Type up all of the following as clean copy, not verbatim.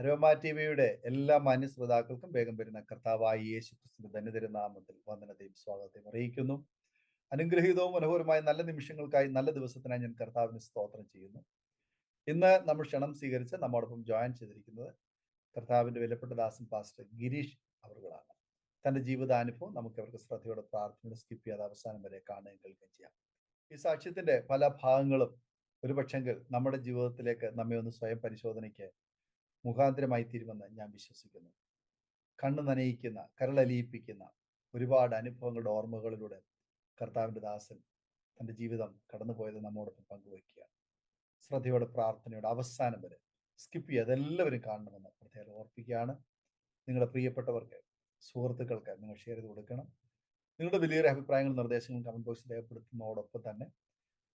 Aroma ടിവിയുടെ എല്ലാ മാന്യ ശ്രോതാക്കൾക്കും വേഗം വരുന്ന കർത്താവായ യേശു ക്രിസ്തുവിന്റെ ധന്യതിരുനാമത്തിൽ വന്ദനത്തെയും സ്വാഗതത്തെയും അറിയിക്കുന്നു. അനുഗ്രഹീതവും മനോഹരമായ നല്ല നിമിഷങ്ങൾക്കായി നല്ല ദിവസത്തിനായി ഞാൻ കർത്താവിന് സ്തോത്രം ചെയ്യുന്നു. ഇന്ന് നമ്മൾ ക്ഷണം സ്വീകരിച്ച് നമ്മോടൊപ്പം ജോയിൻ ചെയ്തിരിക്കുന്നത് കർത്താവിന്റെ വിലപ്പെട്ട ദാസൻ പാസ്റ്റർ ഗിരീഷ് അവറുകളാണ്. തന്റെ ജീവിതാനുഭവം നമുക്ക് അവർക്ക് ശ്രദ്ധയോടെ പ്രാർത്ഥന സ്കിപ്പ് ചെയ്യാതെ അവസാനം വരെ കാണുകയും കേൾക്കുകയും ചെയ്യാം. ഈ സാക്ഷ്യത്തിന്റെ പല ഭാഗങ്ങളും ഒരുപക്ഷെങ്കിൽ നമ്മുടെ ജീവിതത്തിലേക്ക് നമ്മെ ഒന്ന് സ്വയം പരിശോധനയ്ക്ക് മുഖാന്തരമായി തീരുമെന്ന് ഞാൻ വിശ്വസിക്കുന്നു. കണ്ണ് നനയിക്കുന്ന, കരളലിയിപ്പിക്കുന്ന ഒരുപാട് അനുഭവങ്ങളുടെ ഓർമ്മകളിലൂടെ കർത്താവിന്റെ ദാസൻ തന്റെ ജീവിതം കടന്നുപോയത് നമ്മോടൊപ്പം പങ്കുവയ്ക്കുകയാണ്. ശ്രദ്ധയോടെ പ്രാർത്ഥനയോടെ അവസാനം വരെ സ്കിപ്പ് ചെയ്യാതെ എല്ലാവരും കാണണമെന്ന് പ്രത്യേകം ഓർപ്പിക്കുകയാണ്. നിങ്ങളുടെ പ്രിയപ്പെട്ടവർക്ക്, സുഹൃത്തുക്കൾക്ക് നിങ്ങൾ ഷെയർ ചെയ്ത് കൊടുക്കണം. നിങ്ങളുടെ വലിയൊരു അഭിപ്രായങ്ങളും നിർദ്ദേശങ്ങളും കമന്റ് ബോക്സിൽ രേഖപ്പെടുത്തുന്നതോടൊപ്പം തന്നെ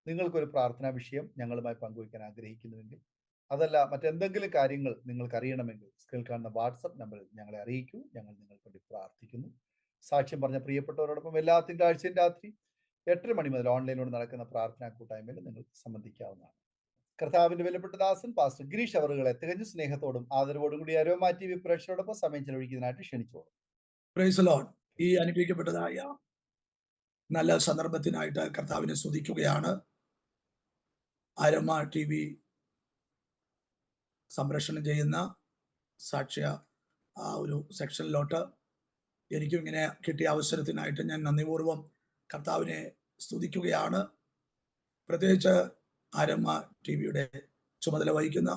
നിങ്ങൾക്കൊരു പ്രാർത്ഥനാ വിഷയം ഞങ്ങളുമായി പങ്കുവയ്ക്കാൻ ആഗ്രഹിക്കുന്നുവെങ്കിൽ, അതല്ല മറ്റെന്തെങ്കിലും കാര്യങ്ങൾ നിങ്ങൾക്ക് അറിയണമെങ്കിൽ സ്ക്രീനിൽ കാണുന്ന വാട്സപ്പ് നമ്പറിൽ ഞങ്ങളെ അറിയിക്കൂ. ഞങ്ങൾ നിങ്ങൾക്ക് വേണ്ടി പ്രാർത്ഥിക്കുന്നു. സാക്ഷ്യം പറഞ്ഞ പ്രിയപ്പെട്ടവരോടൊപ്പം എല്ലാ തിങ്കളാഴ്ചയും രാത്രി 8:30 മണി മുതൽ ഓൺലൈനിലൂടെ നടക്കുന്ന പ്രാർത്ഥനാ കൂട്ടായ്മയിൽ നിങ്ങൾക്ക് സംബന്ധിക്കാവുന്നതാണ്. കർത്താവിന്റെ വിലപ്പെട്ട ദാസൻ പാസ്റ്റർ ഗിരീഷ് അവറുകളെ തികഞ്ഞ സ്നേഹത്തോടും ആദരവോടും കൂടി അരോമ ടി വി പ്രേക്ഷകരോടൊപ്പം സമയം ചെലവഴിക്കുന്നതിനായിട്ട് ക്ഷണിച്ചോളൂ. Praise the lord. ഈ അനുഗ്രഹിക്കപ്പെട്ടതായ നല്ല സന്ദർഭത്തിനായിട്ട് കർത്താവിനെ സ്തുതിക്കുകയാണ്. അരോമ ടി വി സംപ്രേഷണം ചെയ്യുന്ന സാക്ഷ്യ ഒരു സെക്ഷനിലോട്ട് എനിക്കും ഇങ്ങനെ കിട്ടിയ അവസരത്തിനായിട്ട് ഞാൻ നന്ദിപൂർവ്വം കർത്താവിനെ സ്തുതിക്കുകയാണ്. പ്രത്യേകിച്ച് അരോമ ടി വിയുടെ ചുമതല വഹിക്കുന്ന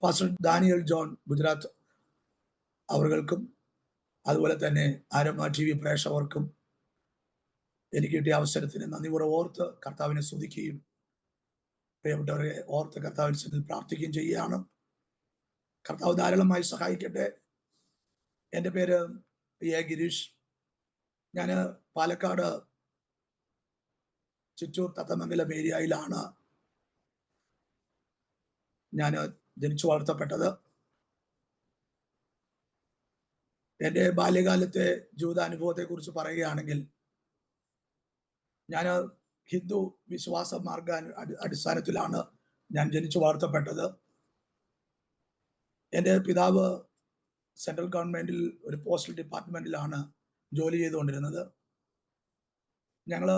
പാസ്റ്റർ ഡാനിയൽ ജോൺ ഗുജറാത്ത് അവർക്കും അതുപോലെ തന്നെ അരോമ ടി വി പ്രേക്ഷകർക്കും എനിക്ക് കിട്ടിയ അവസരത്തിന് നന്ദിപൂർവ്വം ഓർത്ത് കർത്താവിനെ സ്തുതിക്കുകയും പ്രിയപ്പെട്ടവരെ ഓർത്ത് കർത്താവിന് പ്രാർത്ഥിക്കുകയും ചെയ്യുകയാണ്. കർത്താവ് ധാരാളമായി സഹായിക്കട്ടെ. എൻ്റെ പേര് എ ഗിരീഷ്. ഞാൻ പാലക്കാട് ചിറ്റൂർ തത്തമംഗലം ഏരിയയിലാണ് ഞാൻ ജനിച്ചു വളർത്തപ്പെട്ടത്. എൻ്റെ ബാല്യകാലത്തെ ജീവിതാനുഭവത്തെ കുറിച്ച് പറയുകയാണെങ്കിൽ, ഞാൻ ഹിന്ദു വിശ്വാസ മാർഗ അടിസ്ഥാനത്തിലാണ് ഞാൻ ജനിച്ചു വളർത്തപ്പെട്ടത്. എൻ്റെ പിതാവ് സെൻട്രൽ ഗവൺമെന്റിൽ ഒരു പോസ്റ്റൽ ഡിപ്പാർട്ട്മെന്റിലാണ് ജോലി ചെയ്തുകൊണ്ടിരുന്നത്. ഞങ്ങൾ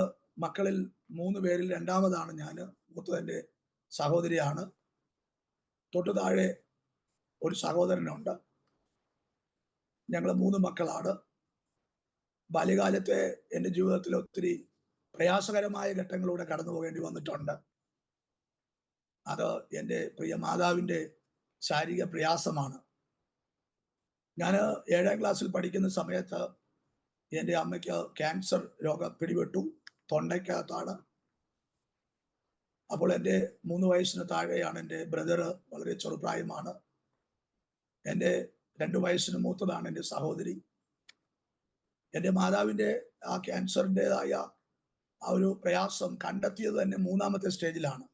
മക്കളിൽ 3 പേരിൽ രണ്ടാമതാണ് ഞാൻ. മൂത്തത് എൻ്റെ സഹോദരിയാണ്. തൊട്ടു താഴെ ഒരു സഹോദരനുണ്ട്. ഞങ്ങൾ 3 മക്കളാണ്. ബാല്യകാലത്തെ എൻ്റെ ജീവിതത്തിൽ ഒത്തിരി പ്രയാസകരമായ ഘട്ടങ്ങളിലൂടെ കടന്നു പോകേണ്ടി വന്നിട്ടുണ്ട്. അത് എൻ്റെ പ്രിയ മാതാവിൻ്റെ ശാരീരിക പ്രയാസമാണ്. ഞാൻ 7ാം ക്ലാസ്സിൽ പഠിക്കുന്ന സമയത്ത് എൻ്റെ അമ്മയ്ക്ക് ക്യാൻസർ രോഗം പിടിപെട്ടു. തൊണ്ടയ്ക്കകത്താണ്. അപ്പോൾ എൻ്റെ 3 വയസ്സിന് താഴെയാണ് എൻ്റെ ബ്രദർ. വളരെ ചെറുപ്രായമാണ്. എൻ്റെ 2 വയസ്സിന് മൂത്തതാണ് എൻ്റെ സഹോദരി. എൻ്റെ മാതാവിൻ്റെ ആ ക്യാൻസറിൻ്റെതായ ആ ഒരു പ്രയാസം കണ്ടെത്തിയത് തന്നെ 3ാമത്തെ സ്റ്റേജിലാണ്.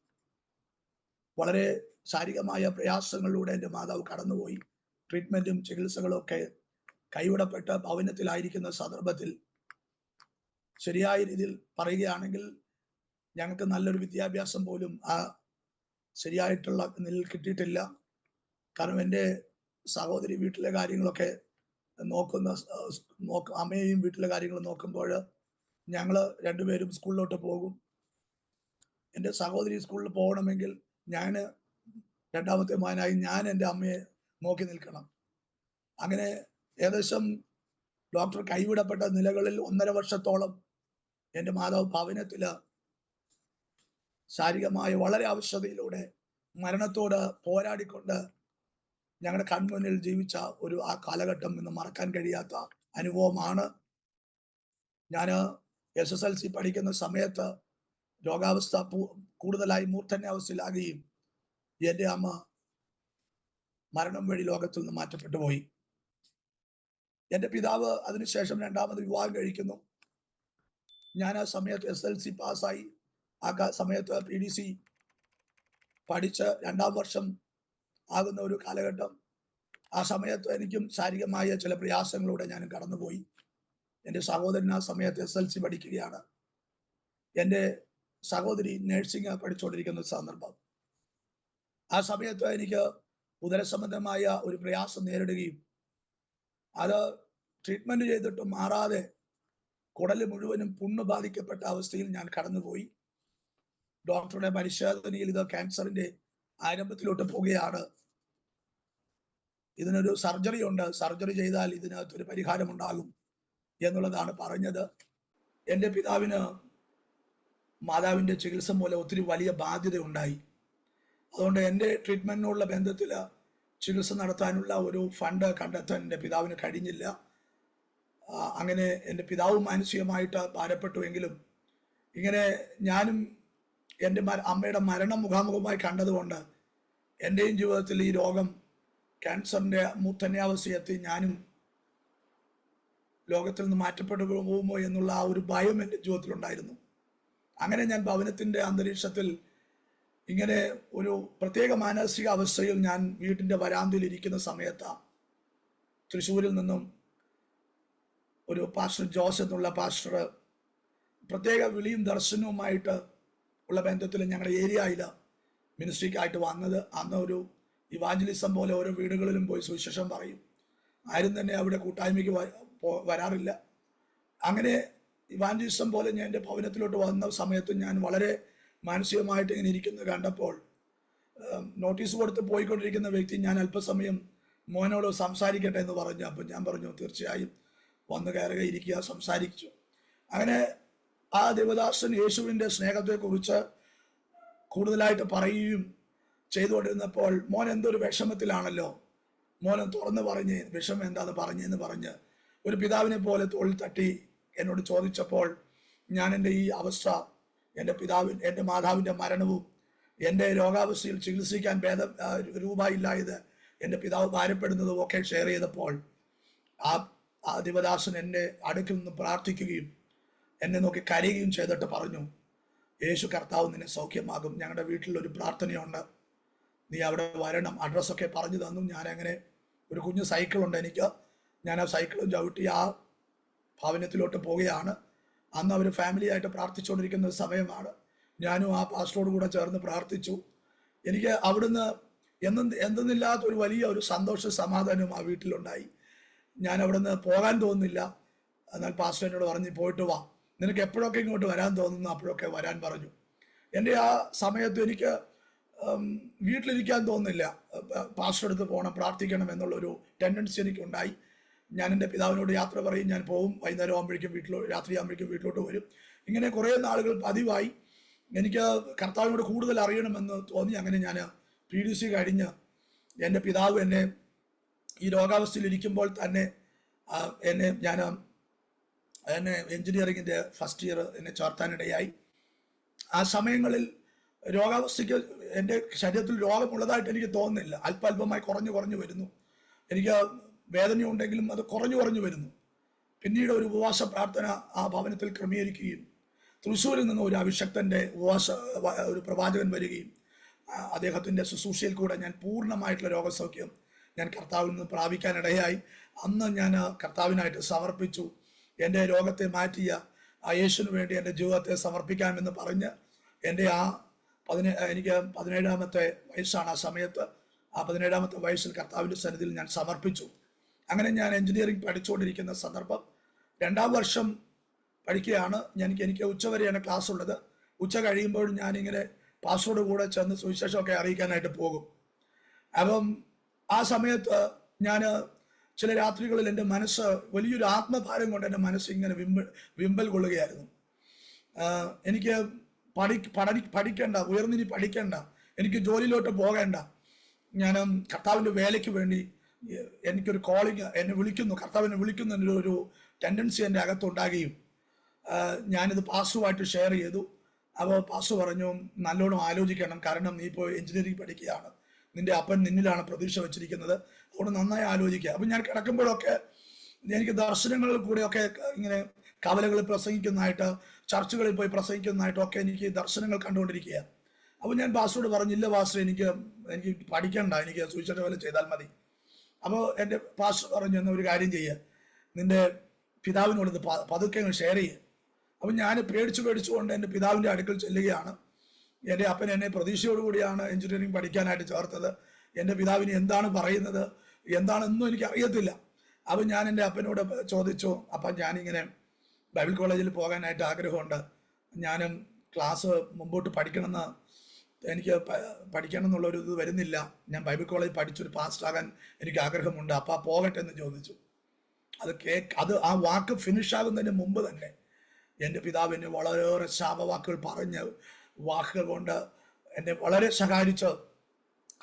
വളരെ ശാരീരികമായ പ്രയാസങ്ങളിലൂടെ എൻ്റെ മാതാവ് കടന്നുപോയി. ട്രീറ്റ്മെന്റും ചികിത്സകളും ഒക്കെ കൈവിടപ്പെട്ട് ഭവനത്തിലായിരിക്കുന്ന സന്ദർഭത്തിൽ, ശരിയായ രീതിയിൽ പറയുകയാണെങ്കിൽ ഞങ്ങൾക്ക് നല്ലൊരു വിദ്യാഭ്യാസം പോലും ആ ശരിയായിട്ടുള്ള നിലയിൽ കിട്ടിയിട്ടില്ല. കാരണം എൻ്റെ സഹോദരി വീട്ടിലെ കാര്യങ്ങളൊക്കെ അമ്മയെയും വീട്ടിലെ കാര്യങ്ങൾ നോക്കുമ്പോൾ ഞങ്ങൾ രണ്ടുപേരും സ്കൂളിലോട്ട് പോകും. എൻ്റെ സഹോദരി സ്കൂളിൽ പോകണമെങ്കിൽ ഞാൻ രണ്ടാമത്തെ മകനായി ഞാൻ എൻ്റെ അമ്മയെ നോക്കി നിൽക്കണം. അങ്ങനെ ഏകദേശം ഡോക്ടർ കൈവിടപ്പെട്ട നിലകളിൽ 1.5 വർഷത്തോളം എൻ്റെ മാതാവ് ഭവനത്തില് ശാരീരികമായ വളരെ അവശതയിലൂടെ മരണത്തോട് പോരാടിക്കൊണ്ട് ഞങ്ങളുടെ കൺമുന്നിൽ ജീവിച്ച ആ കാലഘട്ടം ഇന്ന് മറക്കാൻ കഴിയാത്ത അനുഭവമാണ്. ഞാൻ SSLC പഠിക്കുന്ന സമയത്ത് രോഗാവസ്ഥ കൂടുതലായി മൂർധന്യാവസ്ഥയിലാകുകയും എൻ്റെ അമ്മ മരണം വഴി ലോകത്തിൽ നിന്ന് മാറ്റപ്പെട്ടു പോയി. എൻ്റെ പിതാവ് അതിനുശേഷം 2ാമത് വിവാഹം കഴിക്കുന്നു. ഞാൻ ആ സമയത്ത് SSLC പാസ്സായി. ആ സമയത്ത് PDC പഠിച്ച് 2ാം വർഷം ആകുന്ന ഒരു കാലഘട്ടം. ആ സമയത്ത് എനിക്കും ശാരീരികമായ ചില പ്രയാസങ്ങളിലൂടെ ഞാൻ കടന്നുപോയി. എൻ്റെ സഹോദരൻ ആ സമയത്ത് SSLC പഠിക്കുകയാണ്. എൻ്റെ സഹോദരി നഴ്സിംഗ് പഠിച്ചുകൊണ്ടിരിക്കുന്ന സന്ദർഭം. ആ സമയത്ത് എനിക്ക് ഉദരസംബന്ധമായ ഒരു പ്രയാസം നേരിടുകയും അത് ട്രീറ്റ്മെന്റ് ചെയ്തിട്ടും മാറാതെ കുടല് മുഴുവനും പുണ്ണ് ബാധിക്കപ്പെട്ട അവസ്ഥയിൽ ഞാൻ കടന്നുപോയി. ഡോക്ടറുടെ പരിശോധനയിൽ ഇത് ക്യാൻസറിന്റെ ആരംഭത്തിലോട്ട് പോവുകയാണ്. ഇതിനൊരു സർജറി ഉണ്ട്, സർജറി ചെയ്താൽ ഇതിനകത്തൊരു പരിഹാരം ഉണ്ടാകും എന്നുള്ളതാണ് പറഞ്ഞത്. എൻ്റെ പിതാവിന് മാതാവിൻ്റെ ചികിത്സ മൂലം ഒത്തിരി വലിയ ബാധ്യത ഉണ്ടായി. അതുകൊണ്ട് എൻ്റെ ട്രീറ്റ്മെന്റിനുള്ള ബന്ധത്തിൽ ചികിത്സ നടത്താനുള്ള ഒരു ഫണ്ട് കണ്ടെത്താൻ എൻ്റെ പിതാവിന് കഴിഞ്ഞില്ല. അങ്ങനെ എൻ്റെ പിതാവ് മാനസികമായിട്ട് ഭാരപ്പെട്ടുവെങ്കിലും ഇങ്ങനെ ഞാനും എൻ്റെ അമ്മയുടെ മരണം മുഖാമുഖമായി കണ്ടതുകൊണ്ട് എൻ്റെയും ജീവിതത്തിൽ ഈ രോഗം ക്യാൻസറിൻ്റെ മൂർധന്യാവസ്ഥയെത്തി ഞാനും ലോകത്തിൽ നിന്ന് മാറ്റപ്പെട്ടു പോകുമോ എന്നുള്ള ആ ഒരു ഭയം എൻ്റെ ജീവിതത്തിലുണ്ടായിരുന്നു. അങ്ങനെ ഞാൻ ഭവനത്തിൻ്റെ അന്തരീക്ഷത്തിൽ ഇങ്ങനെ ഒരു പ്രത്യേക മാനസിക അവസ്ഥയിൽ ഞാൻ വീട്ടിൻ്റെ വരാന്തയിൽ ഇരിക്കുന്ന സമയത്താണ് തൃശ്ശൂരിൽ നിന്നും ഒരു പാസ്റ്റർ ജോസ് എന്നുള്ള പാസ്റ്റർ പ്രത്യേക വിളിയും ദർശനവുമായിട്ട് ഉള്ള ബന്ധത്തിൽ ഞങ്ങളുടെ ഏരിയയിൽ മിനിസ്ട്രിക്കായിട്ട് വന്നത്. അന്ന് ഒരു ഇവാഞ്ചലിസം പോലെ ഓരോ വീടുകളിലും പോയി സുവിശേഷം പറയും. ആരും തന്നെ അവിടെ കൂട്ടായ്മയ്ക്ക് വരാറില്ല. അങ്ങനെ ഇവാഞ്ചലിസം പോലെ ഞാൻ എൻ്റെ ഭവനത്തിലോട്ട് വന്ന സമയത്ത് ഞാൻ വളരെ മാനസികമായിട്ട് ഇങ്ങനെ ഇരിക്കുന്നത് കണ്ടപ്പോൾ നോട്ടീസ് കൊടുത്ത് പോയിക്കൊണ്ടിരിക്കുന്ന വ്യക്തി ഞാൻ അല്പസമയം മോനോട് സംസാരിക്കട്ടെ എന്ന് പറഞ്ഞു. അപ്പം ഞാൻ പറഞ്ഞു തീർച്ചയായും വന്ന് കയറുക, ഇരിക്കുക, സംസാരിച്ചു. അങ്ങനെ ആ ദേവദാസൻ യേശുവിൻ്റെ സ്നേഹത്തെക്കുറിച്ച് കൂടുതലായിട്ട് പറയുകയും ചെയ്തുകൊണ്ടിരുന്നപ്പോൾ മോൻ എന്തൊരു വിഷമത്തിലാണല്ലോ, മോനെ തുറന്ന് പറഞ്ഞ് വിഷമം എന്താന്ന് പറഞ്ഞെന്ന് പറഞ്ഞ് ഒരു പിതാവിനെ പോലെ തോളിൽ തട്ടി എന്നോട് ചോദിച്ചപ്പോൾ ഞാൻ എൻ്റെ ഈ അവസ്ഥ, എൻ്റെ മാതാവിൻ്റെ മരണവും എൻ്റെ രോഗാവസ്ഥയിൽ ചികിത്സിക്കാൻ രൂപ ഇല്ലായത് എൻ്റെ പിതാവ് ഭാരപ്പെടുന്നതും ഒക്കെ ഷെയർ ചെയ്തപ്പോൾ ആ ദിവദാസൻ എൻ്റെ അടുക്കിൽ നിന്ന് പ്രാർത്ഥിക്കുകയും എന്നെ നോക്കി കരയുകയും ചെയ്തിട്ട് പറഞ്ഞു, യേശു കർത്താവ് നിന്നെ സൗഖ്യമാകും, ഞങ്ങളുടെ വീട്ടിലൊരു പ്രാർത്ഥനയുണ്ട്, നീ അവിടെ വരണം. അഡ്രസ്സൊക്കെ പറഞ്ഞു തന്നു. ഞാനങ്ങനെ ഒരു കുഞ്ഞു സൈക്കിളുണ്ട് എനിക്ക്, ഞാൻ ആ സൈക്കിളും ചവിട്ടി ആ ഭവനത്തിലോട്ട് പോവുകയാണ്. അന്ന് അവർ ഫാമിലിയായിട്ട് പ്രാർത്ഥിച്ചുകൊണ്ടിരിക്കുന്ന സമയമാണ്. ഞാനും ആ പാസ്റ്ററോട് കൂടെ ചേർന്ന് പ്രാർത്ഥിച്ചു. എനിക്ക് അവിടുന്ന് എന്തെന്നില്ലാത്ത ഒരു വലിയ ഒരു സന്തോഷ സമാധാനവും ആ വീട്ടിലുണ്ടായി. ഞാൻ അവിടുന്ന് പോകാൻ തോന്നുന്നില്ല. എന്നാൽ പാസ്റ്റർ എന്നോട് പറഞ്ഞു, പോയിട്ട് വാ, നിനക്ക് എപ്പോഴൊക്കെ ഇങ്ങോട്ട് വരാൻ തോന്നുന്നു അപ്പോഴൊക്കെ വരാൻ പറഞ്ഞു. എൻ്റെ ആ സമയത്ത് എനിക്ക് വീട്ടിലിരിക്കാൻ തോന്നുന്നില്ല. പാസ്റ്റർ അടുത്ത് പോകണം, പ്രാർത്ഥിക്കണം എന്നുള്ളൊരു ടെൻഡൻസി എനിക്കുണ്ടായി. ഞാൻ എൻ്റെ പിതാവിനോട് യാത്ര പറയും, ഞാൻ പോകും, വൈകുന്നേരം ആകുമ്പോഴേക്കും രാത്രി ആകുമ്പോഴേക്കും വീട്ടിലോട്ട് വരും. ഇങ്ങനെ കുറേ നാളുകൾ പതിവായി. എനിക്ക് കർത്താവിനോട് കൂടുതൽ അറിയണമെന്ന് തോന്നി. അങ്ങനെ ഞാൻ PDC കഴിഞ്ഞ് എൻ്റെ പിതാവ് എന്നെ ഈ രോഗാവസ്ഥയിൽ ഇരിക്കുമ്പോൾ തന്നെ എന്നെ എൻജിനീയറിങ്ങിൻ്റെ ഫസ്റ്റ് ഇയർ എന്നെ ചേർത്താനിടയായി. ആ സമയങ്ങളിൽ രോഗാവസ്ഥയ്ക്ക് എൻ്റെ ശരീരത്തിൽ രോഗമുള്ളതായിട്ട് എനിക്ക് തോന്നുന്നില്ല. അല്പമായി കുറഞ്ഞു വരുന്നു. എനിക്ക് വേദനയുണ്ടെങ്കിലും അത് കുറഞ്ഞു വരുന്നു. പിന്നീട് ഒരു ഉപവാസ പ്രാർത്ഥന ആ ഭവനത്തിൽ ക്രമീകരിക്കുകയും തൃശ്ശൂരിൽ നിന്ന് ഒരു അഭിഷക്തൻ്റെ ഒരു പ്രവാചകൻ വരികയും അദ്ദേഹത്തിൻ്റെ ശുശ്രൂഷയിൽ കൂടെ ഞാൻ പൂർണ്ണമായിട്ടുള്ള രോഗസൗഖ്യം ഞാൻ കർത്താവിൽ നിന്ന് പ്രാപിക്കാനിടയായി. അന്ന് ഞാൻ കർത്താവിനായിട്ട് സമർപ്പിച്ചു. എൻ്റെ രോഗത്തെ മാറ്റിയ ആ യേശുവിന് വേണ്ടി എൻ്റെ ജീവിതത്തെ സമർപ്പിക്കാമെന്ന് പറഞ്ഞ് എൻ്റെ എനിക്ക് 17-ാമത്തെ വയസ്സാണ് ആ സമയത്ത്. ആ 17-ാമത്തെ വയസ്സിൽ കർത്താവിൻ്റെ സന്നിധിയിൽ ഞാൻ സമർപ്പിച്ചു. അങ്ങനെ ഞാൻ എൻജിനീയറിംഗ് പഠിച്ചുകൊണ്ടിരിക്കുന്ന സന്ദർഭം 2ാം വർഷം പഠിക്കുകയാണ്. എനിക്ക് ഉച്ചവരെയാണ് ക്ലാസ് ഉള്ളത്. ഉച്ച കഴിയുമ്പോൾ ഞാനിങ്ങനെ പാസ്റ്ററുടെ കൂടെ ചെന്ന് സുവിശേഷമൊക്കെ അറിയിക്കാനായിട്ട് പോകും. അപ്പം ആ സമയത്ത് ഞാൻ ചില രാത്രികളിൽ എൻ്റെ മനസ്സ് വലിയൊരു ആത്മഭാരം കൊണ്ട് എൻ്റെ മനസ്സ് ഇങ്ങനെ വിമ്പൽ കൊള്ളുകയായിരുന്നു. എനിക്ക് പഠിക്കേണ്ട, ഉയർന്നിനി പഠിക്കേണ്ട, എനിക്ക് ജോലിയിലോട്ട് പോകേണ്ട, ഞാൻ കർത്താവിൻ്റെ വേലയ്ക്ക് വേണ്ടി എനിക്കൊരു കോളിങ്, എന്നെ വിളിക്കുന്നു, കർത്താവിനെ വിളിക്കുന്നതിൻ്റെ ഒരു ടെൻഡൻസി എൻ്റെ അകത്തുണ്ടാകുകയും ഞാനിത് പാസ്റ്ററുമായിട്ട് ഷെയർ ചെയ്തു. അപ്പോൾ പാസ്റ്റർ പറഞ്ഞു, നല്ലോണം ആലോചിക്കണം, കാരണം നീ ഇപ്പോൾ എഞ്ചിനീയറിംഗ് പഠിക്കുകയാണ്, നിന്റെ അപ്പൻ നിന്നിലാണ് പ്രതീക്ഷ വെച്ചിരിക്കുന്നത്, അതുകൊണ്ട് നന്നായി ആലോചിക്കുക. അപ്പം ഞാൻ കിടക്കുമ്പോഴൊക്കെ എനിക്ക് ദർശനങ്ങളിൽ കൂടെയൊക്കെ ഇങ്ങനെ കവലകളിൽ പ്രസംഗിക്കുന്നതായിട്ട്, ചർച്ചുകളിൽ പോയി പ്രസംഗിക്കുന്നതായിട്ടൊക്കെ എനിക്ക് ദർശനങ്ങൾ കണ്ടുകൊണ്ടിരിക്കുക. അപ്പോൾ ഞാൻ പാസ്റ്ററോട് പറഞ്ഞില്ല, പാസ്റ്റർ എനിക്ക് പഠിക്കണ്ട, എനിക്ക് സുവിശേഷ വേല ചെയ്താൽ മതി. അപ്പോൾ എൻ്റെ പാസ്റ്റർ പറഞ്ഞു, എന്നാൽ ഒരു കാര്യം ചെയ്യുക, നിന്റെ പിതാവിനോട് ഇത് പതുക്കെ ഷെയർ ചെയ്യുക. അപ്പം ഞാൻ പേടിച്ചുകൊണ്ട് എൻ്റെ പിതാവിൻ്റെ അടുക്കൽ ചെല്ലുകയാണ്. എൻ്റെ അപ്പൻ എന്നെ പ്രതീക്ഷയോടുകൂടിയാണ് എഞ്ചിനീയറിംഗ് പഠിക്കാനായിട്ട് ചേർത്തത്. എൻ്റെ പിതാവിന് എന്താണ് പറയുന്നത് എന്താണെന്നും എനിക്ക് അറിയത്തില്ല. അപ്പം ഞാൻ എൻ്റെ അപ്പനോട് ചോദിച്ചു, അപ്പം ഞാനിങ്ങനെ ബൈബിൾ കോളേജിൽ പോകാനായിട്ട് ആഗ്രഹമുണ്ട്, ഞാനും ക്ലാസ് മുമ്പോട്ട് പഠിക്കണമെന്ന് എനിക്ക് പഠിക്കണം എന്നുള്ളൊരു ഇത് വരുന്നില്ല, ഞാൻ ബൈബിൾ കോളേജ് പഠിച്ചൊരു പാസ്റ്ററാകാൻ എനിക്ക് ആഗ്രഹമുണ്ട്, അപ്പം പോകട്ടെ എന്ന് ചോദിച്ചു. അത് ആ വാക്ക് ഫിനിഷ് ആകുന്നതിന് മുമ്പ് തന്നെ എൻ്റെ പിതാവിന് വളരെയേറെ ശാപവാക്കുകൾ പറഞ്ഞ് വാക്കുകൾ കൊണ്ട് എന്നെ വളരെ സഹായിച്ച്,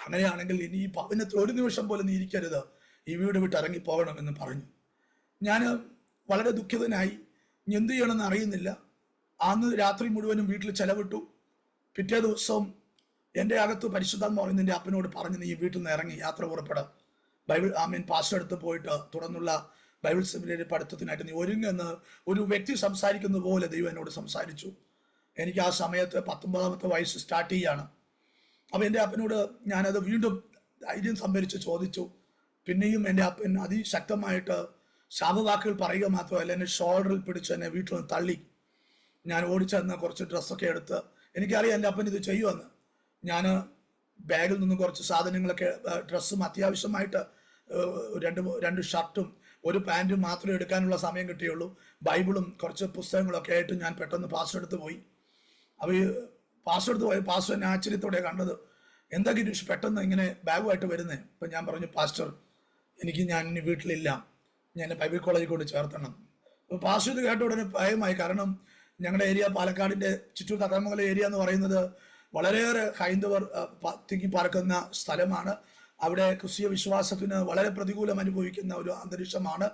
അങ്ങനെയാണെങ്കിൽ ഇനി ഈ ഭവനത്തിൽ ഒരു നിമിഷം പോലും നീ ഇരിക്കരുത്, ഈ വീട് വിട്ട് ഇറങ്ങിപ്പോകണമെന്ന് പറഞ്ഞു. ഞാൻ വളരെ ദുഃഖിതനായി, എന്ത് ചെയ്യണമെന്ന് അറിയുന്നില്ല. അന്ന് രാത്രി മുഴുവനും വീട്ടിൽ ചെലവിട്ടു. പിറ്റേ ദിവസം എൻ്റെ അകത്ത് പരിശുദ്ധാത്മ പറയുന്ന എൻ്റെ അപ്പനോട് പറഞ്ഞു, നീ വീട്ടിൽ നിന്ന് ഇറങ്ങി യാത്ര പുറപ്പെടാം, ബൈബിൾ പാസ്റ്റർ അടുത്ത് പോയിട്ട് തുടർന്നുള്ള ബൈബിൾ സെമിനാരി പഠിത്തത്തിനായിട്ട് നീ ഒരുങ്ങുന്ന ഒരു വ്യക്തി സംസാരിക്കുന്നത് പോലെ ദൈവം എന്നോട് സംസാരിച്ചു. എനിക്ക് ആ സമയത്ത് 19ാമത്തെ വയസ്സ് സ്റ്റാർട്ട് ചെയ്യാണ്. അപ്പം എൻ്റെ അപ്പനോട് ഞാനത് വീണ്ടും ധൈര്യം സംഭരിച്ച് ചോദിച്ചു. പിന്നെയും എൻ്റെ അപ്പൻ അതിശക്തമായിട്ട് ശാപവാക്കുകൾ പറയുക മാത്രമല്ല, എന്നെ ഷോൾഡറിൽ പിടിച്ച് എന്നെ വീട്ടിൽ നിന്ന് തള്ളി. ഞാൻ ഓടിച്ചെന്ന് കുറച്ച് ഡ്രസ്സൊക്കെ എടുത്ത്, എനിക്കറിയാം എൻ്റെ അപ്പൻ ഇത് ചെയ്യുമെന്ന്. ഞാൻ ബാഗിൽ നിന്ന് കുറച്ച് സാധനങ്ങളൊക്കെ, ഡ്രസ്സും അത്യാവശ്യമായിട്ട് രണ്ട് ഷർട്ടും ഒരു പാൻറ്റും മാത്രമേ എടുക്കാനുള്ള സമയം കിട്ടിയുള്ളൂ. ബൈബിളും കുറച്ച് പുസ്തകങ്ങളൊക്കെ ആയിട്ട് ഞാൻ പെട്ടെന്ന് പാസ്റ്റർ അടുത്ത് പോയി. അപ്പോൾ ഈ പാസ്റ്റർ അടുത്ത് പോയി പാസ്റ്റർ എന്നെ ആശ്ചര്യത്തോടെ കണ്ടത്, എന്താ ഗിരീഷ് പെട്ടെന്ന് ഇങ്ങനെ ബാഗുമായിട്ട് വരുന്നത്? അപ്പം ഞാൻ പറഞ്ഞു, പാസ്റ്റർ ഞാൻ ഇനി വീട്ടിലില്ല, ഞാൻ ബൈബിൾ കോളേജിൽ കൊണ്ട് ചേർത്തണം. അപ്പോൾ പാസ്റ്റർ ഇത് കേട്ട ഉടനെ ഭയമായി. കാരണം ഞങ്ങളുടെ ഏരിയ, പാലക്കാടിൻ്റെ ചുറ്റൂർ തത്തമംഗലം ഏരിയ എന്ന് പറയുന്നത് വളരെയേറെ ഹൈന്ദവർ തിങ്ങി പാർക്കുന്ന സ്ഥലമാണ്. അവിടെ ക്രിസ്തീയ വിശ്വാസത്തിന് വളരെ പ്രതികൂലം അനുഭവിക്കുന്ന ഒരു അന്തരീക്ഷമാണ്.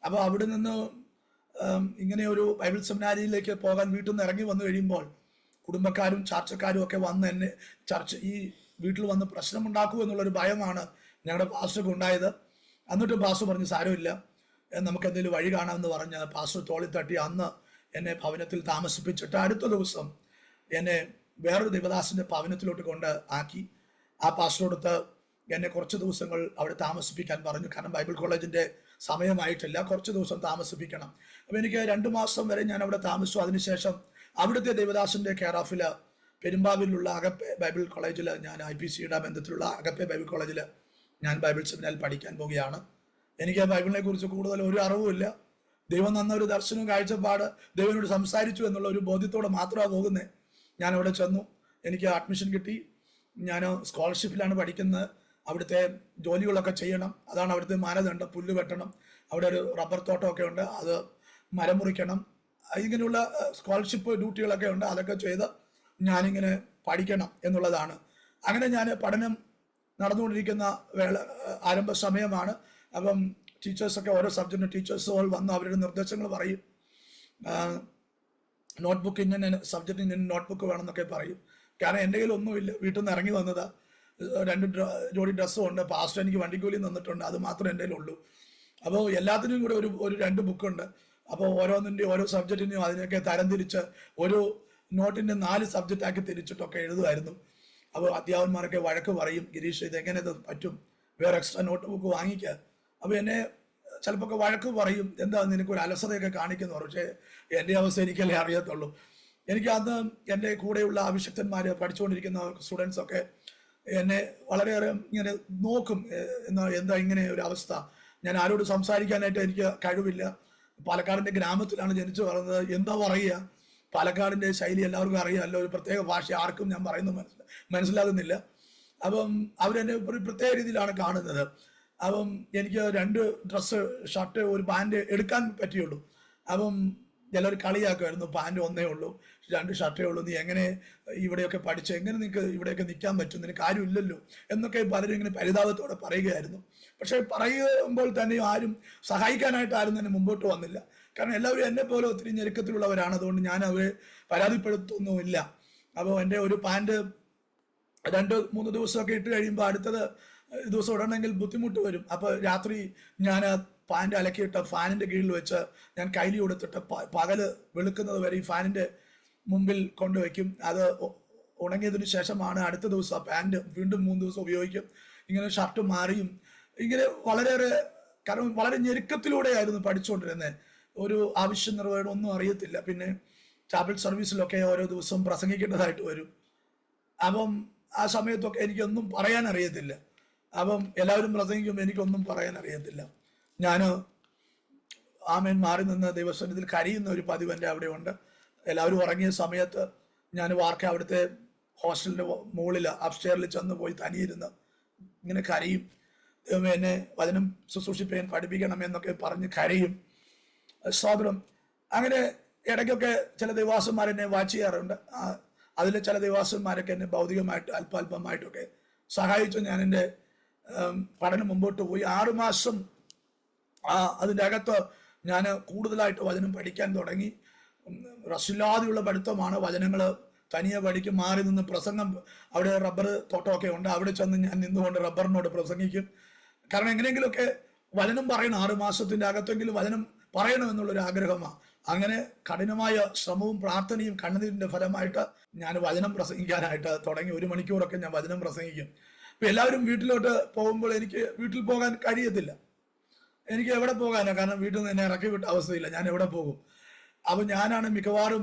അപ്പോൾ അവിടെ നിന്ന് ഇങ്ങനെ ഒരു ബൈബിൾ സെമിനാരിയിലേക്ക് പോകാൻ വീട്ടിൽ നിന്ന് ഇറങ്ങി വന്നു കഴിയുമ്പോൾ കുടുംബക്കാരും ചർച്ചക്കാരും ഒക്കെ വന്ന് എന്നെ ഈ വീട്ടിൽ വന്ന് പ്രശ്നമുണ്ടാക്കൂ എന്നുള്ളൊരു ഭയമാണ് ഞങ്ങളുടെ പാസ്റ്റർക്ക് ഉണ്ടായത്. എന്നിട്ട് പാസ്റ്റർ പറഞ്ഞു, സാരമില്ല, നമുക്ക് എന്തെങ്കിലും വഴി കാണാമെന്ന് പറഞ്ഞ് പാസ്റ്റർ തോളിൽ തട്ടി അന്ന് എന്നെ ഭവനത്തിൽ താമസിപ്പിച്ചിട്ട് അടുത്ത ദിവസം എന്നെ വേറൊരു ദേവദാസിൻ്റെ ഭവനത്തിലോട്ട് കൊണ്ട് ആക്കി. ആ പാസ്റ്ററോടത്ത് എന്നെ കുറച്ച് ദിവസങ്ങൾ അവിടെ താമസിപ്പിക്കാൻ പറഞ്ഞു. കാരണം ബൈബിൾ കോളേജിൻ്റെ സമയമായിട്ടില്ല, കുറച്ച് ദിവസം താമസിപ്പിക്കണം. അപ്പോൾ എനിക്ക് 2 മാസം വരെ ഞാൻ അവിടെ താമസിച്ചു. അതിനുശേഷം അവിടുത്തെ ദേവദാസിൻ്റെ കെയർ ഓഫിൽ പെരുമ്പാവൂരിലുള്ള അകപ്പെ ബൈബിൾ കോളേജിൽ, ഞാൻ IPCയുടെ ബന്ധത്തിലുള്ള അകപ്പെ ബൈബിൾ കോളേജിൽ ഞാൻ ബൈബിൾ സെമിനാരിൽ പഠിക്കാൻ പോവുകയാണ്. എനിക്ക് ആ ബൈബിളിനെ കുറിച്ച് കൂടുതൽ ഒരു അറിവുമില്ല. ദൈവം തന്ന ഒരു ദർശനവും കാഴ്ചപ്പാട്, ദൈവനോട് സംസാരിച്ചു എന്നുള്ള ഒരു ബോധ്യത്തോടെ മാത്രമാണ് പോകുന്നത്. ഞാൻ അവിടെ ചെന്നു, എനിക്ക് അഡ്മിഷൻ കിട്ടി. ഞാൻ സ്കോളർഷിപ്പിലാണ് പഠിക്കുന്നത്. അവിടുത്തെ ജോലികളൊക്കെ ചെയ്യണം, അതാണ് അവിടുത്തെ മാനദണ്ഡം. പുല്ല് വെട്ടണം, അവിടെ ഒരു റബ്ബർ തോട്ടമൊക്കെ ഉണ്ട്, അത് മരം മുറിക്കണം, ഇങ്ങനെയുള്ള സ്കോളർഷിപ്പ് ഡ്യൂട്ടികളൊക്കെ ഉണ്ട്. അതൊക്കെ ചെയ്ത് ഞാനിങ്ങനെ പഠിക്കണം എന്നുള്ളതാണ്. അങ്ങനെ ഞാൻ പഠനം നടന്നുകൊണ്ടിരിക്കുന്ന ആരംഭ സമയമാണ്. അപ്പം ടീച്ചേഴ്സൊക്കെ ഓരോ സബ്ജക്റ്റിന് ടീച്ചേഴ്സുകൾ വന്ന് അവരുടെ നിർദ്ദേശങ്ങൾ പറയും. നോട്ട്ബുക്ക് ഇന്ന സബ്ജക്റ്റിന് ഇന്ന നോട്ട്ബുക്ക് വേണമെന്നൊക്കെ പറയും. കാരണം എൻ്റെ കയ്യിൽ ഒന്നുമില്ല, വീട്ടിൽ നിന്ന് ഇറങ്ങി വന്നതാ. 2 ജോഡി ഡ്രസ്സും ഉണ്ട്, പാസ്റ്റർ എനിക്ക് വണ്ടിക്കൂലി തന്നിട്ടുണ്ട്, അത് മാത്രമേ എൻ്റെ കയ്യിലുള്ളൂ. അപ്പോൾ എല്ലാത്തിനും കൂടെ ഒരു 2 ബുക്കുണ്ട്. അപ്പോൾ ഓരോന്നിൻ്റെയും ഓരോ സബ്ജക്റ്റിനെയും അതിനൊക്കെ തരംതിരിച്ച് ഒരു നോട്ടിൻ്റെ 4 സബ്ജക്റ്റാക്കി തിരിച്ചിട്ടൊക്കെ എഴുതുമായിരുന്നു. അപ്പോൾ അധ്യാപകന്മാരൊക്കെ വഴക്ക് പറയും, ഗിരീഷ് ഇതെങ്ങനെ ഇത് പറ്റും, വേറെ എക്സ്ട്രാ നോട്ട് ബുക്ക് വാങ്ങിക്കുക. അപ്പോൾ എന്നെ ചിലപ്പോൾ വഴക്ക് പറയും, എന്താ നിനക്കൊരു അലസതയൊക്കെ കാണിക്കുന്നു. പക്ഷേ എൻ്റെ അവസ്ഥ എനിക്കല്ലേ അറിയത്തുള്ളൂ. എനിക്ക് അന്ന് എൻ്റെ കൂടെയുള്ള അഭിഷക്തന്മാർ, പഠിച്ചുകൊണ്ടിരിക്കുന്ന സ്റ്റുഡൻസൊക്കെ എന്നെ വളരെയേറെ ഇങ്ങനെ നോക്കും, എന്താ ഇങ്ങനെ ഒരു അവസ്ഥ. ഞാൻ ആരോട് സംസാരിക്കാനായിട്ട് എനിക്ക് കഴിവില്ല. പാലക്കാടിൻ്റെ ഗ്രാമത്തിലാണ് ജനിച്ചു വളർന്നത്. എന്താ പറയുക, പാലക്കാടിൻ്റെ ശൈലി എല്ലാവർക്കും അറിയാമല്ലോ, ഒരു പ്രത്യേക ഭാഷ ആർക്കും ഞാൻ പറയുന്നത് മനസ്സിലാകുന്നില്ല. അപ്പം അവരെന്നെ ഒരു പ്രത്യേക രീതിയിലാണ് കാണുന്നത്. അപ്പം എനിക്ക് 2 ഡ്രസ്സ്, ഷർട്ട്, ഒരു പാൻറ് എടുക്കാൻ പറ്റിയുള്ളൂ. അപ്പം ചിലർ കളിയാക്കുമായിരുന്നു, പാൻറ് ഒന്നേ ഉള്ളൂ, 2 ഷർട്ടേ ഉള്ളൂ, നീ എങ്ങനെ ഇവിടെയൊക്കെ പഠിച്ച് എങ്ങനെ നിനക്ക് ഇവിടെയൊക്കെ നിൽക്കാൻ പറ്റും, നിനക്ക് ആരും ഇല്ലല്ലോ എന്നൊക്കെ പലരും ഇങ്ങനെ പരിതാപത്തോടെ പറയുകയായിരുന്നു. പക്ഷേ പറയുമ്പോൾ തന്നെയും ആരും സഹായിക്കാനായിട്ട് ആരും തന്നെ മുമ്പോട്ട് വന്നില്ല. കാരണം എല്ലാവരും എന്നെ പോലെ ഒത്തിരി ഞെരുക്കത്തിലുള്ളവരാണ്. അതുകൊണ്ട് ഞാൻ അവരെ പരാതിപ്പെടുത്തൊന്നുമില്ല. അപ്പോൾ എൻ്റെ ഒരു പാൻറ് 2-3 ദിവസമൊക്കെ ഇട്ട് കഴിയുമ്പോൾ അടുത്തത് ദിവസം ഇടണമെങ്കിൽ ബുദ്ധിമുട്ട് വരും. അപ്പോൾ രാത്രി ഞാൻ പാൻറ് അലക്കിയിട്ട് ഫാനിൻ്റെ കീഴിൽ വെച്ച് ഞാൻ കൈലി കൊടുത്തിട്ട് പകല് വെളുക്കുന്നത് വരെ ഈ ഫാനിൻ്റെ മുമ്പിൽ കൊണ്ടുവയ്ക്കും. അത് ഉണങ്ങിയതിന് ശേഷമാണ് അടുത്ത ദിവസം ആ പാൻറ് വീണ്ടും 3 ദിവസം ഉപയോഗിക്കും. ഇങ്ങനെ ഷർട്ട് മാറിയും ഇങ്ങനെ വളരെയേറെ, കാരണം വളരെ ഞെരുക്കത്തിലൂടെയായിരുന്നു പഠിച്ചുകൊണ്ടിരുന്നത്. ഒരു ആവശ്യം നിറവേണം ഒന്നും അറിയത്തില്ല. പിന്നെ ചാപ്പൽ സർവീസിലൊക്കെ ഓരോ ദിവസവും പ്രസംഗിക്കേണ്ടതായിട്ട് വരും. അപ്പം ആ സമയത്തൊക്കെ എനിക്കൊന്നും പറയാൻ അറിയത്തില്ല. അപ്പം എല്ലാവരും പ്രസംഗിക്കുമ്പോൾ എനിക്കൊന്നും പറയാൻ അറിയത്തില്ല. ഞാൻ ആമേൻ മാറി നിന്ന് ദൈവസന്നിധിയിൽ കരയുന്ന ഒരു പതിവ് എൻ്റെ അവിടെ ഉണ്ട്. എല്ലാവരും ഉറങ്ങിയ സമയത്ത് ഞാൻ വാർക്ക അവിടുത്തെ ഹോസ്റ്റലിൻ്റെ മുകളിൽ അപ്സ്റ്റെയറിൽ ചെന്ന് പോയി തനിയിരുന്ന് ഇങ്ങനെ കരയും. ദൈവമേ എന്നെ വചനം ശുശ്രൂഷിപ്പേൻ പഠിപ്പിക്കണം എന്നൊക്കെ പറഞ്ഞ് കരയും. സ്തോത്രം. അങ്ങനെ ഇടയ്ക്കൊക്കെ ചില ദൈവാസന്മാർ എന്നെ വാച്ച് ചെയ്യാറുണ്ട്. അതിൽ ചില ദൈവാസന്മാരൊക്കെ എന്നെ ഭൗതികമായിട്ട് അല്പാൽപമായിട്ടൊക്കെ സഹായിച്ചു. ഞാൻ എൻ്റെ പഠനം മുമ്പോട്ട് പോയി. 6 മാസം അതിൻ്റെ അകത്ത് ഞാൻ കൂടുതലായിട്ട് വചനം പഠിക്കാൻ തുടങ്ങി. റസ്സില്ലാതെയുള്ള പഠിത്തമാണ്. വചനങ്ങൾ തനിയെ പഠിക്കും. മാറി നിന്ന് പ്രസംഗം, അവിടെ റബ്ബർ തോട്ടമൊക്കെ ഉണ്ട്, അവിടെ ചെന്ന് ഞാൻ നിന്നുകൊണ്ട് റബ്ബറിനോട് പ്രസംഗിക്കും. കാരണം എങ്ങനെയെങ്കിലുമൊക്കെ വചനം പറയണം. 6 മാസത്തിൻ്റെ അകത്തെങ്കിലും വചനം പറയണമെന്നുള്ളൊരു ആഗ്രഹമാണ്. അങ്ങനെ കഠിനമായ ശ്രമവും പ്രാർത്ഥനയും കണ്ണുനീരിൻ്റെ ഫലമായിട്ട് ഞാൻ വചനം പ്രസംഗിക്കാനായിട്ട് തുടങ്ങി. 1 മണിക്കൂറൊക്കെ ഞാൻ വചനം പ്രസംഗിക്കും. ഇപ്പം എല്ലാവരും വീട്ടിലോട്ട് പോകുമ്പോൾ എനിക്ക് വീട്ടിൽ പോകാൻ കഴിയത്തില്ല. എനിക്ക് എവിടെ പോകാനാണ്? കാരണം വീട്ടിൽ നിന്ന് എന്നെ ഇറക്കി വിട്ട അവസ്ഥയില്ല. ഞാൻ എവിടെ പോകും? അപ്പം ഞാനാണ് മിക്കവാറും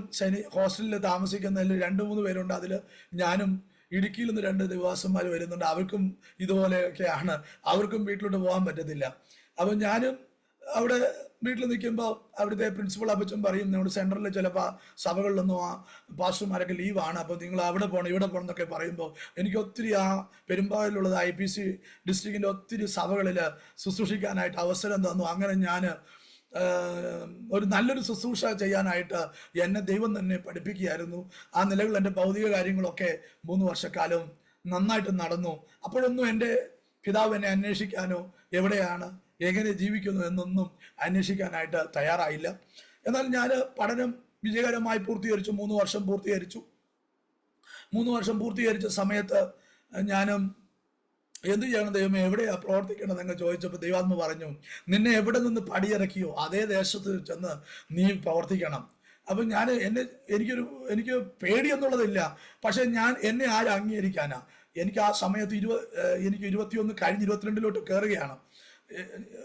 ഹോസ്റ്റലിൽ താമസിക്കുന്നതിൽ 2-3 പേരുണ്ട്. അതിൽ ഞാനും ഇടുക്കിയിൽ നിന്ന് 2 ദിവാസന്മാർ വരുന്നുണ്ട്. അവർക്കും ഇതുപോലെയൊക്കെയാണ്. അവർക്കും വീട്ടിലോട്ട് പോകാൻ പറ്റത്തില്ല. അപ്പം ഞാനും അവിടെ വീട്ടിൽ നിൽക്കുമ്പോൾ അവിടുത്തെ പ്രിൻസിപ്പൾ അപ്പച്ചൻ പറയും, നമ്മുടെ സെൻറ്ററിൽ ചിലപ്പോൾ സഭകളിലൊന്നും പാസ്റ്റർമാരൊക്കെ ലീവാണ്, അപ്പോൾ നിങ്ങൾ അവിടെ പോകണം ഇവിടെ പോകണം എന്നൊക്കെ പറയുമ്പോൾ എനിക്ക് ഒത്തിരി പെരുമ്പാവൂരിലുള്ളത് IPC ഡിസ്ട്രിക്റ്റിൻ്റെ ഒത്തിരി സഭകളിൽ ശുശ്രൂഷിക്കാനായിട്ട് അവസരം തന്നു. അങ്ങനെ ഞാൻ ഒരു നല്ലൊരു ശുശ്രൂഷ ചെയ്യാനായിട്ട് എന്നെ ദൈവം തന്നെ പഠിപ്പിക്കുകയായിരുന്നു. ആ നിലകളിൽ എൻ്റെ ഭൗതിക കാര്യങ്ങളൊക്കെ 3 വർഷക്കാലം നന്നായിട്ട് നടന്നു. അപ്പോഴൊന്നും എൻ്റെ പിതാവ് എന്നെ അന്വേഷിക്കാനോ എവിടെയാണ് എങ്ങനെ ജീവിക്കുന്നു എന്നൊന്നും അന്വേഷിക്കാനായിട്ട് തയ്യാറായില്ല. എന്നാൽ ഞാൻ പഠനം വിജയകരമായി പൂർത്തീകരിച്ചു. 3 വർഷം പൂർത്തീകരിച്ചു. 3 വർഷം പൂർത്തീകരിച്ച സമയത്ത് ഞാനും എന്ത് ചെയ്യണം ദൈവമേ, എവിടെയാണ് പ്രവർത്തിക്കേണ്ടത് എന്ന് ചോദിച്ചപ്പോൾ ദൈവാത്മ പറഞ്ഞു, നിന്നെ എവിടെ നിന്ന് പടിയിറക്കിയോ അതേ ദേശത്ത് ചെന്ന് നീ പ്രവർത്തിക്കണം. അപ്പം എനിക്ക് പേടിയെന്നുള്ളതില്ല. പക്ഷെ എന്നെ ആരും അംഗീകരിക്കാനാ? എനിക്ക് ആ സമയത്ത് എനിക്ക് 21 കഴിഞ്ഞ് 22 കയറുകയാണ്.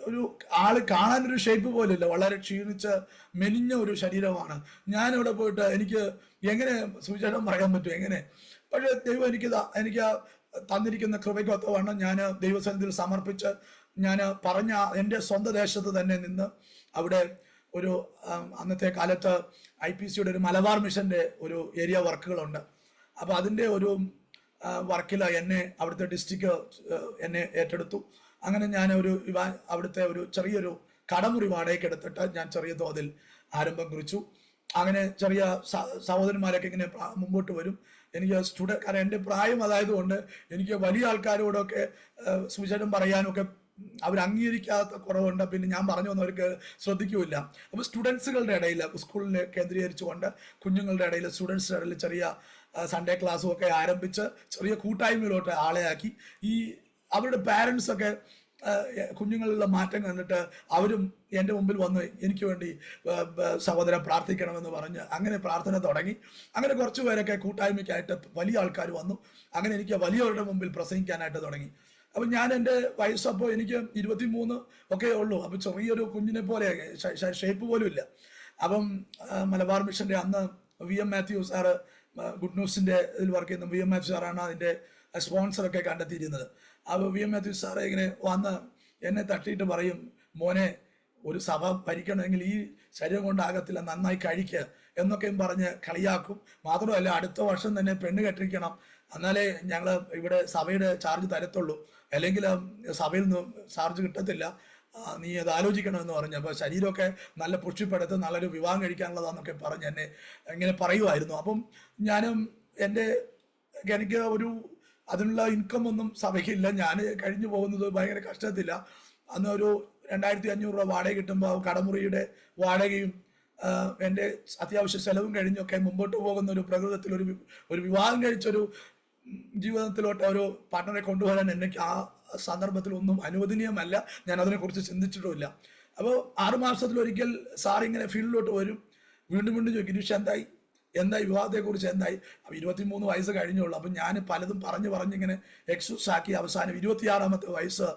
ഒരു ആള് കാണാനൊരു ഷേപ്പ് പോലില്ല. വളരെ ക്ഷീണിച്ച് മെലിഞ്ഞ ഒരു ശരീരമാണ്. ഞാനിവിടെ പോയിട്ട് എനിക്ക് എങ്ങനെ സുവിശേഷം പറയാൻ പറ്റും? എങ്ങനെ? പക്ഷേ ദൈവം എനിക്ക് തന്നിരിക്കുന്ന കൃപയ്ക്കൊത്തവണ്ണം ഞാൻ ദൈവസന്നിധിയിൽ സമർപ്പിച്ച് ഞാൻ പറഞ്ഞ എൻ്റെ സ്വന്തം ദേശത്ത് തന്നെ നിന്ന് അവിടെ ഒരു അന്നത്തെ കാലത്ത് IPCയുടെ ഒരു മലബാർ മിഷൻ്റെ ഒരു ഏരിയ വർക്കുകളുണ്ട്. അപ്പോൾ അതിൻ്റെ ഒരു വർക്കിൽ അവിടുത്തെ ഡിസ്ട്രിക്ട് എന്നെ ഏറ്റെടുത്തു. അങ്ങനെ ഞാൻ അവിടുത്തെ ഒരു ചെറിയൊരു കടമുറി വാടകയ്ക്ക് എടുത്തിട്ട് ഞാൻ ചെറിയ തോതിൽ ആരംഭം കുറിച്ചു. അങ്ങനെ ചെറിയ സഹോദരന്മാരൊക്കെ ഇങ്ങനെ മുമ്പോട്ട് വരും. എനിക്ക് കാരണം എൻ്റെ പ്രായം അതായതുകൊണ്ട് എനിക്ക് വലിയ ആൾക്കാരോടൊക്കെ സുവിശേഷം പറയാനൊക്കെ അവർ അംഗീകരിക്കാത്ത കുറവുണ്ട്. പിന്നെ ഞാൻ പറഞ്ഞു വന്നവർക്ക് ശ്രദ്ധിക്കൂല. അപ്പോൾ സ്റ്റുഡൻസുകളുടെ ഇടയിൽ, സ്കൂളിനെ കേന്ദ്രീകരിച്ചുകൊണ്ട് കുഞ്ഞുങ്ങളുടെ ഇടയിൽ, സ്റ്റുഡൻസിൻ്റെ ഇടയിൽ ചെറിയ സൺഡേ ക്ലാസ്സും ഒക്കെ ആരംഭിച്ച് ചെറിയ കൂട്ടായ്മയിലോട്ട് ആളെയാക്കി. അവരുടെ പാരൻസൊക്കെ കുഞ്ഞുങ്ങളിലുള്ള മാറ്റം കണ്ടിട്ട് അവരും എൻ്റെ മുമ്പിൽ വന്ന് എനിക്ക് വേണ്ടി സഹോദര പ്രാർത്ഥിക്കണമെന്ന് പറഞ്ഞ് അങ്ങനെ പ്രാർത്ഥന തുടങ്ങി. അങ്ങനെ കുറച്ച് പേരൊക്കെ കൂട്ടായ്മയ്ക്കായിട്ട് വലിയ ആൾക്കാർ വന്നു. അങ്ങനെ എനിക്ക് വലിയവരുടെ മുമ്പിൽ പ്രസംഗിക്കാനായിട്ട് തുടങ്ങി. അപ്പം ഞാൻ എൻ്റെ വയസ്സപ്പോൾ എനിക്ക് 23 ഒക്കെ ഉള്ളൂ. അപ്പം ചെറിയൊരു കുഞ്ഞിനെ പോലെ ഷേപ്പ് പോലും ഇല്ല. അപ്പം മലബാർ മിഷൻ്റെ അന്ന് VM മാത്യു സാറ്, ഗുഡ് ന്യൂസിൻ്റെ ഇതിൽ വർക്ക് ചെയ്യുന്ന VM മാത്യു സാറാണ് അതിൻ്റെ സ്പോൺസറൊക്കെ കണ്ടെത്തിയിരുന്നത്. അപ്പോൾ VM മാത്യു സാറ് ഇങ്ങനെ വന്ന് എന്നെ തട്ടിയിട്ട് പറയും, മോനെ, ഒരു സഭ ഭരിക്കണമെങ്കിൽ ഈ ശരീരം കൊണ്ടാകത്തില്ല, നന്നായി കഴിക്കുക എന്നൊക്കെയും പറഞ്ഞ് കളിയാക്കും. മാത്രമല്ല അടുത്ത വർഷം തന്നെ പെണ്ണ് കെട്ടിരിക്കണം, എന്നാലേ ഞങ്ങൾ ഇവിടെ സഭയുടെ ചാർജ് തരത്തുള്ളൂ, അല്ലെങ്കിൽ സഭയിൽ നിന്ന് ചാർജ് കിട്ടത്തില്ല, നീ അത് ആലോചിക്കണമെന്ന് പറഞ്ഞു. അപ്പോൾ ശരീരമൊക്കെ നല്ല പുഷ്ടിപ്പെടുത്ത് നല്ലൊരു വിവാഹം കഴിക്കാനുള്ളതാണെന്നൊക്കെ പറഞ്ഞ് എന്നെ ഇങ്ങനെ പറയുമായിരുന്നു. അപ്പം എനിക്ക് അതിനുള്ള ഇൻകം ഒന്നും സഭയ്ക്കില്ല. ഞാൻ കഴിഞ്ഞു പോകുന്നത് ഭയങ്കര കഷ്ടത്തില്ല. അന്ന് ഒരു 2500 രൂപ വാടക കിട്ടുമ്പോൾ കടമുറിയുടെ വാടകയും എൻ്റെ അത്യാവശ്യ ചെലവും കഴിഞ്ഞൊക്കെ മുമ്പോട്ട് പോകുന്ന ഒരു പ്രകൃതത്തിൽ ഒരു വിവാഹം കഴിച്ചൊരു ജീവിതത്തിലോട്ട് ഒരു പാർട്ട്ണറെ കൊണ്ടുപോകാൻ എനിക്ക് ആ സന്ദർഭത്തിൽ ഒന്നും അനുവദനീയമല്ല. ഞാൻ അതിനെക്കുറിച്ച് ചിന്തിച്ചിട്ടുമില്ല. അപ്പോൾ 6 മാസത്തിലൊരിക്കൽ സാർ ഇങ്ങനെ ഫീൽഡിലോട്ട് വരും. വീണ്ടും ചോദിക്കും, ഗിരീഷ് എന്തായി വിവാഹത്തെക്കുറിച്ച് എന്തായി? അപ്പോൾ 23 വയസ്സ് കഴിഞ്ഞുള്ളൂ. അപ്പം ഞാൻ പലതും പറഞ്ഞിങ്ങനെ എക്സ്ക്യൂസ് ആക്കി അവസാനം 26ാമത്തെ വയസ്സ്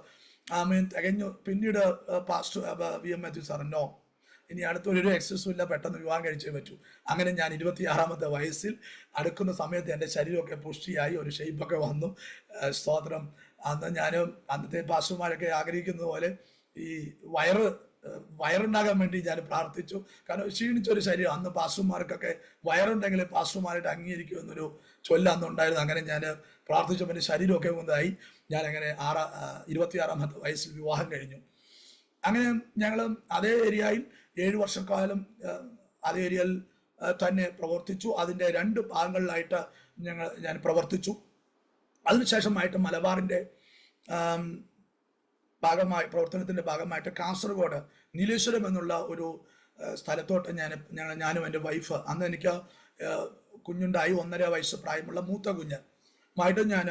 തികഞ്ഞു. പിന്നീട് pastor VM Mathew sir, no, ഇനി അടുത്തൊരു എക്സ്ക്യൂസും ഇല്ല, പെട്ടെന്ന് വിവാഹം കഴിച്ചേ പറ്റൂ. അങ്ങനെ ഞാൻ 26ാമത്തെ വയസ്സിൽ അടുക്കുന്ന സമയത്ത് എൻ്റെ ശരീരമൊക്കെ പുഷ്ടിയായി, ഒരു ഷേപ്പൊക്കെ വന്നു. സ്തോത്രം. അന്ന് ഞാനും അന്നത്തെ പാസ്റ്റർമാരൊക്കെ ആഗ്രഹിക്കുന്നത് പോലെ ഈ വയറുണ്ടാകാൻ വേണ്ടി ഞാൻ പ്രാർത്ഥിച്ചു. കാരണം ക്ഷീണിച്ചൊരു ശരീരം, അന്ന് പാസ്റ്റർമാർക്കൊക്കെ വയറുണ്ടെങ്കിൽ പാസ്റ്റർമാരായിട്ട് അംഗീകരിക്കും എന്നൊരു ചൊല്ല് അന്നുണ്ടായിരുന്നു. അങ്ങനെ ഞാൻ പ്രാർത്ഥിച്ചപ്പോൾ എൻ്റെ ശരീരമൊക്കെ ഒന്നായി. ഞാൻ അങ്ങനെ 26-ാമത്തെ വയസ്സിൽ വിവാഹം കഴിഞ്ഞു. അങ്ങനെ ഞങ്ങൾ അതേ ഏരിയയിൽ 7 വർഷക്കാലം അതേ ഏരിയയിൽ തന്നെ പ്രവർത്തിച്ചു. അതിൻ്റെ 2 ഭാഗങ്ങളിലായിട്ട് ഞാൻ പ്രവർത്തിച്ചു. അതിനുശേഷമായിട്ട് മലബാറിൻ്റെ പ്രവർത്തനത്തിൻ്റെ ഭാഗമായിട്ട് കാസർഗോഡ് നീലേശ്വരം എന്നുള്ള ഒരു സ്ഥലത്തോട്ട് ഞാനും എൻ്റെ വൈഫ്, അന്ന് എനിക്ക് കുഞ്ഞുണ്ടായി 1.5 വയസ്സ് പ്രായമുള്ള മൂത്ത കുഞ്ഞുമായിട്ട് ഞാൻ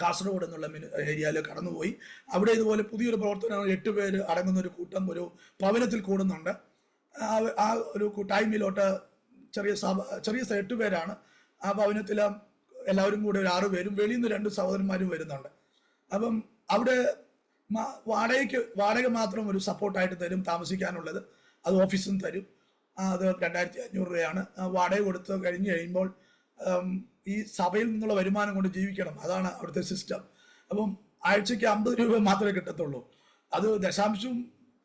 കാസർഗോഡ് എന്നുള്ള ഏരിയയിൽ കടന്നുപോയി. അവിടെ ഇതുപോലെ പുതിയൊരു പ്രവർത്തനം 8 പേര് അടങ്ങുന്ന ഒരു കൂട്ടം ഒരു ഭവനത്തിൽ കൂടുന്നുണ്ട്. ആ ഒരു കൂട്ടായ്മയിലോട്ട് ചെറിയ 8 പേരാണ്. ആ ഭവനത്തിൽ എല്ലാവരും കൂടെ ഒരു 6 പേരും, വെളിയിൽ നിന്ന് 2 സഹോദരന്മാരും വരുന്നുണ്ട്. അപ്പം അവിടെ വാടക മാത്രം ഒരു സപ്പോർട്ടായിട്ട് തരും താമസിക്കാനുള്ളത്. അത് ഓഫീസിൽ നിന്ന് തരും. അത് 2500 രൂപയാണ്. വാടക കൊടുത്ത് കഴിയുമ്പോൾ ഈ സഭയിൽ നിന്നുള്ള വരുമാനം കൊണ്ട് ജീവിക്കണം. അതാണ് അവിടുത്തെ സിസ്റ്റം. അപ്പം ആഴ്ചയ്ക്ക് 50 രൂപ മാത്രമേ കിട്ടത്തുള്ളൂ. അത് ദശാംശവും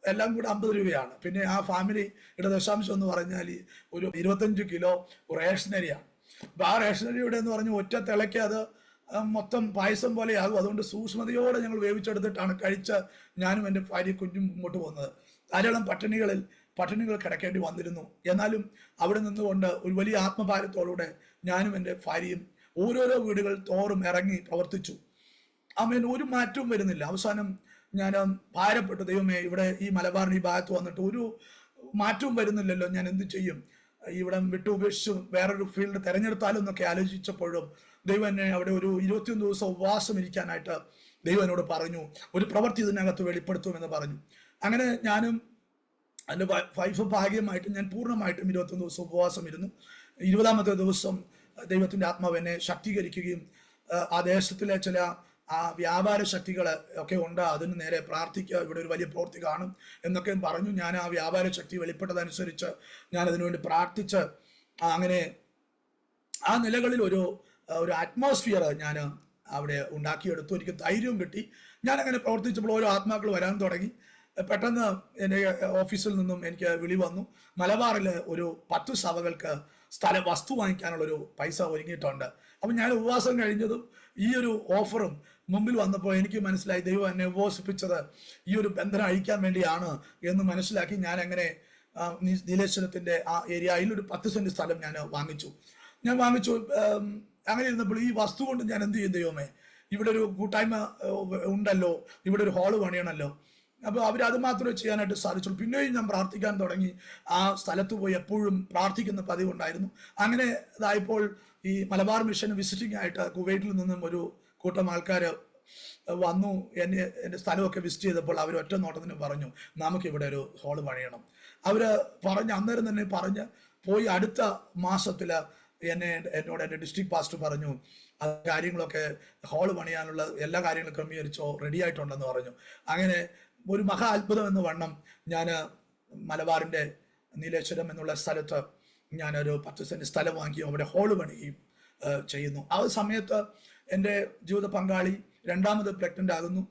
എല്ലാം കൂടെ 50 രൂപയാണ്. പിന്നെ ആ ഫാമിലിയുടെ ദശാംശം എന്ന് പറഞ്ഞാൽ ഒരു 25 കിലോ റേഷനരിയാണ്. അപ്പം ആ റേഷനരിയുടെ എന്ന് പറഞ്ഞ് ഒറ്റ തിളയ്ക്ക് അത് മൊത്തം പായസം പോലെയാകും. അതുകൊണ്ട് സൂക്ഷ്മതയോടെ ഞങ്ങൾ വേവിച്ചെടുത്തിട്ടാണ് കഴിച്ച് ഞാനും എൻ്റെ ഭാര്യ കുഞ്ഞും മുമ്പോട്ട് പോകുന്നത്. ധാരാളം പട്ടിണികൾ കിടക്കേണ്ടി വന്നിരുന്നു. എന്നാലും അവിടെ നിന്നുകൊണ്ട് ഒരു വലിയ ആത്മഭാരത്തോടുകൂടെ ഞാനും എൻ്റെ ഭാര്യയും ഓരോരോ വീടുകൾ തോറും ഇറങ്ങി പ്രവർത്തിച്ചു. ആമേൻ. ഒരു മാറ്റവും വരുന്നില്ല. അവസാനം ഞാൻ ഭാരപ്പെട്ടു, ദൈവമേ, ഇവിടെ ഈ മലബാറിന് ഈ ഭാഗത്ത് വന്നിട്ട് ഒരു മാറ്റവും വരുന്നില്ലല്ലോ, ഞാൻ എന്ത് ചെയ്യും? ഇവിടെ വിട്ടു ഉപേക്ഷിച്ചു വേറൊരു ഫീൽഡ് തിരഞ്ഞെടുത്താലും എന്നൊക്കെ ആലോചിച്ചപ്പോഴും ദൈവം എന്നെ അവിടെ ഒരു 21 ദിവസം ഉപവാസം ഇരിക്കാനായിട്ട് ദൈവം എന്നോട് പറഞ്ഞു. ഒരു പ്രവൃത്തി ഇതിനകത്ത് വെളിപ്പെടുത്തുമെന്ന് പറഞ്ഞു. അങ്ങനെ ഞാനും എൻ്റെ വൈഫ് ഭാഗ്യമായിട്ട് ഞാൻ പൂർണ്ണമായിട്ടും 21 ദിവസം ഉപവാസം ഇരുന്നു. 20ാമത്തെ ദിവസം ദൈവത്തിൻ്റെ ആത്മാവ് എന്നെ ശക്തീകരിക്കുകയും ആ ദേശത്തിലെ ചില വ്യാപാര ശക്തികൾ ഒക്കെ ഉണ്ട്, അതിന് നേരെ പ്രാർത്ഥിക്കുക, ഇവിടെ ഒരു വലിയ പ്രവൃത്തി കാണും എന്നൊക്കെ പറഞ്ഞു. ഞാൻ ആ വ്യാപാര ശക്തി വെളിപ്പെട്ടതനുസരിച്ച് ഞാൻ അതിനുവേണ്ടി പ്രാർത്ഥിച്ച് അങ്ങനെ ആ നിലകളിൽ ഒരു അറ്റ്മോസ്ഫിയർ ഞാൻ അവിടെ ഉണ്ടാക്കിയെടുത്തു. എനിക്ക് ധൈര്യവും കിട്ടി. ഞാൻ അങ്ങനെ പ്രവർത്തിച്ചപ്പോൾ ഓരോ ആത്മാക്കൾ വരാൻ തുടങ്ങി. പെട്ടെന്ന് എൻ്റെ ഓഫീസിൽ നിന്നും എനിക്ക് വിളി വന്നു. മലബാറിൽ ഒരു 10 സഭകൾക്ക് വസ്തു വാങ്ങിക്കാനുള്ളൊരു പൈസ ഒരുങ്ങിയിട്ടുണ്ട്. അപ്പം ഞാൻ ഉപവാസം കഴിഞ്ഞതും ഈ ഒരു ഓഫറും മുമ്പിൽ വന്നപ്പോൾ എനിക്ക് മനസ്സിലായി ദൈവം എന്നെ ഉപവസിപ്പിച്ചത് ഈ ഒരു ബന്ധനം അഴിക്കാൻ വേണ്ടിയാണ് എന്ന് മനസ്സിലാക്കി ഞാൻ അങ്ങനെ നീലേശ്വരത്തിൻ്റെ ആ ഏരിയയിൽ ഒരു 10 സെന്റ് സ്ഥലം ഞാൻ വാങ്ങിച്ചു. അങ്ങനെ ഇരുന്നപ്പോൾ ഈ വസ്തു കൊണ്ട് ഞാൻ എന്ത് ചെയ്യും? ദൈവമേ, ഇവിടെ ഒരു കൂട്ടായ്മ ഉണ്ടല്ലോ, ഇവിടെ ഒരു ഹാള് പണിയണമല്ലോ. അപ്പോൾ അവരത് മാത്രമേ ചെയ്യാനായിട്ട് സാധിച്ചുള്ളൂ. പിന്നെയും ഞാൻ പ്രാർത്ഥിക്കാൻ തുടങ്ങി. ആ സ്ഥലത്ത് പോയി എപ്പോഴും പ്രാർത്ഥിക്കുന്ന പതിവുണ്ടായിരുന്നു. അങ്ങനെ ഇതായപ്പോൾ ഈ മലബാർ മിഷൻ വിസിറ്റിംഗ് ആയിട്ട് കുവൈറ്റിൽ നിന്നും ഒരു കൂട്ടം ആൾക്കാർ വന്നു. എൻ്റെ സ്ഥലമൊക്കെ വിസിറ്റ് ചെയ്തപ്പോൾ അവർ ഒറ്റ നോട്ടത്തിന് പറഞ്ഞു, നമുക്കിവിടെ ഒരു ഹാള് പണിയണം. അവർ അന്നേരം തന്നെ പോയി. അടുത്ത മാസത്തിൽ എന്നോട് എൻ്റെ ഡിസ്ട്രിക്ട് പാസ്റ്റർ പറഞ്ഞു, ആ കാര്യങ്ങളൊക്കെ ഹാള് പണിയാനുള്ള എല്ലാ കാര്യങ്ങളും ക്രമീകരിച്ചോ, റെഡി ആയിട്ടുണ്ടെന്ന് പറഞ്ഞു. അങ്ങനെ ഒരു മഹാ അത്ഭുതം എന്ന് വണ്ണം ഞാൻ മലബാറിൻ്റെ നീലേശ്വരം എന്നുള്ള സ്ഥലത്ത് ഞാനൊരു 10 സെന്റ് സ്ഥലം വാങ്ങിയും അവിടെ ഹാള് പണിയും ചെയ്യുന്നു. ആ സമയത്ത് എൻ്റെ ജീവിത പങ്കാളി 2ാമത് പ്രഗ്നൻ്റ് ആകുന്നു.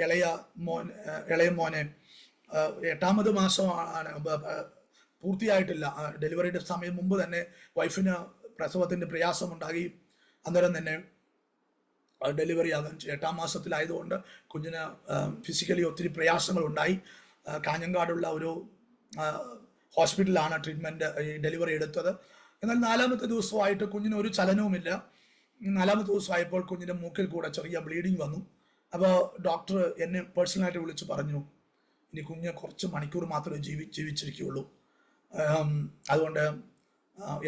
ഇളയ മോനെ 8ാമത് മാസമാണ്, പൂർത്തിയായിട്ടില്ല. ഡെലിവറിയുടെ സമയം മുമ്പ് തന്നെ വൈഫിന് പ്രസവത്തിൻ്റെ പ്രയാസമുണ്ടായി. അന്നേരം തന്നെ ഡെലിവറി ആകാൻ 8ാം മാസത്തിലായതുകൊണ്ട് കുഞ്ഞിന് ഫിസിക്കലി ഒത്തിരി പ്രയാസങ്ങൾ ഉണ്ടായി. കാഞ്ഞങ്ങാടുള്ള ഒരു ഹോസ്പിറ്റലാണ് ഡെലിവറി എടുത്തത്. എന്നാൽ 4ാമത്തെ ദിവസമായിട്ട് കുഞ്ഞിന് ഒരു ചലനവുമില്ല. 4ാമത്തെ ദിവസമായപ്പോൾ കുഞ്ഞിൻ്റെ മൂക്കിൽ കൂടെ ചെറിയ ബ്ലീഡിങ് വന്നു. അപ്പോൾ ഡോക്ടർ എന്നെ പേഴ്സണലായിട്ട് വിളിച്ച് പറഞ്ഞു, ഇനി കുഞ്ഞ് കുറച്ച് മണിക്കൂർ മാത്രമേ ജീവിച്ചിരിക്കുകയുള്ളൂ, അതുകൊണ്ട്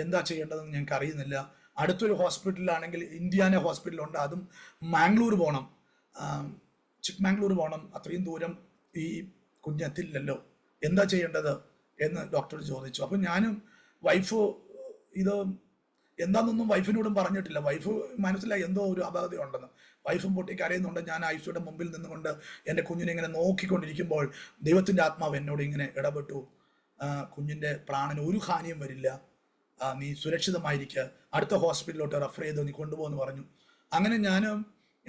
എന്താ ചെയ്യേണ്ടതെന്ന് ഞങ്ങൾക്ക് അറിയുന്നില്ല. അടുത്തൊരു ഹോസ്പിറ്റലാണെങ്കിൽ ഇന്ത്യാന ഹോസ്പിറ്റലുണ്ട്, അതും മാംഗ്ലൂർ പോകണം, ചിക്ക്മാംഗ്ലൂർ പോകണം. അത്രയും ദൂരം ഈ കുഞ്ഞെത്തില്ലല്ലോ, എന്താ ചെയ്യേണ്ടത് എന്ന് ഡോക്ടർ ചോദിച്ചു. അപ്പം ഞാനും വൈഫ് ഇത് എന്താണെന്നൊന്നും വൈഫിനോടും പറഞ്ഞിട്ടില്ല. വൈഫ് മനസ്സിലായി എന്തോ ഒരു അപാകത ഉണ്ടെന്ന്. വൈഫും പൊട്ടിക്കരയുന്നുണ്ട്. ഞാൻ ഐസിയുടെ മുമ്പിൽ നിന്നുകൊണ്ട് എൻ്റെ കുഞ്ഞിനെ ഇങ്ങനെ നോക്കിക്കൊണ്ടിരിക്കുമ്പോൾ ദൈവത്തിൻ്റെ ആത്മാവ് എന്നോട് ഇങ്ങനെ ഇടപെട്ടു, കുഞ്ഞിൻ്റെ പ്രാണന് ഒരു ഹാനിയും വരില്ല, നീ സുരക്ഷിതമായിരിക്കുക, അടുത്ത ഹോസ്പിറ്റലിലോട്ട് റെഫർ ചെയ്ത് നീ കൊണ്ടുപോകുമെന്ന് പറഞ്ഞു. അങ്ങനെ ഞാൻ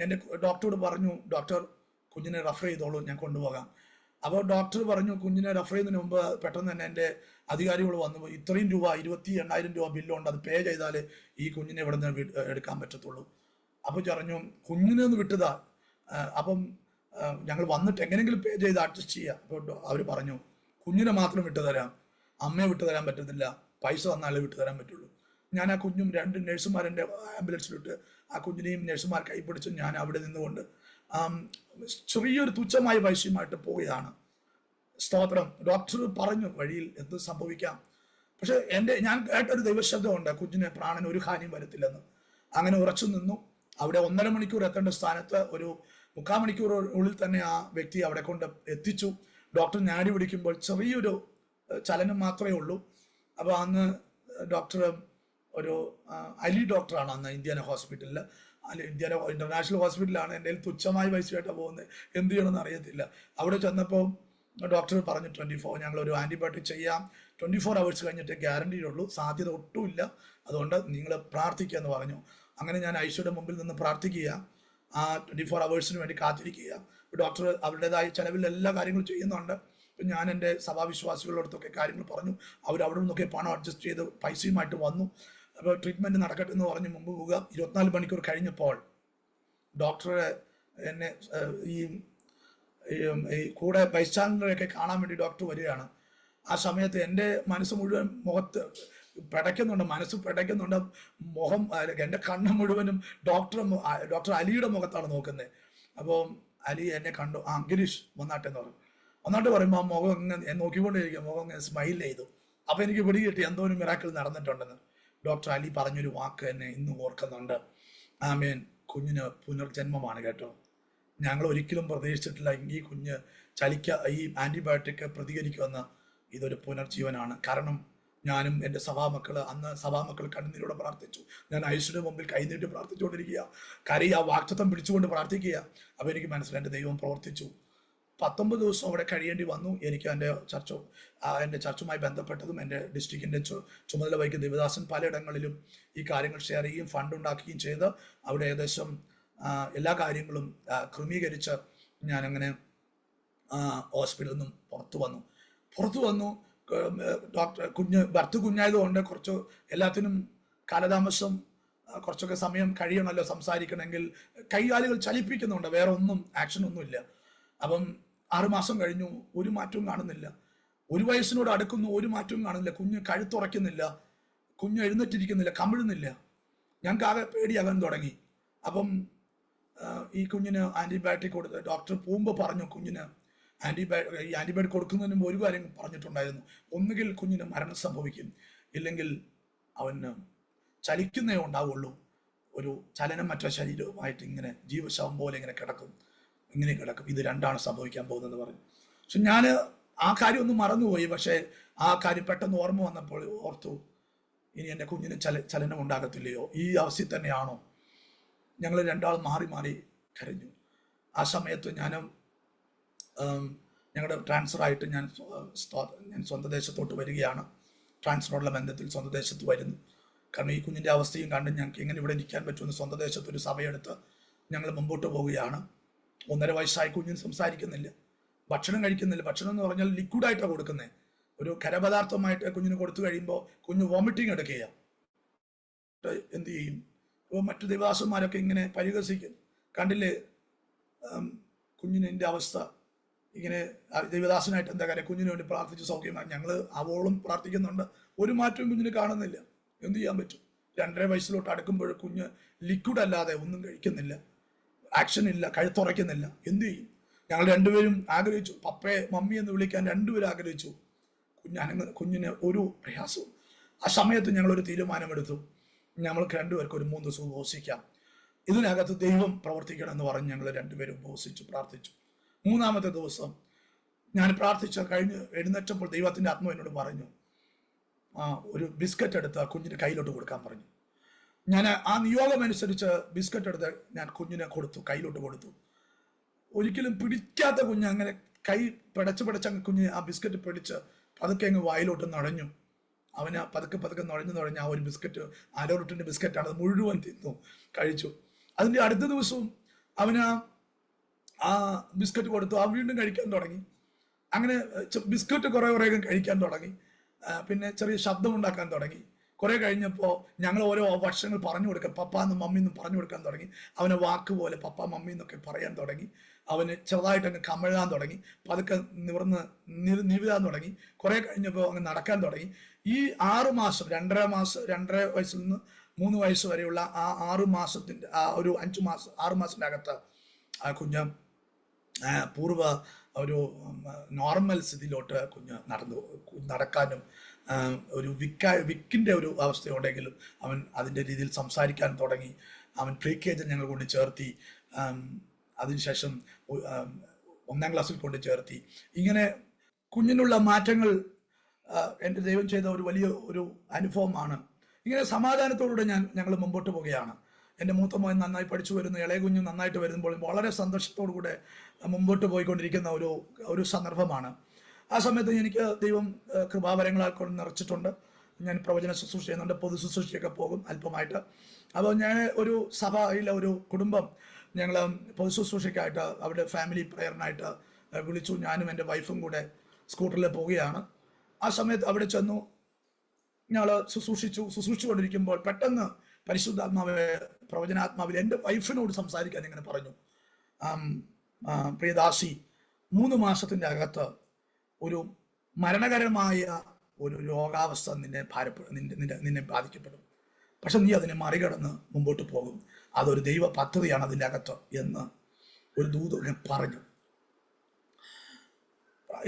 എൻ്റെ ഡോക്ടറോട് പറഞ്ഞു, ഡോക്ടർ കുഞ്ഞിനെ റെഫർ ചെയ്തോളൂ, ഞാൻ കൊണ്ടുപോകാം. അപ്പോൾ ഡോക്ടർ പറഞ്ഞു കുഞ്ഞിനെ റെഫർ ചെയ്യുന്നതിന് മുമ്പ് പെട്ടെന്ന് തന്നെ എൻ്റെ അധികാരികൾ വന്നു, ഇത്രയും രൂപ 28,000 രൂപ ബില്ലുണ്ട്, അത് പേ ചെയ്താൽ ഈ കുഞ്ഞിനെ ഇവിടെ നിന്ന് എടുക്കാൻ പറ്റത്തുള്ളൂ. അപ്പോൾ പറഞ്ഞു കുഞ്ഞിനെ ഒന്ന് വിട്ടതാ, അപ്പം ഞങ്ങൾ വന്നിട്ട് എങ്ങനെയെങ്കിലും പേ ചെയ്ത് അഡ്ജസ്റ്റ് ചെയ്യാം. അപ്പോൾ അവർ പറഞ്ഞു കുഞ്ഞിനെ മാത്രം വിട്ടുതരാം, അമ്മയെ വിട്ടുതരാൻ പറ്റത്തില്ല, പൈസ തന്നാലേ വിട്ടുതരാൻ പറ്റുള്ളൂ. ഞാൻ ആ കുഞ്ഞും 2 നഴ്സുമാരെൻ്റെ ആംബുലൻസിലിട്ട് ആ കുഞ്ഞിനെയും നഴ്സുമാർ കൈപ്പിടിച്ച് ഞാൻ അവിടെ നിന്നുകൊണ്ട് ചെറിയൊരു തുച്ഛമായ പൈസയുമായിട്ട് പോവുകയാണ്. സ്തോത്രം. ഡോക്ടർ പറഞ്ഞു വഴിയിൽ എന്ത് സംഭവിക്കാം, പക്ഷെ ഞാൻ കേട്ടൊരു ദൈവശബ്ദമുണ്ട്, കുഞ്ഞിന് പ്രാണന് ഒരു ഹാനിയും വരത്തില്ലെന്ന്. അങ്ങനെ ഉറച്ചു നിന്നു. അവിടെ 1.5 മണിക്കൂർ എത്തേണ്ട സ്ഥാനത്ത് ഒരു 3/4 മണിക്കൂറിനുള്ളിൽ തന്നെ ആ വ്യക്തി അവിടെ കൊണ്ട് എത്തിച്ചു. ഡോക്ടർ ഞാടി പിടിക്കുമ്പോൾ ചെറിയൊരു ചലനം മാത്രമേ ഉള്ളൂ. അപ്പോൾ അന്ന് ഡോക്ടർ ഒരു അലി ഡോക്ടറാണ് അന്ന് ഇന്ത്യാന ഹോസ്പിറ്റലിൽ. ഇന്ത്യാന ഇന്റർനാഷണൽ ഹോസ്പിറ്റലാണ്. എൻ്റെ കയ്യിൽ തുച്ഛമായ പൈസയായിട്ടാണ് പോകുന്നത്, എന്ത് ചെയ്യണമെന്ന് അറിയത്തില്ല. അവിടെ ചെന്നപ്പോൾ ഡോക്ടർ പറഞ്ഞു 24 ഞങ്ങളൊരു ആൻറ്റിബയോട്ടിക് ചെയ്യാം, 24 hours കഴിഞ്ഞിട്ട് ഗ്യാരണ്ടിയുള്ളൂ, സാധ്യത ഒട്ടുമില്ല, അതുകൊണ്ട് നിങ്ങൾ പ്രാർത്ഥിക്കുക എന്ന് പറഞ്ഞു. അങ്ങനെ ഞാൻ ഐശ്വര്യ മുമ്പിൽ നിന്ന് പ്രാർത്ഥിക്കുക, ആ 24 hours വേണ്ടി കാത്തിരിക്കുക. ഡോക്ടർ അവരുടേതായ ചെലവിൽ എല്ലാ കാര്യങ്ങളും ചെയ്യുന്നുണ്ട്. അപ്പം ഞാൻ എൻ്റെ സഭാവിശ്വാസികളോടത്തൊക്കെ കാര്യങ്ങൾ പറഞ്ഞു. അവർ അവിടെ നിന്നൊക്കെ പണം അഡ്ജസ്റ്റ് ചെയ്ത് പൈസയുമായിട്ട് വന്നു. അപ്പോൾ ട്രീറ്റ്മെൻറ്റ് നടക്കട്ടെ എന്ന് പറഞ്ഞ് മുമ്പ് പോവുക. 24 മണിക്കൂർ കഴിഞ്ഞപ്പോൾ ഡോക്ടറെ എന്നെ ഈ കൂടെ ബൈസ്റ്റാൻഡറെയൊക്കെ കാണാൻ വേണ്ടി ഡോക്ടർ വരികയാണ്. ആ സമയത്ത് എൻ്റെ മനസ്സ് മുഴുവൻ മുഖത്ത് പിടയ്ക്കുന്നുണ്ട്, മനസ്സ് പിടയ്ക്കുന്നുണ്ട്, മുഖം എൻ്റെ കണ്ണ് മുഴുവനും ഡോക്ടർ അലിയുടെ മുഖത്താണ് നോക്കുന്നത്. അപ്പോൾ അലി എന്നെ കണ്ടു, ഗിരീഷ് വന്നാട്ടെന്ന് പറഞ്ഞു. വന്നാട്ട് പറയുമ്പോൾ ആ മുഖം ഇങ്ങനെ നോക്കിക്കൊണ്ടിരിക്കുക, മുഖം ഇങ്ങനെ സ്മൈൽ ചെയ്തു. അപ്പോൾ എനിക്ക് പിടികിട്ടി എന്തോ ഒരു മിറാക്കിൾ നടന്നിട്ടുണ്ടെന്ന്. ഡോക്ടർ അലി പറഞ്ഞൊരു വാക്ക് എന്നെ ഇന്നും ഓർക്കുന്നുണ്ട്, ആമേൻ, കുഞ്ഞിന് പുനർജന്മമാണ് കേട്ടോ. ഞങ്ങൾ ഒരിക്കലും പ്രതീക്ഷിച്ചിട്ടില്ല ഈ കുഞ്ഞ് ഈ ആൻറ്റിബയോട്ടിക് പ്രതികരിക്കുമെന്ന്. ഇതൊരു പുനർജീവനാണ്. കാരണം ഞാനും എൻ്റെ അന്ന് സഭാമക്കൾ കണ്ണുനീരോടെ പ്രാർത്ഥിച്ചു. ഞാൻ ഐശ്വര്യ മുമ്പിൽ കൈനീട്ടി പ്രാർത്ഥിച്ചുകൊണ്ടിരിക്കുക, ആ വാക്തത്വം പിടിച്ചുകൊണ്ട് പ്രാർത്ഥിക്കുക. അപ്പോൾ എനിക്ക് മനസ്സിലായി എൻ്റെ ദൈവം പ്രവർത്തിച്ചു. 19 ദിവസം അവിടെ കഴിയേണ്ടി വന്നു. എനിക്ക് എൻ്റെ ചർച്ചുമായി ബന്ധപ്പെട്ടതും എൻ്റെ ഡിസ്ട്രിക്റ്റിൻ്റെ ചുമതല വഹിക്കുന്ന ദേവദാസൻ പലയിടങ്ങളിലും ഈ കാര്യങ്ങൾ ഷെയർ ചെയ്യുകയും ഫണ്ട് ഉണ്ടാക്കുകയും ചെയ്ത് അവിടെ ഏകദേശം എല്ലാ കാര്യങ്ങളും ക്രമീകരിച്ച് ഞാനങ്ങനെ ഹോസ്പിറ്റലിൽ നിന്നും പുറത്തു വന്നു. ഡോക്ടർ കുഞ്ഞായതുകൊണ്ട് കുറച്ച് എല്ലാത്തിനും കാലതാമസം, കുറച്ചൊക്കെ സമയം കഴിയണമല്ലോ സംസാരിക്കണമെങ്കിൽ. കൈകാലുകൾ ചലിപ്പിക്കുന്നുണ്ട്, വേറെ ഒന്നും ആക്ഷനൊന്നുമില്ല. അപ്പം 6 മാസം കഴിഞ്ഞു, ഒരു മാറ്റവും കാണുന്നില്ല. 1 വയസ്സിനോട് അടുക്കുന്നു, ഒരു മാറ്റവും കാണുന്നില്ല. കുഞ്ഞ് കഴുത്തുറയ്ക്കുന്നില്ല, കുഞ്ഞ് എഴുന്നേറ്റിരിക്കുന്നില്ല, കമിഴുന്നില്ല. ഞങ്ങൾക്ക് ആകെ പേടിയാകാൻ തുടങ്ങി. അപ്പം ഈ കുഞ്ഞിന് ആൻറ്റിബയോട്ടിക് കൊടുത്ത് ഡോക്ടർ പോകുമ്പോൾ പറഞ്ഞു കുഞ്ഞിന് ആൻറ്റിബയോട്ടിക് കൊടുക്കുന്നതിന് മുമ്പ് ഒരു കാര്യം പറഞ്ഞിട്ടുണ്ടായിരുന്നു, ഒന്നുകിൽ കുഞ്ഞിന് മരണം സംഭവിക്കും, ഇല്ലെങ്കിൽ അവന് ചലിക്കുന്നേ ഉണ്ടാവുള്ളൂ, ഒരു ചലനമറ്റ ശരീരവുമായിട്ട് ഇങ്ങനെ ജീവശവം പോലെ ഇങ്ങനെ കിടക്കും. ഇത് രണ്ടാണ് സംഭവിക്കാൻ പോകുന്നതെന്ന് പറഞ്ഞു. പക്ഷെ ഞാൻ ആ കാര്യം ഒന്നും മറന്നുപോയി. പക്ഷേ ആ കാര്യം പെട്ടെന്ന് ഓർമ്മ വന്നപ്പോൾ ഓർത്തു, ഇനി എൻ്റെ കുഞ്ഞിന് ചലനം ഉണ്ടാകത്തില്ലയോ, ഈ അവസ്ഥയിൽ തന്നെയാണോ? ഞങ്ങൾ രണ്ടാളും മാറി മാറി കരഞ്ഞു. ആ സമയത്ത് ഞങ്ങളുടെ ട്രാൻസ്ഫറായിട്ട് ഞാൻ സ്വന്തം ദേശത്തോട്ട് വരികയാണ്. ട്രാൻസ്ഫറുള്ള ബന്ധത്തിൽ സ്വന്തം ദേശത്ത് വരുന്നു. കാരണം ഈ കുഞ്ഞിൻ്റെ അവസ്ഥയും കണ്ട് ഞങ്ങൾക്ക് എങ്ങനെ ഇവിടെ നിൽക്കാൻ പറ്റുമെന്ന് സ്വന്തം ദേശത്ത് ഒരു സഭയെടുത്ത് ഞങ്ങൾ മുമ്പോട്ട് പോവുകയാണ്. 1.5 വയസ്സായി കുഞ്ഞിന് സംസാരിക്കുന്നില്ല, ഭക്ഷണം കഴിക്കുന്നില്ല. ഭക്ഷണം എന്ന് പറഞ്ഞാൽ ലിക്വിഡായിട്ടാണ് കൊടുക്കുന്നത്. ഒരു ഖരപദാർത്ഥമായിട്ട് കുഞ്ഞിന് കൊടുത്തു കഴിയുമ്പോൾ കുഞ്ഞ് വോമിറ്റിങ് എടുക്കുക. എന്ത് ചെയ്യും? അപ്പോൾ മറ്റു ദേവദാസന്മാരൊക്കെ ഇങ്ങനെ പരിഹസിക്കും, കണ്ടില്ലേ കുഞ്ഞിൻ്റെ അവസ്ഥ, ഇങ്ങനെ ദേവദാസനായിട്ട് എന്താ കാര്യം, കുഞ്ഞിന് വേണ്ടി പ്രാർത്ഥിച്ച് സൗഖ്യമായി. ഞങ്ങൾ അവോളം പ്രാർത്ഥിക്കുന്നുണ്ട്, ഒരു മാറ്റവും കുഞ്ഞിന് കാണുന്നില്ല. എന്ത് ചെയ്യാൻ പറ്റും? 2.5 വയസ്സിലോട്ട് അടുക്കുമ്പോൾ കുഞ്ഞ് ലിക്വിഡ് അല്ലാതെ ഒന്നും കഴിക്കുന്നില്ല, ആക്ഷൻ ഇല്ല, കഴുത്തുറയ്ക്കുന്നില്ല. എന്ത് ചെയ്യും? ഞങ്ങൾ രണ്ടുപേരും ആഗ്രഹിച്ചു, പപ്പയെ മമ്മി എന്ന് വിളിക്കാൻ രണ്ടുപേരും ആഗ്രഹിച്ചു. കുഞ്ഞിന് ഒരു പ്രയാസവും. ആ സമയത്ത് ഞങ്ങളൊരു തീരുമാനമെടുത്തു, ഞങ്ങൾക്ക് രണ്ടുപേർക്ക് ഒരു 3 ദിവസം ഉപവസിക്കാം, ഇതിനകത്ത് ദൈവം പ്രവർത്തിക്കണം എന്ന് പറഞ്ഞ് ഞങ്ങൾ രണ്ടുപേരും ഉപവസിച്ചു പ്രാർത്ഥിച്ചു. 3-ാമത്തെ ദിവസം ഞാൻ കഴിഞ്ഞ് എഴുന്നേറ്റപ്പോൾ ദൈവത്തിൻ്റെ ആത്മാവ് എന്നോട് പറഞ്ഞു, ഒരു ബിസ്ക്കറ്റ് എടുത്ത് കുഞ്ഞിന് കയ്യിലോട്ട് കൊടുക്കാൻ പറഞ്ഞു. ഞാൻ ആ നിയോഗം അനുസരിച്ച് ബിസ്ക്കറ്റ് എടുത്ത് ഞാൻ കുഞ്ഞിനെ കയ്യിലോട്ട് കൊടുത്തു. ഒരിക്കലും പിടിക്കാത്ത കുഞ്ഞ് അങ്ങനെ കൈ പിടച്ച് കുഞ്ഞ് ആ ബിസ്ക്കറ്റ് പിടിച്ച് പതുക്കെ അങ്ങ് വായിലോട്ട് നുഴഞ്ഞു. അവന് പതുക്കെ നുഴഞ്ഞ് ആ ഒരു ബിസ്ക്കറ്റ്, ആരോട്ടിൻ്റെ ബിസ്ക്കറ്റാണ്, അത് മുഴുവൻ കഴിച്ചു. അതിൻ്റെ അടുത്ത ദിവസവും അവന് ആ ബിസ്ക്കറ്റ് കൊടുത്തു, അവൻ വീണ്ടും കഴിക്കാൻ തുടങ്ങി. അങ്ങനെ ബിസ്ക്കറ്റ് കുറെ കഴിക്കാൻ തുടങ്ങി. പിന്നെ ചെറിയ ശബ്ദം ഉണ്ടാക്കാൻ തുടങ്ങി. കുറെ കഴിഞ്ഞപ്പോൾ ഞങ്ങൾ ഓരോ ഭക്ഷണങ്ങൾ പറഞ്ഞു കൊടുക്കാൻ, പപ്പ എന്നും മമ്മി എന്നും പറഞ്ഞു കൊടുക്കാൻ തുടങ്ങി. അവനെ വാക്ക് പോലെ പപ്പ മമ്മി എന്നൊക്കെ പറയാൻ തുടങ്ങി. അവന് ചെറുതായിട്ട് അങ്ങ് കമഴാൻ തുടങ്ങി. പതുക്കെ നിവിതാൻ തുടങ്ങി. കുറെ കഴിഞ്ഞപ്പോൾ അങ്ങ് നടക്കാൻ തുടങ്ങി. ഈ 6 മാസം, 2.5 വയസ്സിൽ നിന്ന് 3 വയസ്സ് വരെയുള്ള ആ 6 മാസത്തിന്റെ ആ ഒരു 6 മാസത്തിന്റെ അകത്ത് ആ കുഞ്ഞ് പൂർവ്വ ഒരു നോർമൽ സ്ഥിതിയിലോട്ട് കുഞ്ഞ് നടക്കാനും ഒരു വിക്കിൻ്റെ ഒരു അവസ്ഥയുണ്ടെങ്കിലും അവൻ അതിൻ്റെ രീതിയിൽ സംസാരിക്കാൻ തുടങ്ങി. അവൻ പ്രീ കേജിൽ ഞങ്ങൾ കൊണ്ട് ചേർത്തി. അതിനുശേഷം 1ാം ക്ലാസ്സിൽ കൊണ്ട് ചേർത്തി. ഇങ്ങനെ കുഞ്ഞിനുള്ള മാറ്റങ്ങൾ എൻ്റെ ദൈവം ചെയ്ത ഒരു വലിയ ഒരു അനുഭവമാണ്. ഇങ്ങനെ സമാധാനത്തോടുകൂടെ ഞങ്ങൾ മുമ്പോട്ട് പോവുകയാണ്. എൻ്റെ മൂത്ത മോൻ നന്നായി പഠിച്ചു വരുന്നു, ഇളയ കുഞ്ഞും നന്നായിട്ട് വരുമ്പോൾ വളരെ സന്തോഷത്തോടു കൂടെ മുമ്പോട്ട് പോയിക്കൊണ്ടിരിക്കുന്ന ഒരു സന്ദർഭമാണ്. ആ സമയത്ത് എനിക്ക് ദൈവം കൃപാവരങ്ങളാൽ കൊണ്ട് നിറച്ചിട്ടുണ്ട്. ഞാൻ പ്രവചന ശുശ്രൂഷ ചെയ്യുന്നുണ്ട്, പൊതു ശുശ്രൂഷയൊക്കെ പോകും അല്പമായിട്ട്. അപ്പോൾ ഞാൻ ഒരു സഭയിലെ ഒരു കുടുംബം ഞങ്ങൾ പൊതു ശുശ്രൂഷയ്ക്കായിട്ട് അവിടെ ഫാമിലി പ്രയറിനായിട്ട് വിളിച്ചു. ഞാനും എൻ്റെ വൈഫും കൂടെ സ്കൂട്ടറിൽ പോവുകയാണ്. ആ സമയത്ത് അവിടെ ചെന്നു. ഞങ്ങൾ ശുശ്രൂഷിച്ചുകൊണ്ടിരിക്കുമ്പോൾ പെട്ടെന്ന് പരിശുദ്ധാത്മാവെ, പ്രവചനാത്മാവിൽ എൻ്റെ വൈഫിനോട് സംസാരിക്കാൻ ഇങ്ങനെ പറഞ്ഞു, പ്രിയദാസി, 3 മാസത്തിൻ്റെ അകത്ത് ഒരു മരണകരമായ ഒരു രോഗാവസ്ഥ നിന്നെ ബാധിക്കപ്പെടും. പക്ഷെ നീ അതിനെ മറികടന്ന് മുമ്പോട്ട് പോകും. അതൊരു ദൈവ പദ്ധതിയാണ് അതിൻ്റെ അകത്ത് എന്ന് ഒരു ദൂതൻ പറഞ്ഞു.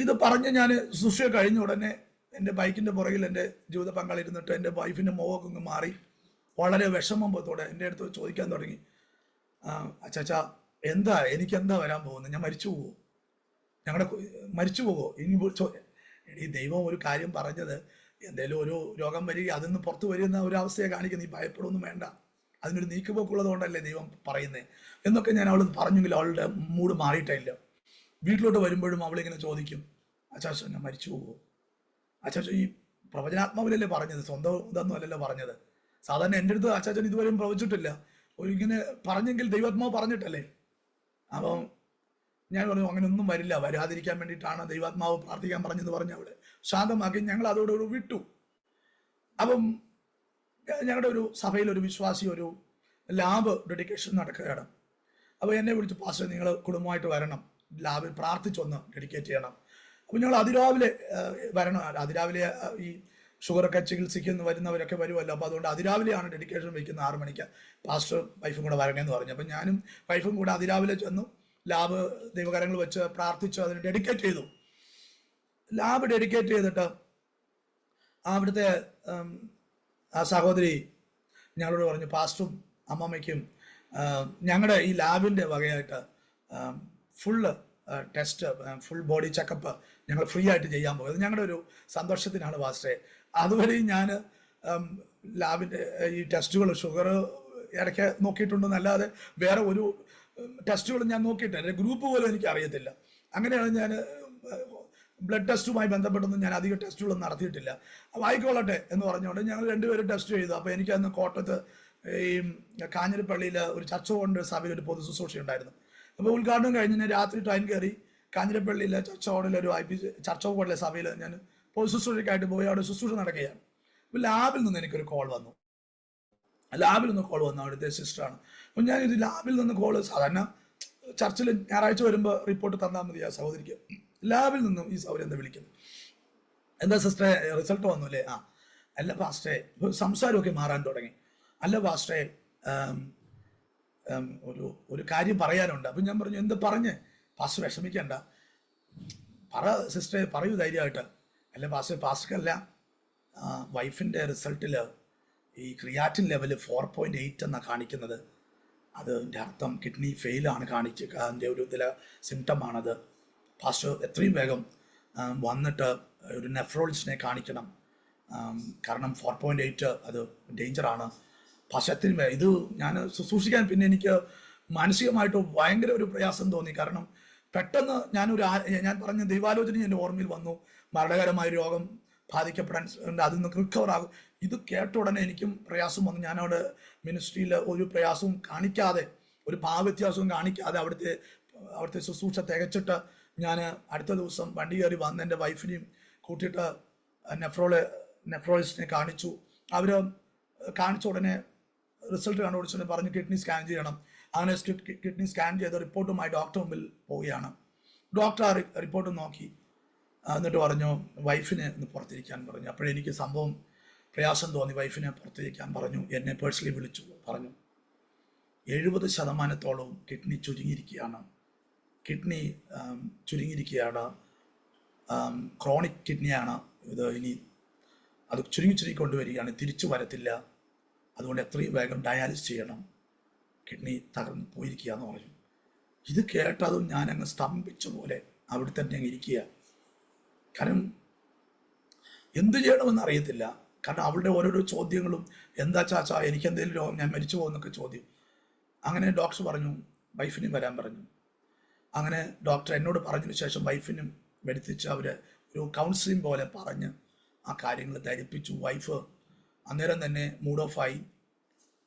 ഇത് പറഞ്ഞ് ഞാൻ ശുശ്രൂഷ കഴിഞ്ഞ ഉടനെ എൻ്റെ ബൈക്കിൻ്റെ പുറകിൽ എൻ്റെ ജീവിത പങ്കാളി ഇരുന്നിട്ട് എൻ്റെ വൈഫിൻ്റെ മുഖമൊക്കെ മാറി വളരെ വിഷമത്തോടെ എൻ്റെ അടുത്ത് ചോദിക്കാൻ തുടങ്ങി, അച്ചാച്ചാ എനിക്കെന്താ വരാൻ പോകുന്നത്? ഞാൻ മരിച്ചു പോകുമോ? മരിച്ചു പോകുമോ? ഇനി ഈ ദൈവം ഒരു കാര്യം പറഞ്ഞത്, എന്തേലും ഒരു രോഗം വരിക അതിൽ നിന്ന് പുറത്തു വരുന്ന ഒരു അവസ്ഥയെ കാണിക്കുക, നീ ഭയപ്പെടുമൊന്നും വേണ്ട, അതിനൊരു നീക്കുപോക്കുള്ളത് കൊണ്ടല്ലേ ദൈവം പറയുന്നത് എന്നൊക്കെ ഞാൻ അവൾ പറഞ്ഞെങ്കിൽ അവളുടെ മൂഡ് മാറിയിട്ടില്ല. വീട്ടിലോട്ട് വരുമ്പോഴും അവളിങ്ങനെ ചോദിക്കും, അച്ചാച്ച ഞാൻ മരിച്ചു പോകുമോ? അച്ചാച്ച ഈ പ്രവചനാത്മാവിലല്ലേ പറഞ്ഞത്, സ്വന്തം ഇതൊന്നും അല്ലല്ലോ പറഞ്ഞത്. സാധാരണ എൻ്റെ അടുത്ത് അച്ചാച്ചൻ ഇതുവരെയും പ്രവചിച്ചിട്ടില്ല, ഇങ്ങനെ പറഞ്ഞെങ്കിൽ ദൈവാത്മാവ് പറഞ്ഞിട്ടല്ലേ. അപ്പം ഞാൻ പറഞ്ഞു, അങ്ങനെയൊന്നും വരില്ല, വരാതിരിക്കാൻ വേണ്ടിയിട്ടാണ് ദൈവാത്മാവ് പ്രാർത്ഥിക്കാൻ പറഞ്ഞെന്ന് പറഞ്ഞ് അവളെ ശാന്തമാക്കി ഞങ്ങൾ അതോടൊരു വിട്ടു. അപ്പം ഞങ്ങളുടെ ഒരു സഭയിൽ ഒരു വിശ്വാസി ഒരു ലാബ് ഡെഡിക്കേഷൻ നടക്കുകയാണ്. അപ്പോൾ എന്നെ വിളിച്ച്, പാസ്റ്റർ നിങ്ങൾ കുടുംബമായിട്ട് വരണം, ലാബിൽ പ്രാർത്ഥിച്ചൊന്ന് ഡെഡിക്കേറ്റ് ചെയ്യണം. അപ്പോൾ ഞങ്ങൾ അതിരാവിലെ വരണം. അതിരാവിലെ ഈ ഷുഗറൊക്കെ ചികിത്സിക്കുന്ന വരുന്നവരൊക്കെ വരുമല്ലോ. അപ്പോൾ അതുകൊണ്ട് അതിരാവിലെയാണ് ഡെഡിക്കേഷൻ വയ്ക്കുന്നത്, 6 മണിക്ക്. പാസ്റ്റർ വൈഫും കൂടെ വരണേന്ന് പറഞ്ഞു. അപ്പം ഞാനും വൈഫും കൂടെ അതിരാവിലെ ചെന്നു. ലാബ് ദൈവകരങ്ങൾ വെച്ച് പ്രാർത്ഥിച്ച് അതിന് ഡെഡിക്കേറ്റ് ചെയ്തു. ലാബ് ഡെഡിക്കേറ്റ് ചെയ്തിട്ട് അവിടുത്തെ ആ സഹോദരി ഞങ്ങളോട് പറഞ്ഞു, പാസ്റ്ററും അമ്മമ്മയ്ക്കും ഞങ്ങളുടെ ഈ ലാബിൻ്റെ വകയായിട്ട് full test, full body checkup ഞങ്ങൾ ഫ്രീ ആയിട്ട് ചെയ്യാൻ പോകും. അത് ഞങ്ങളുടെ ഒരു സന്തോഷത്തിനാണ് പാസ്റ്ററെ. അതുവരെയും ഞാൻ ലാബിൻ്റെ ഈ ടെസ്റ്റുകൾ, ഷുഗർ ഇടയ്ക്ക് നോക്കിയിട്ടുണ്ടെന്നല്ലാതെ വേറെ ഒരു ടെസ്റ്റുകൾ ഞാൻ നോക്കിയിട്ടില്ല. ഗ്രൂപ്പ് പോലും എനിക്ക് അറിയത്തില്ല. അങ്ങനെയാണ് ഞാൻ ബ്ലഡ് ടെസ്റ്റുമായി ബന്ധപ്പെട്ടൊന്നും ഞാൻ അധികം ടെസ്റ്റുകളൊന്നും നടത്തിയിട്ടില്ല. അപ്പോൾ ആയിക്കോളട്ടെ എന്ന് പറഞ്ഞുകൊണ്ട് ഞങ്ങൾ 2 പേരും ടെസ്റ്റ് ചെയ്തു. അപ്പോൾ എനിക്കന്ന് കോട്ടയത്ത് ഈ കാഞ്ഞിരപ്പള്ളിയിൽ ഒരു ചർച്ച കൊണ്ട് സഭയിൽ ഒരു പൊതു ശുശ്രൂഷ ഉണ്ടായിരുന്നു. അപ്പോൾ ഉദ്ഘാടനം കഴിഞ്ഞ് ഞാൻ രാത്രി ട്രെയിൻ കയറി കാഞ്ഞിരപ്പള്ളിയിലെ ചർച്ച ഹോളിലെ ചർച്ച ഹോളിലെ സഭയിൽ ഞാൻ പൊതു ശുശ്രൂഷയ്ക്കായിട്ട് പോയി അവിടെ ശുശ്രൂഷ നടക്കുകയാണ്. അപ്പോൾ ലാബിൽ നിന്ന് എനിക്കൊരു കോൾ വന്നു. അവിടുത്തെ സിസ്റ്ററാണ്. അപ്പം ഞാനിത് ലാബിൽ നിന്ന് കോള്, സാധാരണ ചർച്ചിൽ ഞായറാഴ്ച വരുമ്പോൾ റിപ്പോർട്ട് തന്നാൽ മതി ആ സഹോദരിക്ക്. ലാബിൽ നിന്നും ഈ സഹോദരി എന്താ വിളിക്കുന്നത്, എന്താ സിസ്റ്ററെ റിസൾട്ട് വന്നു അല്ലേ? അല്ല പാസ്റ്ററെ, സംസാരമൊക്കെ മാറാൻ തുടങ്ങി. അല്ല പാസ്റ്ററെ, ഒരു കാര്യം പറയാനുണ്ട്. അപ്പം ഞാൻ പറഞ്ഞു, എന്ത് പറഞ്ഞ്? പാസ്റ്റർ വിഷമിക്കണ്ട, പറ സിസ്റ്ററെ, പറയൂ ധൈര്യമായിട്ട്. അല്ല പാസ്റ്റർക്കല്ല, വൈഫിൻ്റെ റിസൾട്ടിൽ ഈ ക്രിയാറ്റിൻ ലെവൽ 4.8 എന്നാണ് കാണിക്കുന്നത്. അതിൻ്റെ അർത്ഥം കിഡ്നി ഫെയിലാണ് അതിൻ്റെ ഒരു സിംറ്റമാണത്. പാസ്റ്റർ എത്രയും വേഗം വന്നിട്ട് ഒരു നെഫ്രോളജിസ്റ്റിനെ കാണിക്കണം, കാരണം 4.8 അത് ഡേഞ്ചറാണ്. പാസ്റ്റർ എത്രയും വേഗം. ഇത് ഞാൻ ശുശ്രൂഷിക്കാൻ പിന്നെ എനിക്ക് മാനസികമായിട്ട് ഭയങ്കര ഒരു പ്രയാസം തോന്നി. കാരണം പെട്ടെന്ന് ഞാൻ പറഞ്ഞ ദൈവാലോചന എൻ്റെ ഓർമ്മയിൽ വന്നു. മരണകരമായ രോഗം ബാധിക്കപ്പെടാൻ അതിൽ നിന്ന് റിക്കവർ ആകും. ഇത് കേട്ട ഉടനെ എനിക്കും പ്രയാസം വന്നു. ഞാനവിടെ മിനിസ്ട്രിയിൽ ഒരു പ്രയാസവും കാണിക്കാതെ ഒരു ഭാവവ്യത്യാസവും കാണിക്കാതെ അവിടുത്തെ ശുശ്രൂഷ തികച്ചിട്ട് ഞാൻ അടുത്ത ദിവസം വണ്ടി കയറി വന്ന് എൻ്റെ വൈഫിനെയും കൂട്ടിയിട്ട് നെഫ്രോളജിസ്റ്റിനെ കാണിച്ചു. അവർ കാണിച്ച ഉടനെ റിസൾട്ട് കണ്ടുപിടിച്ചിട്ട് പറഞ്ഞു കിഡ്നി സ്കാൻ ചെയ്യണം. അങ്ങനെ കിഡ്നി സ്കാൻ ചെയ്ത റിപ്പോർട്ടുമായി ഡോക്ടർ മുമ്പിൽ പോവുകയാണ്. ഡോക്ടർ ആ റിപ്പോർട്ട് നോക്കി എന്നിട്ട് പറഞ്ഞു വൈഫിനെ ഒന്ന് പുറത്തിരിക്കാൻ പറഞ്ഞു. അപ്പോഴെനിക്ക് സംഭവം പ്രയാസം തോന്നി. വൈഫിനെ പുറത്തിരിക്കാൻ പറഞ്ഞു. എന്നെ പേഴ്സണലി വിളിച്ചു പറഞ്ഞു 70% കിഡ്നി ചുരുങ്ങിയിരിക്കുകയാണ്. ക്രോണിക് കിഡ്നിയാണ് ഇത്. ഇനി അത് ചുരുങ്ങി കൊണ്ടുവരികയാണ്, തിരിച്ചു വരത്തില്ല. അതുകൊണ്ട് എത്രയും വേഗം ഡയാലിസിസ് ചെയ്യണം, കിഡ്നി തകർന്ന് പോയിരിക്കുക എന്ന് പറഞ്ഞു. ഇത് കേട്ടതും ഞാനങ്ങ് സ്തംഭിച്ച പോലെ അവിടെ തന്നെ അങ്ങ് ഇരിക്കുക. കാരണം എന്ത് ചെയ്യണമെന്ന് അറിയത്തില്ല. കാരണം അവളുടെ ഓരോരോ ചോദ്യങ്ങളും, എന്താ ചാച്ചാ എനിക്ക് എന്തെങ്കിലും രോഗം, ഞാൻ മരിച്ചു പോകുന്നൊക്കെ ചോദ്യം. അങ്ങനെ ഡോക്ടർ പറഞ്ഞു വൈഫിനും വരാൻ പറഞ്ഞു. അങ്ങനെ ഡോക്ടർ എന്നോട് പറഞ്ഞതിന് ശേഷം വൈഫിനും വരുത്തിച്ച് അവർ ഒരു കൗൺസിലിംഗ് പോലെ പറഞ്ഞ് ആ കാര്യങ്ങൾ ധരിപ്പിച്ചു. വൈഫ് അന്നേരം തന്നെ മൂഡ് ഓഫ് ആയി.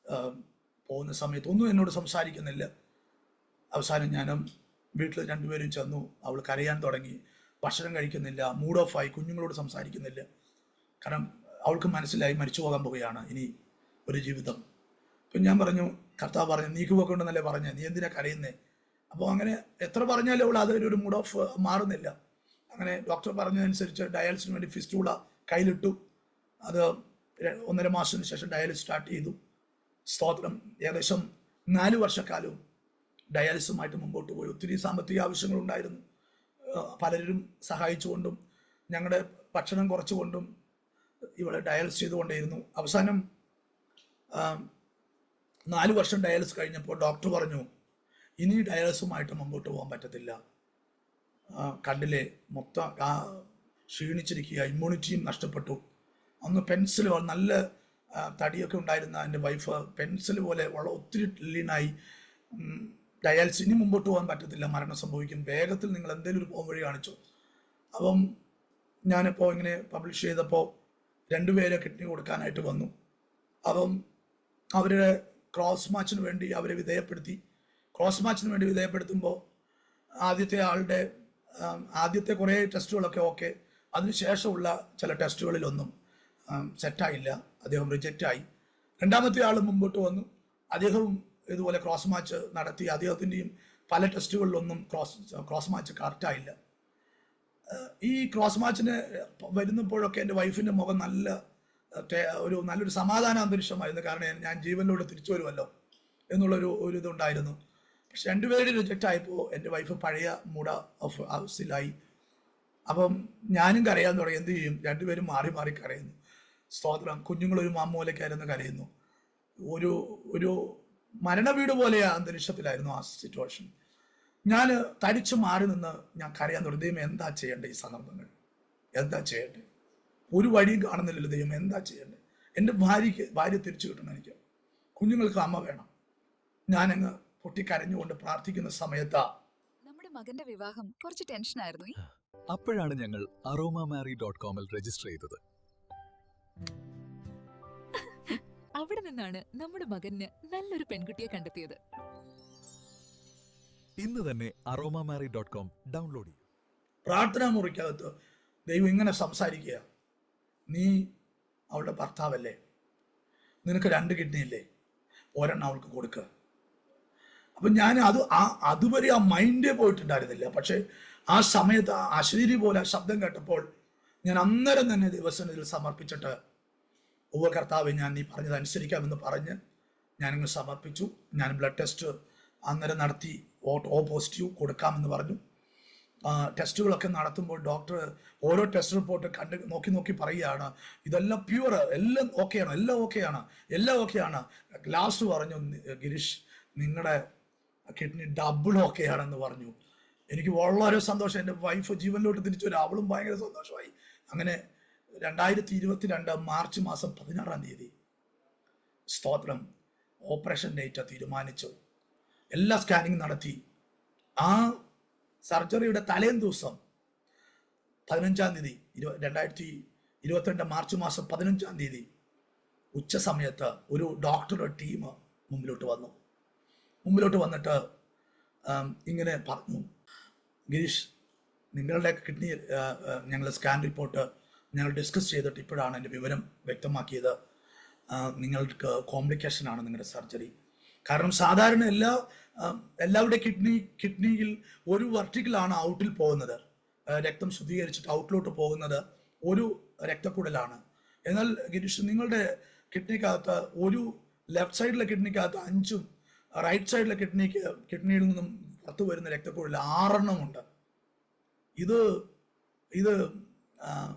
പോകുന്ന സമയത്ത് ഒന്നും എന്നോട് സംസാരിക്കുന്നില്ല. അവസാനം ഞാനും വീട്ടിൽ രണ്ടുപേരും ചെന്നു. അവൾ കരയാൻ തുടങ്ങി, ഭക്ഷണം കഴിക്കുന്നില്ല, മൂഡ് ഓഫ് ആയി, കുഞ്ഞുങ്ങളോട് സംസാരിക്കുന്നില്ല. കാരണം അവൾക്ക് മനസ്സിലായി മരിച്ചു പോകാൻ പോവുകയാണ് ഇനി ഒരു ജീവിതം. അപ്പം ഞാൻ പറഞ്ഞു, കർത്താവ് പറഞ്ഞു നീക്കുപോക്കുണ്ടെന്നല്ലേ പറഞ്ഞേ, നീ എന്തിനാ കരയുന്നേ? അപ്പോൾ അങ്ങനെ എത്ര പറഞ്ഞാലും അവൾ അതൊരു മൂഡ് ഓഫ് മാറുന്നില്ല. അങ്ങനെ ഡോക്ടർ പറഞ്ഞതനുസരിച്ച് ഡയാലിസിന് വേണ്ടി ഫിസ്റ്റൂള കയ്യിലിട്ടു. അത് 1.5 മാസത്തിന് ശേഷം ഡയാലിസിസ് സ്റ്റാർട്ട് ചെയ്തു. സ്തോത്രം. ഏകദേശം 4 വർഷക്കാലവും ഡയാലിസുമായിട്ട് മുമ്പോട്ട് പോയി. ഒത്തിരി സാമ്പത്തിക ആവശ്യങ്ങളുണ്ടായിരുന്നു. പലരും സഹായിച്ചുകൊണ്ടും ഞങ്ങളുടെ ഭക്ഷണം കുറച്ചുകൊണ്ടും ഇവളെ ഡയാലിസിസ് ചെയ്തുകൊണ്ടേയിരുന്നു. അവസാനം 4 വർഷം ഡയാലിസിസ് കഴിഞ്ഞപ്പോൾ ഡോക്ടർ പറഞ്ഞു ഇനി ഡയാലിസുമായിട്ട് മുമ്പോട്ട് പോകാൻ പറ്റത്തില്ല. കണ്ണിലെ മൊത്തം ക്ഷീണിച്ചിരിക്കുക, ഇമ്മ്യൂണിറ്റിയും നഷ്ടപ്പെട്ടു. അന്ന് പെൻസിൽ നല്ല തടിയൊക്കെ ഉണ്ടായിരുന്ന എൻ്റെ വൈഫ് പെൻസിൽ പോലെ ഒത്തിരി ലീനായി. ഡയാലിസിസ് ഇനി മുമ്പോട്ട് പോകാൻ പറ്റത്തില്ല, മരണം സംഭവിക്കും, വേഗത്തിൽ നിങ്ങൾ എന്തെങ്കിലും ഒരു പോകാൻ വഴി കാണിച്ചു. അപ്പം ഞാനിപ്പോൾ ഇങ്ങനെ പബ്ലിഷ് ചെയ്തപ്പോൾ 2 പേരെ കിഡ്നി കൊടുക്കാനായിട്ട് വന്നു. അപ്പം അവരുടെ ക്രോസ് മാച്ചിന് വേണ്ടി അവരെ വിധേയപ്പെടുത്തി. ക്രോസ് മാച്ചിന് വേണ്ടി വിധേയപ്പെടുത്തുമ്പോൾ ആദ്യത്തെ കുറേ ടെസ്റ്റുകളൊക്കെ ഓക്കെ, അതിനുശേഷമുള്ള ചില ടെസ്റ്റുകളിലൊന്നും സെറ്റായില്ല. അദ്ദേഹം റിജക്റ്റായി. 2ാമത്തെ ആൾ മുമ്പോട്ട് വന്നു. അദ്ദേഹവും ഇതുപോലെ ക്രോസ് മാച്ച് നടത്തി. അദ്ദേഹത്തിൻ്റെയും പല ടെസ്റ്റുകളിലൊന്നും ക്രോസ് മാച്ച് കറക്റ്റായില്ല. ഈ ക്രോസ് മാച്ചിന് വരുന്നപ്പോഴൊക്കെ എൻ്റെ വൈഫിൻ്റെ മുഖം നല്ലൊരു സമാധാന അന്തരീക്ഷമായിരുന്നു. കാരണം ഞാൻ ജീവനിലൂടെ തിരിച്ചു വരുമല്ലോ എന്നുള്ളൊരു ഇതുണ്ടായിരുന്നു. പക്ഷെ 2 പേര് റിജക്റ്റ് ആയപ്പോൾ എൻ്റെ വൈഫ് പഴയ മൂഡ് ഓഫ് ഹൗസിലായി. അപ്പം ഞാനും കരയാൻ തുടങ്ങി. എന്ത് ചെയ്യും? 2 പേരും മാറി മാറി കരയുന്നു. സ്തോത്രം. കുഞ്ഞുങ്ങളൊരു മാമൂലക്കായിരുന്നു കരയുന്നു. ഒരു മരണവീട് പോലെ അന്തരീക്ഷത്തിലായിരുന്നു ആ സിറ്റുവേഷൻ. ഞാൻ തരിച്ചു മാറി നിന്ന് ഞാൻ കരയാൻ തുടങ്ങി. ദൈവം എന്താ ചെയ്യേണ്ടത്? ഈ സന്ദർഭങ്ങൾ എന്താ ചെയ്യേണ്ടത്? ഒരു വഴിയും കാണുന്നില്ലല്ലോ. ദൈവം എന്താ ചെയ്യേണ്ടത്? എൻ്റെ ഭാര്യ തിരിച്ചു കിട്ടണം, എനിക്ക് കുഞ്ഞുങ്ങൾക്ക് അമ്മ വേണം. ഞാനങ്ങ് പൊട്ടിക്കരഞ്ഞുകൊണ്ട് പ്രാർത്ഥിക്കുന്ന സമയത്താ നമ്മുടെ മകന്റെ വിവാഹം കുറച്ച് ടെൻഷനായിരുന്നു. അപ്പോഴാണ് ഞങ്ങൾ aromamary.com രജിസ്റ്റർ ചെയ്തത്. അവിടെ നിന്നാണ് നമ്മുടെ മകന് നല്ലൊരു പെൺകുട്ടിയെ കണ്ടെത്തിയത്. ഇന്ന് തന്നെ aromamary.com ഡൗൺലോഡ് ചെയ്യും. പ്രാർത്ഥനാ മുറിക്കകത്ത് ദൈവം ഇങ്ങനെ സംസാരിക്കുക. നീ അവളുടെ ഭർത്താവല്ലേ, നിനക്ക് 2 കിഡ്നിയില്ലേ, ഒരെണ്ണം അവൾക്ക് കൊടുക്കുക. അപ്പം ഞാൻ അതുവരെ ആ മൈൻഡേ പോയിട്ടുണ്ടായിരുന്നില്ല. പക്ഷെ ആ സമയത്ത് അശരീരി പോലെ ശബ്ദം കേട്ടപ്പോൾ ഞാൻ അന്നേരം തന്നെ ദൈവസന്നിധിയിൽ സമർപ്പിച്ചിട്ട് കർത്താവെ ഞാൻ നീ പറഞ്ഞത് അനുസരിക്കാമെന്ന് പറഞ്ഞ് ഞാനിങ്ങ് സമർപ്പിച്ചു. ഞാൻ ബ്ലഡ് ടെസ്റ്റ് അന്നേരം നടത്തി. O പോസിറ്റീവ് കൊടുക്കാമെന്ന് പറഞ്ഞു. ടെസ്റ്റുകളൊക്കെ നടത്തുമ്പോൾ ഡോക്ടർ ഓരോ ടെസ്റ്റ് റിപ്പോർട്ട് നോക്കി പറയുകയാണ് ഇതെല്ലാം പ്യുവർ, എല്ലാം ഓക്കെയാണ്. ലാസ്റ്റ് പറഞ്ഞു ഗിരീഷ് നിങ്ങളുടെ കിഡ്നി ഡബിൾ ഓക്കെയാണെന്ന് പറഞ്ഞു. എനിക്ക് വളരെ സന്തോഷം. എൻ്റെ വൈഫ് ജീവനിലോട്ട് തിരിച്ചു വരും. അവളും ഭയങ്കര സന്തോഷമായി. അങ്ങനെ 2022 മാർച്ച് മാസം 16-ാം തീയതി സ്തോത്രം ഓപ്പറേഷൻ ഡേറ്റ് തീരുമാനിച്ചു. എല്ലാ സ്കാനിങ് നടത്തി. ആ സർജറിയുടെ തലേന്ന് ദിവസം 15-ാം തീയതി 2022 മാർച്ച് മാസം 15-ാം തീയതി ഉച്ച സമയത്ത് ഒരു ഡോക്ടറുടെ ടീം മുമ്പിലോട്ട് വന്നു. മുമ്പിലോട്ട് വന്നിട്ട് ഇങ്ങനെ പറഞ്ഞു, ഗിരീഷ്, നിങ്ങളുടെ കിഡ്നി ഞങ്ങൾ സ്കാൻ റിപ്പോർട്ട് ഞങ്ങൾ ഡിസ്കസ് ചെയ്തിട്ട് ഇപ്പോഴാണ് എൻ്റെ വിവരം വ്യക്തമാക്കിയത്. നിങ്ങൾക്ക് കോംപ്ലിക്കേഷൻ ആണ് നിങ്ങളുടെ സർജറി. കാരണം സാധാരണ എല്ലാവരുടെ കിഡ്നിയിൽ ഒരു വെർട്ടിക്കലാണ് ഔട്ടിൽ പോകുന്നത്, രക്തം ശുദ്ധീകരിച്ചിട്ട് ഔട്ടിലോട്ട് പോകുന്നത് ഒരു രക്തക്കുഴലാണ്. എന്നാൽ ഗിരീഷ്, നിങ്ങളുടെ കിഡ്നിക്കകത്ത് ഒരു ലെഫ്റ്റ് സൈഡിലെ കിഡ്നിക്കകത്ത് 5ഉം റൈറ്റ് സൈഡിലെ കിഡ്നിയിൽ നിന്നും പുറത്തു വരുന്ന രക്തക്കുഴൽ 6 ഉണ്ട്. ഇത്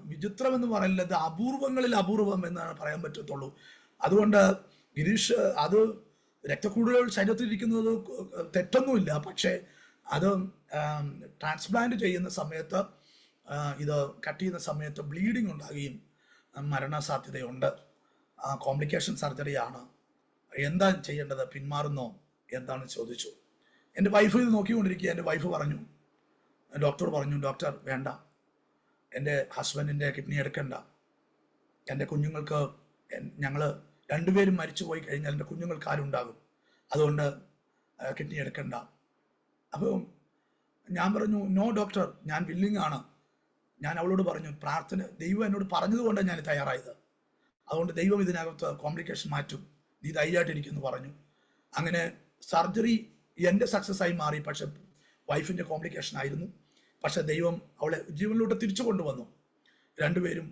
വിചിത്രം എന്ന് പറയില്ല, ഇത് അപൂർവങ്ങളിൽ അപൂർവം എന്നാണ് പറയാൻ പറ്റത്തുള്ളൂ. അതുകൊണ്ട് ഗിരീഷ്, അത് രക്തക്കുഴലുകൾ ശരീരത്തിലിരിക്കുന്നത് തെറ്റൊന്നുമില്ല, പക്ഷേ അത് ട്രാൻസ്പ്ലാന്റ് ചെയ്യുന്ന സമയത്ത് ഇത് കട്ട് ചെയ്യുന്ന സമയത്ത് ബ്ലീഡിങ് ഉണ്ടാകുകയും മരണസാധ്യതയുണ്ട്. കോംപ്ലിക്കേഷൻ സർജറിയാണ്. എന്താ ചെയ്യേണ്ടത്, പിന്മാറുന്നോ എന്താണെന്ന് ചോദിച്ചു. എൻ്റെ വൈഫ് ഇത് നോക്കിക്കൊണ്ടിരിക്കുക. എൻ്റെ വൈഫ് പറഞ്ഞു, ഡോക്ടർ പറഞ്ഞു, ഡോക്ടർ വേണ്ട, എൻ്റെ ഹസ്ബൻഡിൻ്റെ കിഡ്നി എടുക്കണ്ട, എൻ്റെ കുഞ്ഞുങ്ങൾക്ക്, ഞങ്ങൾ രണ്ടുപേരും മരിച്ചു പോയി കഴിഞ്ഞാൽ എൻ്റെ കുഞ്ഞുങ്ങൾക്ക് ആരുണ്ടാകും, അതുകൊണ്ട് കിഡ്നി എടുക്കണ്ട. അപ്പോൾ ഞാൻ പറഞ്ഞു, നോ ഡോക്ടർ, ഞാൻ വില്ലിങ് ആണ്. ഞാൻ അവളോട് പറഞ്ഞു, പ്രാർത്ഥന ദൈവം എന്നോട് പറഞ്ഞതുകൊണ്ടാണ് ഞാൻ തയ്യാറായത്, അതുകൊണ്ട് ദൈവം ഇതിനകത്ത് കോംപ്ലിക്കേഷൻ മാറ്റും, നീ ധൈര്യമായിട്ടിരിക്കുമെന്ന് പറഞ്ഞു. അങ്ങനെ സർജറി എൻ്റെ സക്സസ് ആയി മാറി, പക്ഷെ വൈഫിൻ്റെ കോംപ്ലിക്കേഷൻ ആയിരുന്നു. പക്ഷെ ദൈവം അവളെ ജീവനിലോട്ട് തിരിച്ചു കൊണ്ടുവന്നു. രണ്ടുപേരും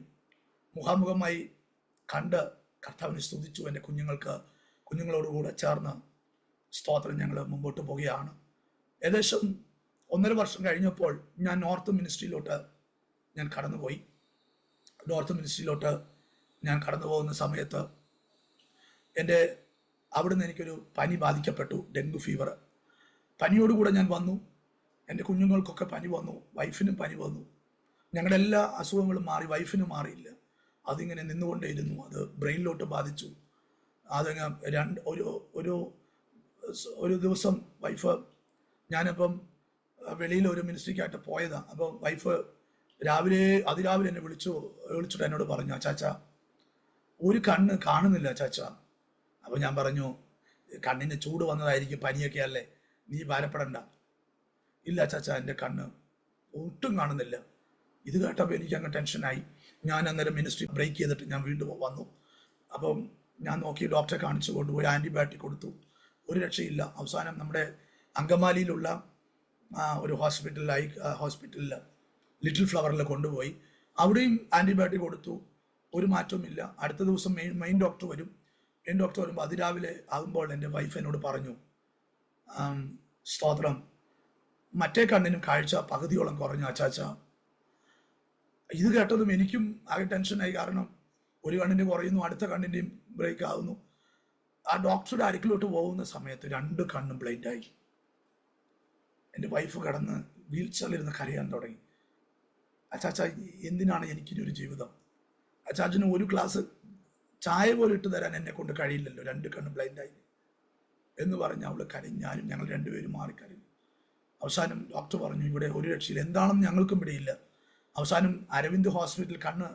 മുഖാമുഖമായി കണ്ട് കർത്താവിനെ സ്തുതിച്ചു. എൻ്റെ കുഞ്ഞുങ്ങളോടുകൂടെ ചേർന്ന് സ്തോത്രം ഞങ്ങൾ മുമ്പോട്ട് പോവുകയാണ്. ഏകദേശം 1.5 വർഷം കഴിഞ്ഞപ്പോൾ ഞാൻ നോർത്ത് മിനിസ്ട്രിയിലോട്ട് ഞാൻ കടന്നുപോയി. നോർത്ത് മിനിസ്ട്രിയിലോട്ട് ഞാൻ കടന്നു പോകുന്ന സമയത്ത് അവിടുന്ന് എനിക്കൊരു പനി ബാധിക്കപ്പെട്ടു, ഡെങ്കു ഫീവർ. പനിയോടുകൂടെ ഞാൻ വന്നു. എൻ്റെ കുഞ്ഞുങ്ങൾക്കൊക്കെ പനി വന്നു, വൈഫിനും പനി വന്നു. ഞങ്ങളുടെ എല്ലാ അസുഖങ്ങളും മാറി, വൈഫിന് മാറിയില്ല. അതിങ്ങനെ നിന്നുകൊണ്ടേയിരുന്നു. അത് ബ്രെയിനിലോട്ട് ബാധിച്ചു. അതങ്ങ് ഒരു ദിവസം വൈഫ്, ഞാനിപ്പം വെളിയിൽ ഒരു മിനിസ്ട്രിക്കായിട്ട് പോയതാണ്. അപ്പോൾ വൈഫ് അതിരാവിലെ എന്നെ വിളിച്ചിട്ട് എന്നോട് പറഞ്ഞു, അച്ചാച്ച ഒരു കണ്ണ് കാണുന്നില്ല അച്ചാച്ച. അപ്പോൾ ഞാൻ പറഞ്ഞു, കണ്ണിന് ചൂട് വന്നതായിരിക്കും, പനിയൊക്കെ അല്ലേ, നീ ഭാരപ്പെടണ്ട. ഇല്ല അച്ചാച്ച, എൻ്റെ കണ്ണ് ഒട്ടും കാണുന്നില്ല. ഇത് കേട്ടപ്പോൾ എനിക്ക് അങ്ങ് ടെൻഷനായി. ഞാൻ അന്നേരം മിനിസ്ട്രി ബ്രേക്ക് ചെയ്തിട്ട് ഞാൻ വീണ്ടും വന്നു. അപ്പം ഞാൻ നോക്കി, ഡോക്ടറെ കാണിച്ചു കൊണ്ടുപോയി, ആൻറ്റിബയോട്ടിക് കൊടുത്തു, ഒരു രക്ഷയില്ല. അവസാനം നമ്മുടെ അങ്കമാലിയിലുള്ള ഒരു ഹോസ്പിറ്റലിൽ ലിറ്റിൽ ഫ്ലവറിൽ കൊണ്ടുപോയി. അവിടെയും ആൻറ്റിബയോട്ടിക് കൊടുത്തു, ഒരു മാറ്റവുമില്ല. അടുത്ത ദിവസം മെയിൻ ഡോക്ടർ വരും. മെയിൻ ഡോക്ടർ വരുമ്പോൾ അതിരാവിലെ ആകുമ്പോൾ എൻ്റെ വൈഫ് എന്നോട് പറഞ്ഞു, സ്തോത്രം, മറ്റേ കണ്ണിനും കാഴ്ച പകുതിയോളം കുറഞ്ഞു അച്ചാച്ച. ഇത് കേട്ടതും എനിക്കും ആകെ ടെൻഷനായി. കാരണം ഒരു കണ്ണിൻ്റെ കുറയുന്നു, അടുത്ത കണ്ണിൻ്റെയും ബ്രേക്ക് ആകുന്നു. ആ ഡോക്ടറുടെ അടുക്കിലോട്ട് പോകുന്ന സമയത്ത് 2 കണ്ണും ബ്ലൈൻഡായി. എൻ്റെ വൈഫ് കിടന്ന് വീൽ ചെയറിലിരുന്ന് കരയാൻ തുടങ്ങി. അച്ചാച്ച, എന്തിനാണ് എനിക്കിനൊരു ജീവിതം? അച്ചാച്ചന് ഒരു ഗ്ലാസ് ചായ പോലും ഇട്ട് തരാൻ എന്നെ കൊണ്ട് കഴിയില്ലല്ലോ, 2 കണ്ണും ബ്ലൈൻഡായി എന്ന് പറഞ്ഞ് അവൾ കരഞ്ഞാലും ഞങ്ങൾ രണ്ടുപേരും മാറിക്കരഞ്ഞു. അവസാനം ഡോക്ടർ പറഞ്ഞു, ഇവിടെ ഒരു രക്ഷയില്ല, എന്താണെന്ന് ഞങ്ങൾക്കും പിടിയില്ല. അവസാനം അരവിന്ദ് ഹോസ്പിറ്റൽ കണ്ണ്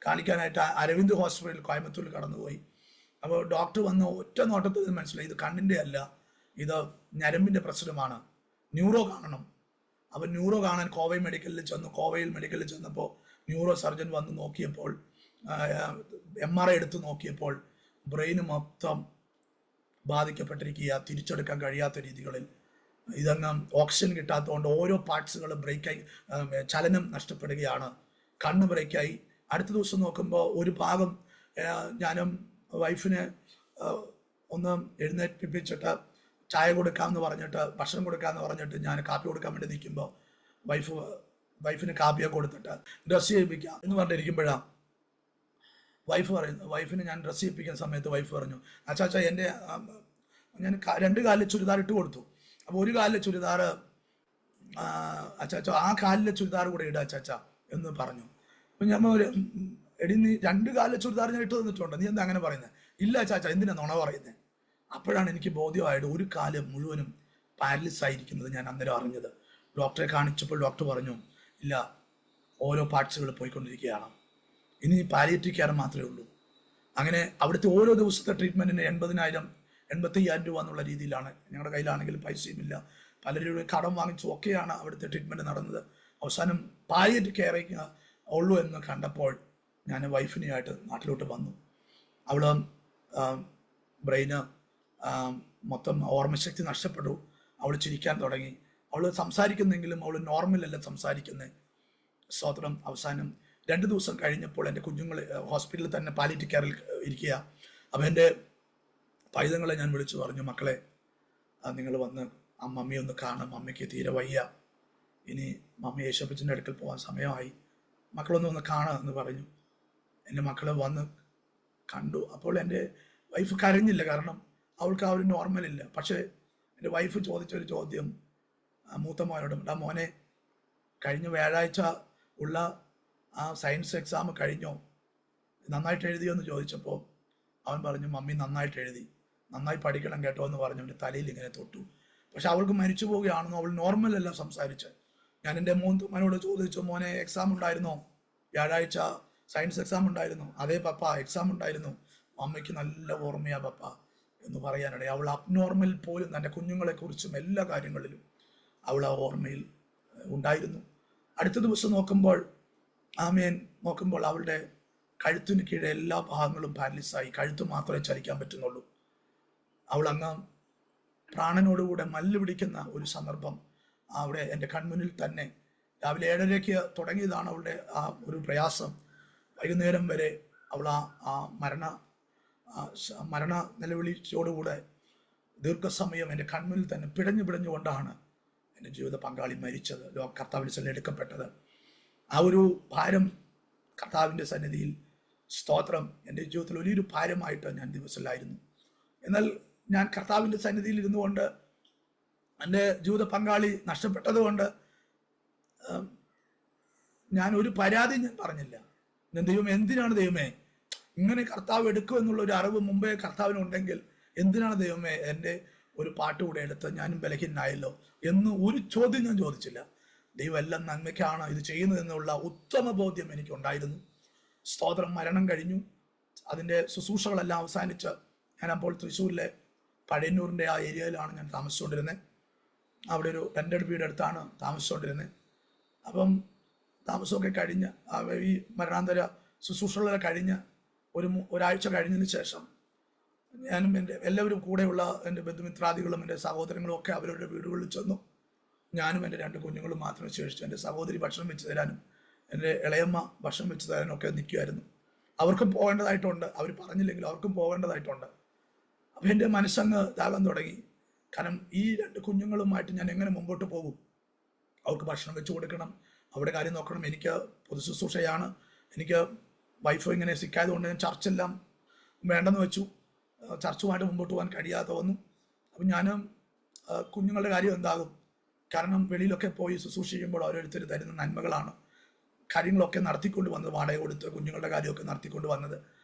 കാണിക്കാനായിട്ട് അരവിന്ദ് ഹോസ്പിറ്റൽ കോയമ്പത്തൂരിൽ കടന്നുപോയി. അപ്പോൾ ഡോക്ടർ വന്ന ഒറ്റ നോട്ടത്തിൽ മനസ്സിലായി, ഇത് കണ്ണിൻ്റെ അല്ല, ഇത് ഞരമ്പിൻ്റെ പ്രശ്നമാണ്, ന്യൂറോ കാണണം. അപ്പോൾ ന്യൂറോ കാണാൻ കോവയിൽ മെഡിക്കലിൽ ചെന്നപ്പോൾ ന്യൂറോ സർജൻ വന്ന് നോക്കിയപ്പോൾ, MRI എടുത്ത് നോക്കിയപ്പോൾ ബ്രെയിന് മൊത്തം ബാധിക്കപ്പെട്ടിരിക്കുക, തിരിച്ചെടുക്കാൻ കഴിയാത്ത രീതികളിൽ. ഇതങ്ങ് ഓക്സിജൻ കിട്ടാത്തതുകൊണ്ട് ഓരോ പാർട്സുകൾ ബ്രേക്കായി, ചലനം നഷ്ടപ്പെടുകയാണ്. കണ്ണ് ബ്രേക്കായി. അടുത്ത ദിവസം നോക്കുമ്പോൾ ഒരു ഭാഗം ഞാനും വൈഫിനെ ഒന്ന് എഴുന്നേൽപ്പിച്ചിട്ട് ചായ കൊടുക്കാമെന്ന് പറഞ്ഞിട്ട്, ഭക്ഷണം കൊടുക്കാമെന്ന് പറഞ്ഞിട്ട് ഞാൻ കാപ്പി കൊടുക്കാൻ വേണ്ടി നിൽക്കുമ്പോൾ വൈഫിന് കാപ്പിയൊക്കെ കൊടുത്തിട്ട് ഡ്രസ്സ് ചെയ്യിപ്പിക്കാം എന്ന് പറഞ്ഞിരിക്കുമ്പോഴാണ് വൈഫിന് ഞാൻ ഡ്രസ്സ് ചെയ്യിപ്പിക്കുന്ന സമയത്ത് വൈഫ് പറഞ്ഞു, അച്ചാച്ച ഞാൻ 2 കാലിൽ ചുരിദാർ ഇട്ട് കൊടുത്തു. അപ്പോൾ ഒരു കാലിലെ ചുരിദാർ, അച്ചാച്ച ആ കാലിലെ ചുരിദാർ കൂടെ ഇടുക അച്ചാച്ച എന്ന് പറഞ്ഞു. അപ്പം ഞാൻ എടി, നീ 2 കാലിലെ ചുരിദാർ ഞാൻ ഇട്ട് തന്നിട്ടുണ്ട്, നീ എന്താ അങ്ങനെ പറയുന്നത്? ഇല്ല അച്ചാച്ച, എന്തിനാ നുണ പറയുന്നത്? അപ്പോഴാണ് എനിക്ക് ബോധ്യമായിട്ട് ഒരു കാല് മുഴുവനും പാരലിസ് ആയിരിക്കുന്നത് ഞാൻ അന്നേരം അറിഞ്ഞത്. ഡോക്ടറെ കാണിച്ചപ്പോൾ ഡോക്ടർ പറഞ്ഞു, ഇല്ല, ഓരോ പാർട്സുകൾ പോയിക്കൊണ്ടിരിക്കുകയാണ്, ഇനി പാലിയേറ്റീവ് കെയർ മാത്രമേ ഉള്ളൂ. അങ്ങനെ അവിടുത്തെ ഓരോ ദിവസത്തെ ട്രീറ്റ്മെൻറ്റിന് 80,000 85,000 രൂപ എന്നുള്ള രീതിയിലാണ്. ഞങ്ങളുടെ കയ്യിലാണെങ്കിൽ പൈസയുമില്ല, പലരുടെ കടം വാങ്ങിച്ചും ഒക്കെയാണ് അവിടുത്തെ ട്രീറ്റ്മെൻറ്റ് നടന്നത്. അവസാനം പാലിയേറ്റീവ് കെയറിങ് ഉള്ളൂ എന്ന് കണ്ടപ്പോൾ ഞാൻ വൈഫിനെയായിട്ട് നാട്ടിലോട്ട് വന്നു. അവൾ ബ്രെയിന് മൊത്തം ഓർമ്മശക്തി നഷ്ടപ്പെട്ടു. അവൾ ചിരിക്കാൻ തുടങ്ങി. അവൾ സംസാരിക്കുന്നെങ്കിലും അവൾ നോർമലല്ല സംസാരിക്കുന്നത്. സ്തോത്രം. അവസാനം 2 ദിവസം കഴിഞ്ഞപ്പോൾ എൻ്റെ കുഞ്ഞുങ്ങൾ ഹോസ്പിറ്റലിൽ തന്നെ പാലിയേറ്റീവ് കെയറിൽ ഇരിക്കുക. അപ്പോൾ എൻ്റെ പൈതങ്ങളെ ഞാൻ വിളിച്ചു പറഞ്ഞു, മക്കളെ നിങ്ങൾ വന്ന് ആ മമ്മിയെ ഒന്ന് കാണാം, മമ്മിക്ക് തീരെ വയ്യ, ഇനി മമ്മി യേശപ്പച്ചൻ്റെ അടുക്കൽ പോകാൻ സമയമായി, മക്കളൊന്ന് കാണാം എന്ന് പറഞ്ഞു. എൻ്റെ മക്കൾ വന്ന് കണ്ടു. അപ്പോൾ എൻ്റെ വൈഫ് കരഞ്ഞില്ല, കാരണം അവൾക്ക് ആ ഒരു നോർമലില്ല. പക്ഷേ എൻ്റെ വൈഫ് ചോദിച്ചൊരു ചോദ്യം മൂത്ത മോനോടും, മോനെ കഴിഞ്ഞ വ്യാഴാഴ്ച ഉള്ള ആ സയൻസ് എക്സാം കഴിഞ്ഞോ, നന്നായിട്ട് എഴുതിയോ എന്ന് ചോദിച്ചപ്പോൾ അവൻ പറഞ്ഞു, മമ്മി നന്നായിട്ട് എഴുതി, നന്നായി പഠിക്കണം കേട്ടോ എന്ന് പറഞ്ഞു എൻ്റെ തലയിൽ ഇങ്ങനെ തൊട്ടു. പക്ഷെ അവൾക്ക് മരിച്ചു പോവുകയാണെന്നോ, അവൾ നോർമലല്ല സംസാരിച്ച്. ഞാൻ എൻ്റെ മോനോട് ചോദിച്ചു, മോനെ എക്സാം ഉണ്ടായിരുന്നോ, വ്യാഴാഴ്ച സയൻസ് എക്സാം ഉണ്ടായിരുന്നു? അതേ പപ്പ, എക്സാം ഉണ്ടായിരുന്നു, അമ്മയ്ക്ക് നല്ല ഓർമ്മയാ പപ്പ എന്ന് പറയാനിടയിൽ. അവൾ അബ്നോർമൽ പോലും തൻ്റെ കുഞ്ഞുങ്ങളെക്കുറിച്ചും എല്ലാ കാര്യങ്ങളിലും അവൾ ആ ഓർമ്മയിൽ ഉണ്ടായിരുന്നു. അടുത്ത ദിവസം നോക്കുമ്പോൾ അവളുടെ കഴുത്തിന് കീഴെ എല്ലാ ഭാഗങ്ങളും പാരലിസായി, കഴുത്ത് മാത്രമേ ചലിക്കാൻ പറ്റുന്നുള്ളൂ. അവൾ അങ്ങ് പ്രാണനോടുകൂടെ മല്ല് പിടിക്കുന്ന ഒരു സന്ദർഭം അവിടെ എൻ്റെ കൺമുന്നിൽ തന്നെ. രാവിലെ 7:30 തുടങ്ങിയതാണ് അവളുടെ ആ ഒരു പ്രയാസം. വൈകുന്നേരം വരെ അവൾ ആ മരണ നിലവിളിയോടുകൂടെ ദീർഘസമയം എൻ്റെ കൺമുന്നിൽ തന്നെ പിടഞ്ഞുകൊണ്ടാണ് എൻ്റെ ജീവിത പങ്കാളി മരിച്ചത്, കർത്താവിൻ്റെ സന്നിധിയിൽ എടുക്കപ്പെട്ടത്. ആ ഒരു ഭാരം കർത്താവിൻ്റെ സന്നിധിയിൽ, സ്തോത്രം, എൻ്റെ ജീവിതത്തിൽ വലിയൊരു ഭാരമായിട്ട് ഞാൻ ദിവസത്തിലായിരുന്നു. എന്നാൽ ഞാൻ കർത്താവിൻ്റെ സന്നിധിയിൽ ഇരുന്നു കൊണ്ട് എൻ്റെ ജീവിത പങ്കാളി നഷ്ടപ്പെട്ടത് കൊണ്ട് ഞാൻ ഒരു പരാതി ഞാൻ പറഞ്ഞില്ല. ദൈവം എന്തിനാണ് ദൈവമേ ഇങ്ങനെ കർത്താവ് എടുക്കുമെന്നുള്ളൊരു അറിവ് മുമ്പേ കർത്താവിനുണ്ടെങ്കിൽ എന്തിനാണ് ദൈവമേ എൻ്റെ ഒരു പാട്ട് കൂടെ എടുത്ത് ഞാനും ബലഹീനായല്ലോ എന്ന് ഒരു ചോദ്യം ഞാൻ ചോദിച്ചില്ല. ദൈവം എല്ലാം നന്മയ്ക്കാണ് ഇത് ചെയ്യുന്നതെന്നുള്ള ഉത്തമ ബോധ്യം എനിക്കുണ്ടായിരുന്നു. സ്തോത്രം. മരണം കഴിഞ്ഞു, അതിൻ്റെ ശുശ്രൂഷകളെല്ലാം അവസാനിച്ച് ഞാനപ്പോൾ തൃശ്ശൂരിലെ പഴയന്നൂരിൻ്റെ ആ ഏരിയയിലാണ് ഞാൻ താമസിച്ചുകൊണ്ടിരുന്നത്. അവിടെ ഒരു റെൻ്റഡ് വീടെടുത്താണ് താമസിച്ചുകൊണ്ടിരുന്നത്. അപ്പം താമസമൊക്കെ കഴിഞ്ഞ് ഈ മരണാന്തര ശുശ്രൂഷകളൊക്കെ കഴിഞ്ഞ് ഒരാഴ്ച കഴിഞ്ഞതിന് ശേഷം ഞാനും എല്ലാവരും കൂടെയുള്ള എൻ്റെ ബന്ധുമിത്രാദികളും എൻ്റെ സഹോദരങ്ങളും ഒക്കെ അവരുടെ വീടുകളിൽ ചെന്നു. ഞാനും എൻ്റെ 2 കുഞ്ഞുങ്ങളും മാത്രമേ ശേഷിച്ചു. എൻ്റെ സഹോദരി ഭക്ഷണം വെച്ച് തരാനും എൻ്റെ ഇളയമ്മ ഭക്ഷണം വെച്ച് തരാനും ഒക്കെ നിൽക്കുമായിരുന്നു. അവർക്കും പോകേണ്ടതായിട്ടുണ്ട്, അവർ പറഞ്ഞില്ലെങ്കിൽ അവർക്കും പോകേണ്ടതായിട്ടുണ്ട്. അപ്പം എൻ്റെ മനസ്സങ്ങ് ഇതാകാൻ തുടങ്ങി. കാരണം ഈ 2 കുഞ്ഞുങ്ങളുമായിട്ട് ഞാൻ എങ്ങനെ മുമ്പോട്ട് പോകും? അവർക്ക് ഭക്ഷണം വെച്ച് കൊടുക്കണം, അവിടെ കാര്യം നോക്കണം. എനിക്ക് പൊതു ശുശ്രൂഷയാണ്, എനിക്ക് വൈഫ് ഇങ്ങനെ സിക്കായതുകൊണ്ട് ഞാൻ ചർച്ചെല്ലാം വേണ്ടെന്ന് വെച്ചു. ചർച്ചുമായിട്ട് മുമ്പോട്ട് പോകാൻ കഴിയാതെ വന്നു. അപ്പം ഞാനും കുഞ്ഞുങ്ങളുടെ കാര്യം എന്താകും? കാരണം വെളിയിലൊക്കെ പോയി ശുശ്രൂഷിക്കുമ്പോൾ ഓരോരുത്തർ തരുന്ന നന്മകളാണ് കാര്യങ്ങളൊക്കെ നടത്തിക്കൊണ്ട് വന്നത്, വാടക കൊടുത്ത് കുഞ്ഞുങ്ങളുടെ കാര്യമൊക്കെ നടത്തിക്കൊണ്ട് വന്നത്.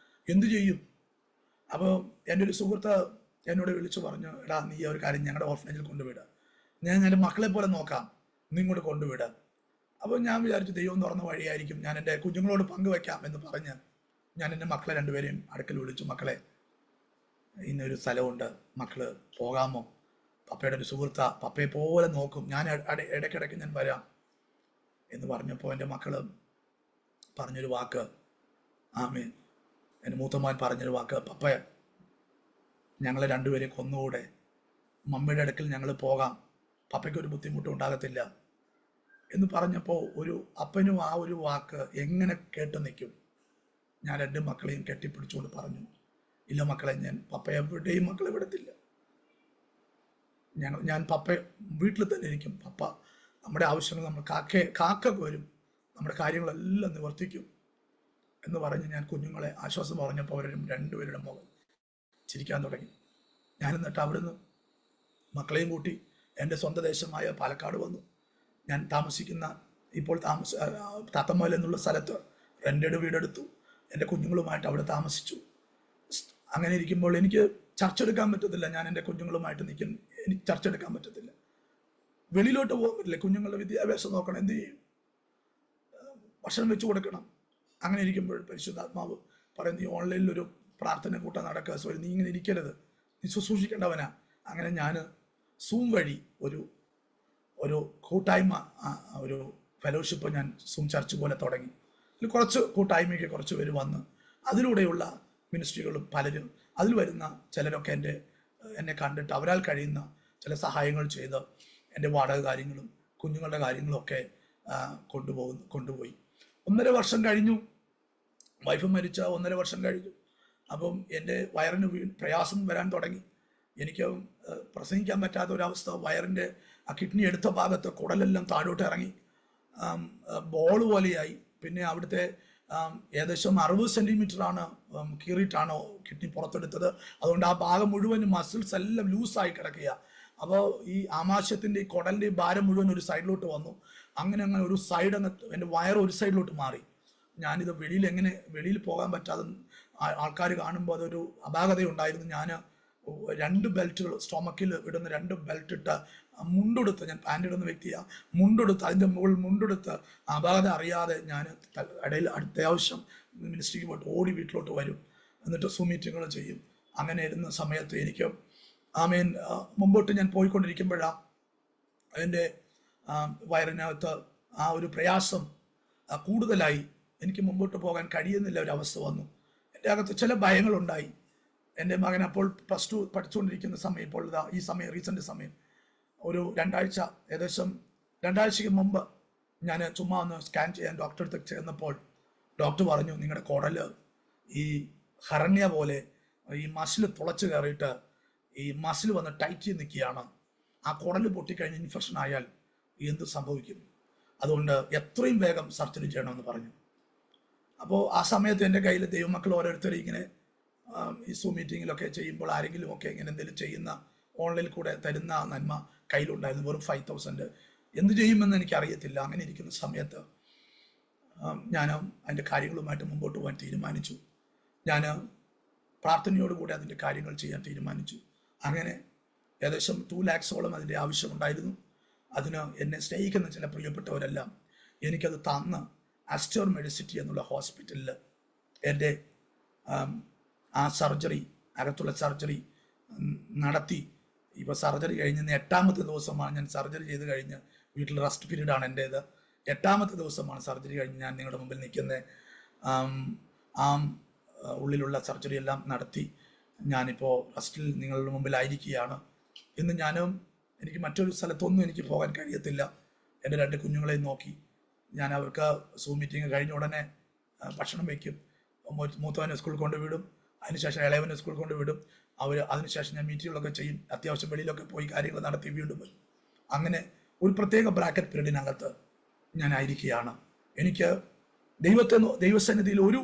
എന്തു ചെയ്യും? അപ്പോൾ എൻ്റെ ഒരു സുഹൃത്ത് എന്നോട് വിളിച്ചു പറഞ്ഞു, എടാ നീ ഒരു കാര്യം ഞങ്ങളുടെ ഓർഫനേജിൽ കൊണ്ടുവിടുക, ഞാൻ എൻ്റെ മക്കളെ പോലെ നോക്കാം, നീ ഇങ്ങോട്ട് കൊണ്ടുവിടുക. അപ്പോൾ ഞാൻ വിചാരിച്ചു ദൈവം തുറന്ന വഴിയായിരിക്കും, ഞാൻ എൻ്റെ കുഞ്ഞുങ്ങളോട് പങ്കുവെക്കാം എന്ന് പറഞ്ഞ് ഞാൻ എൻ്റെ മക്കളെ 2 പേരെയും അടുക്കൽ വിളിച്ചു. മക്കളെ, ഇന്നൊരു സ്ഥലമുണ്ട്, മക്കള് പോകാമോ? പപ്പയുടെ ഒരു സുഹൃത്താ, പപ്പയെ പോലെ നോക്കും, ഞാൻ ഇടയ്ക്കിടയ്ക്ക് ഞാൻ വരാം എന്ന് പറഞ്ഞപ്പോൾ എൻ്റെ മക്കള് പറഞ്ഞൊരു വാക്ക്, ആമേൻ, എൻ്റെ മൂത്തമാൻ പറഞ്ഞൊരു വാക്ക്, പപ്പ ഞങ്ങളെ 2 പേരെ കൊന്നുകൂടെ, മമ്മിയുടെ അടുക്കൽ ഞങ്ങൾ പോകാം, പപ്പയ്ക്കൊരു ബുദ്ധിമുട്ടും ഉണ്ടാകത്തില്ല എന്ന് പറഞ്ഞപ്പോൾ ഒരു അപ്പനും ആ ഒരു വാക്ക് എങ്ങനെ കേട്ടു നിൽക്കും? ഞാൻ 2 മക്കളെയും കെട്ടിപ്പിടിച്ചുകൊണ്ട് പറഞ്ഞു, ഇല്ല മക്കളെ, ഞാൻ പപ്പ എവിടെയും മക്കളെ വിടത്തില്ല, ഞാൻ പപ്പ വീട്ടിൽ തന്നെ ഇരിക്കും, പപ്പ നമ്മുടെ ആവശ്യങ്ങൾ നമ്മൾ കാക്ക വരും, നമ്മുടെ കാര്യങ്ങളെല്ലാം നിവർത്തിക്കും എന്ന് പറഞ്ഞ് ഞാൻ കുഞ്ഞുങ്ങളെ ആശ്വാസം പറഞ്ഞപ്പോൾ അവരും 2 പേരുടെ മുഖം ചിരിക്കാൻ തുടങ്ങി. ഞാൻ എന്നിട്ട് അവിടുന്ന് മക്കളെയും കൂട്ടി എൻ്റെ സ്വന്തം ദേശമായ പാലക്കാട് വന്നു. ഞാൻ താമസിക്കുന്ന ഇപ്പോൾ താത്തമ്മൽ എന്നുള്ള സ്ഥലത്ത് റെൻ്റഡ് വീടെടുത്തു. എൻ്റെ കുഞ്ഞുങ്ങളുമായിട്ട് അവിടെ താമസിച്ചു. അങ്ങനെ ഇരിക്കുമ്പോൾ എനിക്ക് ചർച്ച എടുക്കാൻ പറ്റത്തില്ല. ഞാൻ എൻ്റെ കുഞ്ഞുങ്ങളുമായിട്ട് നിൽക്കുന്നു, എനിക്ക് ചർച്ച എടുക്കാൻ പറ്റത്തില്ല, വെളിയിലോട്ട് പോകാൻ പറ്റില്ല, കുഞ്ഞുങ്ങളുടെ വിദ്യാഭ്യാസം നോക്കണം, എന്ത് ചെയ്യും, ഭക്ഷണം വെച്ച് കൊടുക്കണം. അങ്ങനെ ഇരിക്കുമ്പോൾ പരിശുദ്ധാത്മാവ് പറയും, നീ ഓൺലൈനിലൊരു പ്രാർത്ഥന കൂട്ടാൻ നടക്കുക, സോറി നീ ഇങ്ങനെ ഇരിക്കരുത്, നീ ശുശ്രൂഷിക്കേണ്ടവനാ. അങ്ങനെ ഞാൻ സൂം വഴി ഒരു കൂട്ടായ്മ, ഒരു ഫെലോഷിപ്പ് ഞാൻ സൂം ചർച്ച് പോലെ തുടങ്ങി. അതിൽ കുറച്ച് കൂട്ടായ്മയ്ക്ക് കുറച്ച് പേര് വന്ന് അതിലൂടെയുള്ള മിനിസ്ട്രികളും പലരും അതിൽ വരുന്ന ചിലരൊക്കെ എന്നെ കണ്ടിട്ട് അവരാൽ കഴിയുന്ന ചില സഹായങ്ങൾ ചെയ്ത് എൻ്റെ വാടക കാര്യങ്ങളും കുഞ്ഞുങ്ങളുടെ കാര്യങ്ങളും ഒക്കെ കൊണ്ടുപോയി. 1.5 വർഷം കഴിഞ്ഞു. വൈഫ് മരിച്ച 1.5 വർഷം കഴിഞ്ഞു. അപ്പം എൻ്റെ വയറിന് പ്രയാസം വരാൻ തുടങ്ങി. എനിക്ക് പ്രസംഗിക്കാൻ പറ്റാത്ത ഒരവസ്ഥ. വയറിൻ്റെ ആ കിഡ്നി എടുത്ത ഭാഗത്ത് കുടലെല്ലാം താഴോട്ട് ഇറങ്ങി ബോൾ പോലെയായി. പിന്നെ അവിടുത്തെ ഏകദേശം 60 സെൻറ്റിമീറ്ററാണ് കീറിയിട്ടാണ് കിഡ്നി പുറത്തെടുത്തത്. അതുകൊണ്ട് ആ ഭാഗം മുഴുവനും മസിൽസ് എല്ലാം ലൂസായി കിടക്കുക. അപ്പോൾ ഈ ആമാശയത്തിൻ്റെ ഈ കുടലിൻ്റെ ഭാരം മുഴുവൻ ഒരു സൈഡിലോട്ട് വന്നു. അങ്ങനെ ഒരു സൈഡ് എൻ്റെ വയർ ഒരു സൈഡിലോട്ട് മാറി. ഞാനിത് വെളിയിൽ പോകാൻ പറ്റാതെ ആൾക്കാർ കാണുമ്പോൾ അതൊരു അപാകതയുണ്ടായിരുന്നു. ഞാൻ 2 ബെൽറ്റുകൾ, സ്റ്റൊമക്കിൽ ഇടുന്ന 2 ബെൽറ്റ് ഇട്ട് മുണ്ടെടുത്ത്, ഞാൻ പാൻ്റ് ഇടുന്ന വ്യക്തിയാണ്, മുണ്ടെടുത്ത് അതിൻ്റെ മുകളിൽ മുണ്ടെടുത്ത് അപാകത അറിയാതെ ഞാൻ ഇടയിൽ അത്യാവശ്യം മിനിസ്ട്രിക്ക് പോയിട്ട് ഓടി വീട്ടിലോട്ട് വരും. എന്നിട്ട് സൂം മീറ്റിങ്ങുകൾ ചെയ്യും. അങ്ങനെ ഇരുന്ന സമയത്ത് എനിക്ക് മുമ്പോട്ട് ഞാൻ പോയിക്കൊണ്ടിരിക്കുമ്പോഴാണ് എൻ്റെ വയറിനകത്ത് ആ ഒരു പ്രയാസം കൂടുതലായി. എനിക്ക് മുമ്പോട്ട് പോകാൻ കഴിയുന്നില്ല ഒരവസ്ഥ വന്നു. എൻ്റെ അകത്ത് ചില ഭയങ്ങളുണ്ടായി. എൻ്റെ മകൻ അപ്പോൾ +2 പഠിച്ചുകൊണ്ടിരിക്കുന്ന സമയം, ഇപ്പോൾ ഈ സമയം, റീസെൻ്റ് സമയം, ഒരു 2 ആഴ്ച, ഏകദേശം 2 ആഴ്ചയ്ക്ക് മുമ്പ് ഞാൻ ചുമ്മാ ഒന്ന് സ്കാൻ ചെയ്യാൻ ഡോക്ടറെ അടുത്ത് ചെന്നപ്പോൾ ഡോക്ടർ പറഞ്ഞു, നിങ്ങളുടെ കുടല് ഈ ഹരണ്യ പോലെ ഈ മസിൽ തുളച്ച് കയറിയിട്ട് ഈ മസിൽ വന്ന് ടൈറ്റ് ചെയ്ത് നിൽക്കുകയാണ്. ആ കുടല് പൊട്ടിക്കഴിഞ്ഞ് ഇൻഫെക്ഷൻ ആയാൽ എന്ത് സംഭവിക്കും? അതുകൊണ്ട് എത്രയും വേഗം സർജറി ചെയ്യണമെന്ന് പറഞ്ഞു. അപ്പോൾ ആ സമയത്ത് എൻ്റെ കയ്യിൽ ദൈവമക്കൾ ഓരോരുത്തരും ഇങ്ങനെ ഈ സൂം മീറ്റിങ്ങിലൊക്കെ ചെയ്യുമ്പോൾ ആരെങ്കിലുമൊക്കെ ഇങ്ങനെ എന്തെങ്കിലും ചെയ്യുന്ന ഓൺലൈനിൽ കൂടെ തരുന്ന നന്മ കയ്യിലുണ്ടായിരുന്നു. വെറും 5,000. എന്ത് ചെയ്യുമെന്ന് എനിക്കറിയത്തില്ല. അങ്ങനെ ഇരിക്കുന്ന സമയത്ത് ഞാൻ അതിൻ്റെ കാര്യങ്ങളുമായിട്ട് മുമ്പോട്ട് പോകാൻ തീരുമാനിച്ചു. ഞാൻ പ്രാർത്ഥനയോടുകൂടി അതിൻ്റെ കാര്യങ്ങൾ ചെയ്യാൻ തീരുമാനിച്ചു. അങ്ങനെ ഏകദേശം 2 lakhs-ഓളം അതിൻ്റെ ആവശ്യമുണ്ടായിരുന്നു. അതിന് എന്നെ സ്നേഹിക്കുന്ന ചില പ്രിയപ്പെട്ടവരെല്ലാം എനിക്കത് തന്ന് അസ്റ്റർ മെഡിസിറ്റി എന്നുള്ള ഹോസ്പിറ്റലിൽ എൻ്റെ ആ സർജറി, അകത്തുള്ള സർജറി നടത്തി. ഇപ്പോൾ സർജറി കഴിഞ്ഞ് 8ാമത്തെ ദിവസമാണ്. ഞാൻ സർജറി ചെയ്ത് കഴിഞ്ഞ് വീട്ടിൽ റെസ്റ്റ് പീരീഡാണ് എൻ്റേത്. 8ാമത്തെ ദിവസമാണ് സർജറി കഴിഞ്ഞ് ഞാൻ നിങ്ങളുടെ മുമ്പിൽ നിൽക്കുന്നത്. ഉള്ളിലുള്ള സർജറി എല്ലാം നടത്തി ഞാനിപ്പോൾ റെസ്റ്റിൽ നിങ്ങളുടെ മുമ്പിലായിരിക്കുകയാണ്. ഇന്ന് എനിക്ക് മറ്റൊരു സ്ഥലത്തൊന്നും എനിക്ക് പോകാൻ കഴിയത്തില്ല. എൻ്റെ 2 കുഞ്ഞുങ്ങളെയും നോക്കി ഞാൻ അവർക്ക് സൂം മീറ്റിംഗ് കഴിഞ്ഞ ഉടനെ ഭക്ഷണം വയ്ക്കും. മൂത്തവനെ സ്കൂളിൽ കൊണ്ടുവിടും, അതിനുശേഷം ഇളയവനെ സ്കൂളിൽ കൊണ്ടുവിടും. അതിനുശേഷം ഞാൻ മീറ്റിങ്ങുകളൊക്കെ ചെയ്യും. അത്യാവശ്യം വെളിയിലൊക്കെ പോയി കാര്യങ്ങൾ നടത്തി വീണ്ടും വരും. അങ്ങനെ ഒരു പ്രത്യേക ബ്രാക്കറ്റ് പീരീഡിനകത്ത് ഞാനായിരിക്കുകയാണ്. എനിക്ക് ദൈവസന്നിധിയിൽ ഒരു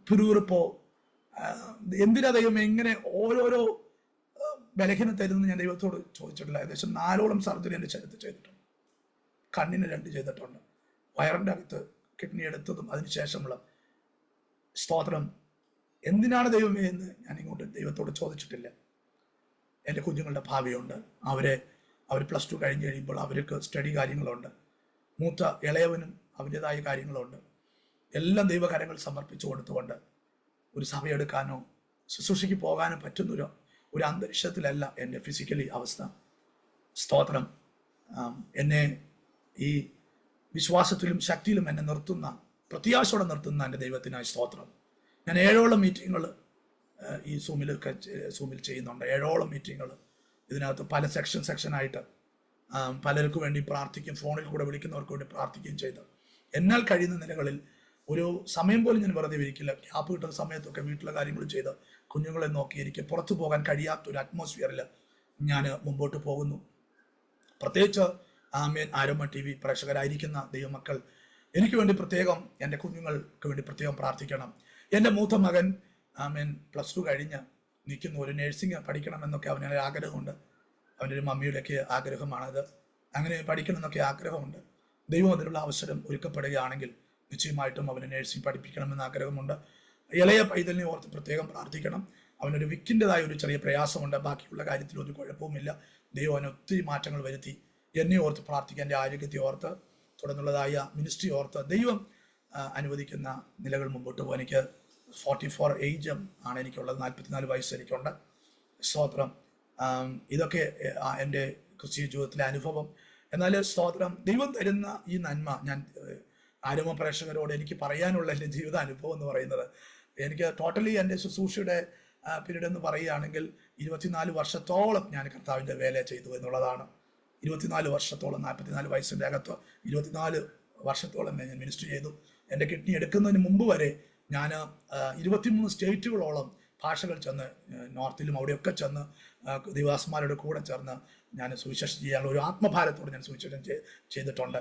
പിറുപിറുപ്പോ എന്തിനാ ദൈവം എങ്ങനെ ഓരോരോ ബലഹീനത തരുന്നു ഞാൻ ദൈവത്തോട് ചോദിച്ചിട്ടില്ല. ഏകദേശം 4ഓളം സർജറി എൻ്റെ ശരീരത്തിൽ ചെയ്തിട്ടുണ്ട്. കണ്ണിന് 2 ചെയ്തിട്ടുണ്ട്. വയറിൻ്റെ അകത്ത് കിഡ്നി എടുത്തതും അതിനുശേഷമുള്ള സ്തോത്രം. എന്തിനാണ് ദൈവമേ എന്ന് ഞാൻ ഇങ്ങോട്ട് ദൈവത്തോട് ചോദിച്ചിട്ടില്ല. എൻ്റെ കുഞ്ഞുങ്ങളുടെ ഭാവിയുണ്ട്. അവർ +2 കഴിഞ്ഞ് കഴിയുമ്പോൾ അവർക്ക് സ്റ്റഡി കാര്യങ്ങളുണ്ട്. മൂത്ത ഇളയവനും അവൻ്റെതായ കാര്യങ്ങളുണ്ട്. എല്ലാം ദൈവകാര്യങ്ങൾ സമർപ്പിച്ചു കൊടുത്തുകൊണ്ട് ഒരു സഭയെടുക്കാനോ ശുശ്രൂഷയ്ക്ക് പോകാനോ പറ്റുന്ന ഒരു അന്തരീക്ഷത്തിലല്ല എൻ്റെ ഫിസിക്കലി അവസ്ഥ. സ്തോത്രം. എന്നെ ഈ വിശ്വാസത്തിലും ശക്തിയിലും എന്നെ നിർത്തുന്ന, പ്രത്യാശയോടെ നിർത്തുന്ന എൻ്റെ ദൈവത്തിനായി സ്തോത്രം. ഞാൻ 7ഓളം മീറ്റിങ്ങുകൾ ഈ സൂമിൽ ചെയ്യുന്നുണ്ട്. 7ഓളം മീറ്റിങ്ങുകൾ. ഇതിനകത്ത് പല സെക്ഷനായിട്ട് പലർക്കും വേണ്ടി പ്രാർത്ഥിക്കും, ഫോണിൽ കൂടെ വിളിക്കുന്നവർക്ക് വേണ്ടി പ്രാർത്ഥിക്കുകയും ചെയ്ത് എന്നാൽ കഴിയുന്ന നിലകളിൽ ഒരു സമയം പോലും ഞാൻ വെറുതെ ഇരിക്കില്ല. ഗ്യാപ്പ് കിട്ടുന്ന സമയത്തൊക്കെ വീട്ടിലെ കാര്യങ്ങൾ ചെയ്ത് കുഞ്ഞുങ്ങളെ നോക്കി എനിക്ക് പുറത്തു പോകാൻ കഴിയാത്തൊരു അറ്റ്മോസ്ഫിയറിൽ ഞാൻ മുമ്പോട്ട് പോകുന്നു. പ്രത്യേകിച്ച് ആരോമ TV പ്രേക്ഷകരായിരിക്കുന്ന ദൈവമക്കൾ എനിക്ക് വേണ്ടി പ്രത്യേകം, എൻ്റെ കുഞ്ഞുങ്ങൾക്ക് വേണ്ടി പ്രത്യേകം പ്രാർത്ഥിക്കണം. എൻ്റെ മൂത്ത മകൻ +2 കഴിഞ്ഞ് നിൽക്കുന്ന ഒരു നഴ്സിംഗ് പഠിക്കണമെന്നൊക്കെ അവന് ആഗ്രഹമുണ്ട്. അവൻ്റെ ഒരു മമ്മിയുടെയൊക്കെ ആഗ്രഹമാണത്. അങ്ങനെ പഠിക്കണമെന്നൊക്കെ ആഗ്രഹമുണ്ട്. ദൈവം അതിനുള്ള അവസരം ഒരുക്കപ്പെടുകയാണെങ്കിൽ നിശ്ചയമായിട്ടും അവന് നഴ്സിംഗ് പഠിപ്പിക്കണമെന്ന് ആഗ്രഹമുണ്ട്. ഇളയ പൈതലിനെ ഓർത്ത് പ്രത്യേകം പ്രാർത്ഥിക്കണം. അവനൊരു വിക്കിൻ്റെതായ ഒരു ചെറിയ പ്രയാസമുണ്ട്. ബാക്കിയുള്ള കാര്യത്തിൽ ഒരു കുഴപ്പവുമില്ല. ദൈവം അവന് ഒത്തിരി മാറ്റങ്ങൾ വരുത്തി. എന്നെ ഓർത്ത് പ്രാർത്ഥിക്കാൻ, എൻ്റെ ആരോഗ്യത്തെ ഓർത്ത്, തുടർന്നുള്ളതായ മിനിസ്ട്രി ഓർത്ത് ദൈവം അനുവദിക്കുന്ന നിലകൾ മുമ്പോട്ട് പോകാൻ. എനിക്ക് 44 ഏജ് ആണ് എനിക്കുള്ളത്. 44 വയസ്സ് എനിക്കുണ്ട്. സ്തോത്രം. ഇതൊക്കെ എൻ്റെ ക്രിസ്തീയ ജീവിതത്തിലെ അനുഭവം. എന്നാൽ സ്തോത്രം, ദൈവം തരുന്ന ഈ നന്മ ഞാൻ ആരോമ പ്രേക്ഷകരോട് എനിക്ക് പറയാനുള്ള എൻ്റെ ജീവിത അനുഭവം എന്ന് പറയുന്നത്, എനിക്ക് ടോട്ടലി എൻ്റെ ശുശ്രൂഷയുടെ പീരീഡ് എന്ന് പറയുകയാണെങ്കിൽ 24 വർഷത്തോളം ഞാൻ കർത്താവിൻ്റെ വേല ചെയ്തു എന്നുള്ളതാണ്. 24 വർഷത്തോളം, 44 വയസ്സിൻ്റെ അകത്ത് 24 വർഷത്തോളം ഞാൻ മിനിസ്റ്റർ ചെയ്തു. എൻ്റെ കിഡ്നി എടുക്കുന്നതിന് മുമ്പ് വരെ ഞാൻ 23 സ്റ്റേറ്റുകളോളം ഭാഷകൾ ചെന്ന്, നോർത്തിലും അവിടെയൊക്കെ ചെന്ന് ദൈവദാസന്മാരുടെ കൂടെ ചേർന്ന് ഞാൻ സുവിശേഷം ചെയ്യാനുള്ള ഒരു ആത്മഭാരത്തോടെ ഞാൻ സുവിശേഷം ചെയ്തിട്ടുണ്ട്.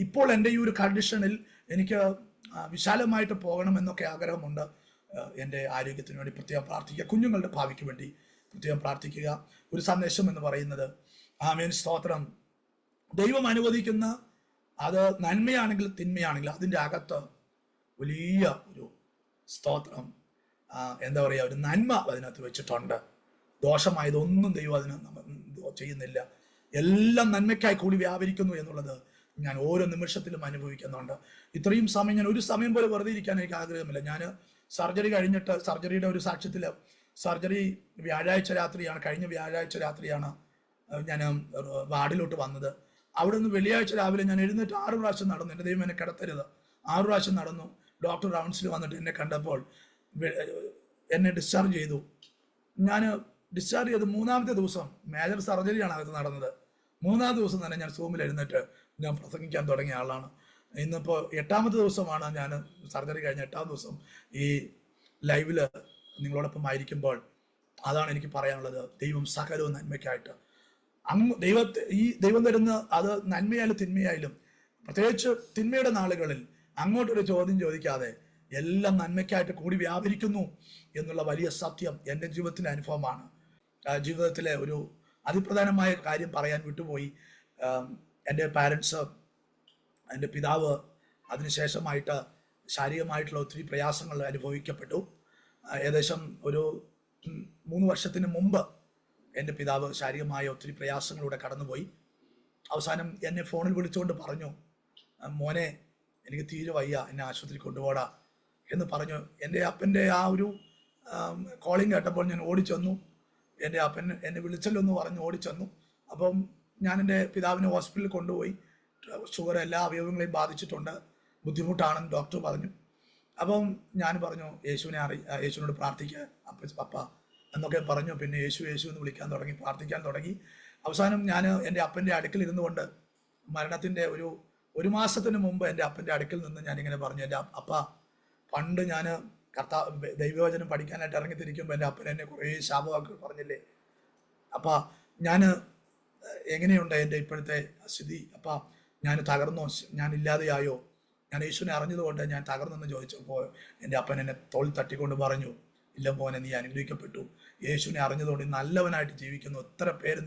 ഇപ്പോൾ എൻ്റെ ഈ ഒരു കണ്ടീഷനിൽ എനിക്ക് വിശാലമായിട്ട് പോകണമെന്നൊക്കെ ആഗ്രഹമുണ്ട്. എൻ്റെ ആരോഗ്യത്തിന് വേണ്ടി പ്രത്യേകം പ്രാർത്ഥിക്കുക, കുഞ്ഞുങ്ങളുടെ ഭാവിക്ക് വേണ്ടി പ്രത്യേകം പ്രാർത്ഥിക്കുക. ഒരു സന്ദേശം എന്ന് പറയുന്നത്, ആമേൻ, സ്തോത്രം, ദൈവം അനുവദിക്കുന്ന അത് നന്മയാണെങ്കിലും തിന്മയാണെങ്കിലും അതിൻ്റെ അകത്ത് വലിയ ഒരു സ്തോത്രം, എന്താ പറയുക, ഒരു നന്മ അതിനകത്ത് വെച്ചിട്ടുണ്ട്. ദോഷമായതൊന്നും ദൈവം അതിന് ചെയ്യുന്നില്ല. എല്ലാം നന്മയ്ക്കായി കൂടി വ്യാപരിക്കുന്നു എന്നുള്ളത് ഞാൻ ഓരോ നിമിഷത്തിലും അനുഭവിക്കുന്നുണ്ട്. ഇത്രയും സമയം ഞാൻ ഒരു സമയം പോലെ വെറുതെ ഇരിക്കാൻ എനിക്ക് ആഗ്രഹമില്ല. ഞാൻ സർജറി കഴിഞ്ഞിട്ട്, സർജറിയുടെ ഒരു സാക്ഷ്യത്തിൽ, സർജറി വ്യാഴാഴ്ച രാത്രിയാണ്, കഴിഞ്ഞ വ്യാഴാഴ്ച രാത്രിയാണ് ഞാൻ വാർഡിലോട്ട് വന്നത്. അവിടെ നിന്ന് വെള്ളിയാഴ്ച രാവിലെ ഞാൻ എഴുന്നേറ്റ് 6 പ്രാവശ്യം നടന്നു. എൻ്റെ ദൈവം എന്നെ കിടത്തരുത്, 6 പ്രാവശ്യം നടന്നു. ഡോക്ടർ റൗണ്ട്സിൽ വന്നിട്ട് എന്നെ കണ്ടപ്പോൾ എന്നെ ഡിസ്ചാർജ് ചെയ്തു. ഞാൻ ഡിസ്ചാർജ് ചെയ്ത് 3-ാമത്തെ ദിവസം, മേജർ സർജറിയാണ് അകത്ത് നടന്നത്, 3-ാമത്തെ ദിവസം തന്നെ ഞാൻ സൂമിൽ എഴുന്നേറ്റ് ഞാൻ പ്രസംഗിക്കാൻ തുടങ്ങിയ ആളാണ്. ഇന്നിപ്പോൾ 8-ാമത്തെ ദിവസമാണ്. ഞാൻ സർജറി കഴിഞ്ഞ 8-ാം ദിവസം ഈ ലൈവിൽ നിങ്ങളോടൊപ്പം ആയിരിക്കുമ്പോൾ അതാണ് എനിക്ക് പറയാനുള്ളത്. ദൈവം സകലവും നന്മയ്ക്കായിട്ട് ദൈവം തരുന്ന അത് നന്മയായാലും തിന്മയായാലും, പ്രത്യേകിച്ച് തിന്മയുടെ നാളുകളിൽ അങ്ങോട്ടൊരു ചോദ്യം ചോദിക്കാതെ എല്ലാം നന്മയ്ക്കായിട്ട് കൂടി വ്യാപരിക്കുന്നു എന്നുള്ള വലിയ സത്യം എൻ്റെ ജീവിതത്തിൻ്റെ അനുഭവമാണ്. ജീവിതത്തിലെ ഒരു അതിപ്രധാനമായ കാര്യം പറയാൻ വിട്ടുപോയി. എൻ്റെ പാരൻസ്, എൻ്റെ പിതാവ് അതിനുശേഷമായിട്ട് ശാരീരികമായിട്ടുള്ള ഒത്തിരി പ്രയാസങ്ങൾ അനുഭവിക്കപ്പെട്ടു. ഏകദേശം ഒരു 3 വർഷത്തിന് മുമ്പ് എൻ്റെ പിതാവ് ശാരീരികമായ ഒത്തിരി പ്രയാസങ്ങളിലൂടെ കടന്നുപോയി. അവസാനം എന്നെ ഫോണിൽ വിളിച്ചുകൊണ്ട് പറഞ്ഞു, മോനെ, എനിക്ക് തീരെ വയ്യ, എന്നെ ആശുപത്രി കൊണ്ടുപോടാ എന്ന് പറഞ്ഞു. എൻ്റെ അപ്പൻ്റെ ആ ഒരു കോളിംഗ് കേട്ടപ്പോൾ ഞാൻ ഓടിച്ചെന്നു. എൻ്റെ അപ്പൻ എന്നെ വിളിച്ചല്ലോ എന്ന് പറഞ്ഞ് ഓടിച്ചെന്നു. അപ്പം ഞാൻ എൻ്റെ പിതാവിനെ ഹോസ്പിറ്റലിൽ കൊണ്ടുപോയി. ഷുഗർ എല്ലാ അവയവങ്ങളെയും ബാധിച്ചിട്ടുണ്ട്, ബുദ്ധിമുട്ടാണെന്ന് ഡോക്ടർ പറഞ്ഞു. അപ്പം ഞാൻ പറഞ്ഞു, യേശുവിനോട് പ്രാർത്ഥിക്കുക പപ്പ എന്നൊക്കെ പറഞ്ഞു. പിന്നെ യേശു എന്ന് വിളിക്കാൻ തുടങ്ങി, പ്രാർത്ഥിക്കാൻ തുടങ്ങി. അവസാനം ഞാൻ എൻ്റെ അപ്പൻ്റെ അടുക്കൽ ഇരുന്നു കൊണ്ട് മരണത്തിൻ്റെ ഒരു മാസത്തിന് മുമ്പ് എൻ്റെ അപ്പൻ്റെ അടുക്കൽ നിന്ന് ഞാനിങ്ങനെ പറഞ്ഞു, എൻ്റെ അപ്പ, പണ്ട് ഞാൻ ദൈവവചനം പഠിക്കാനായിട്ട് ഇറങ്ങിത്തിരിക്കുമ്പോൾ എൻ്റെ അപ്പൻ എന്നെ കുറേ ശാപവാക്കുകൾ പറഞ്ഞില്ലേ. അപ്പം ഞാൻ എങ്ങനെയുണ്ട് എൻ്റെ ഇപ്പോഴത്തെ സ്ഥിതി? അപ്പം ഞാൻ തകർന്നോ, ഞാൻ ഇല്ലാതെയായോ, ഞാൻ യേശുവിനെ അറിഞ്ഞതുകൊണ്ട് ഞാൻ തകർന്നെന്ന് ചോദിച്ചപ്പോൾ എൻ്റെ അപ്പൻ എന്നെ തോളിൽ തട്ടിക്കൊണ്ട് പറഞ്ഞു, ഇല്ല മോനെ, നീ അനുഗ്രഹിക്കപ്പെട്ടു, യേശുവിനെ അറിഞ്ഞതുകൊണ്ട് നല്ലവനായിട്ട് ജീവിക്കുന്നു, എത്ര പേര്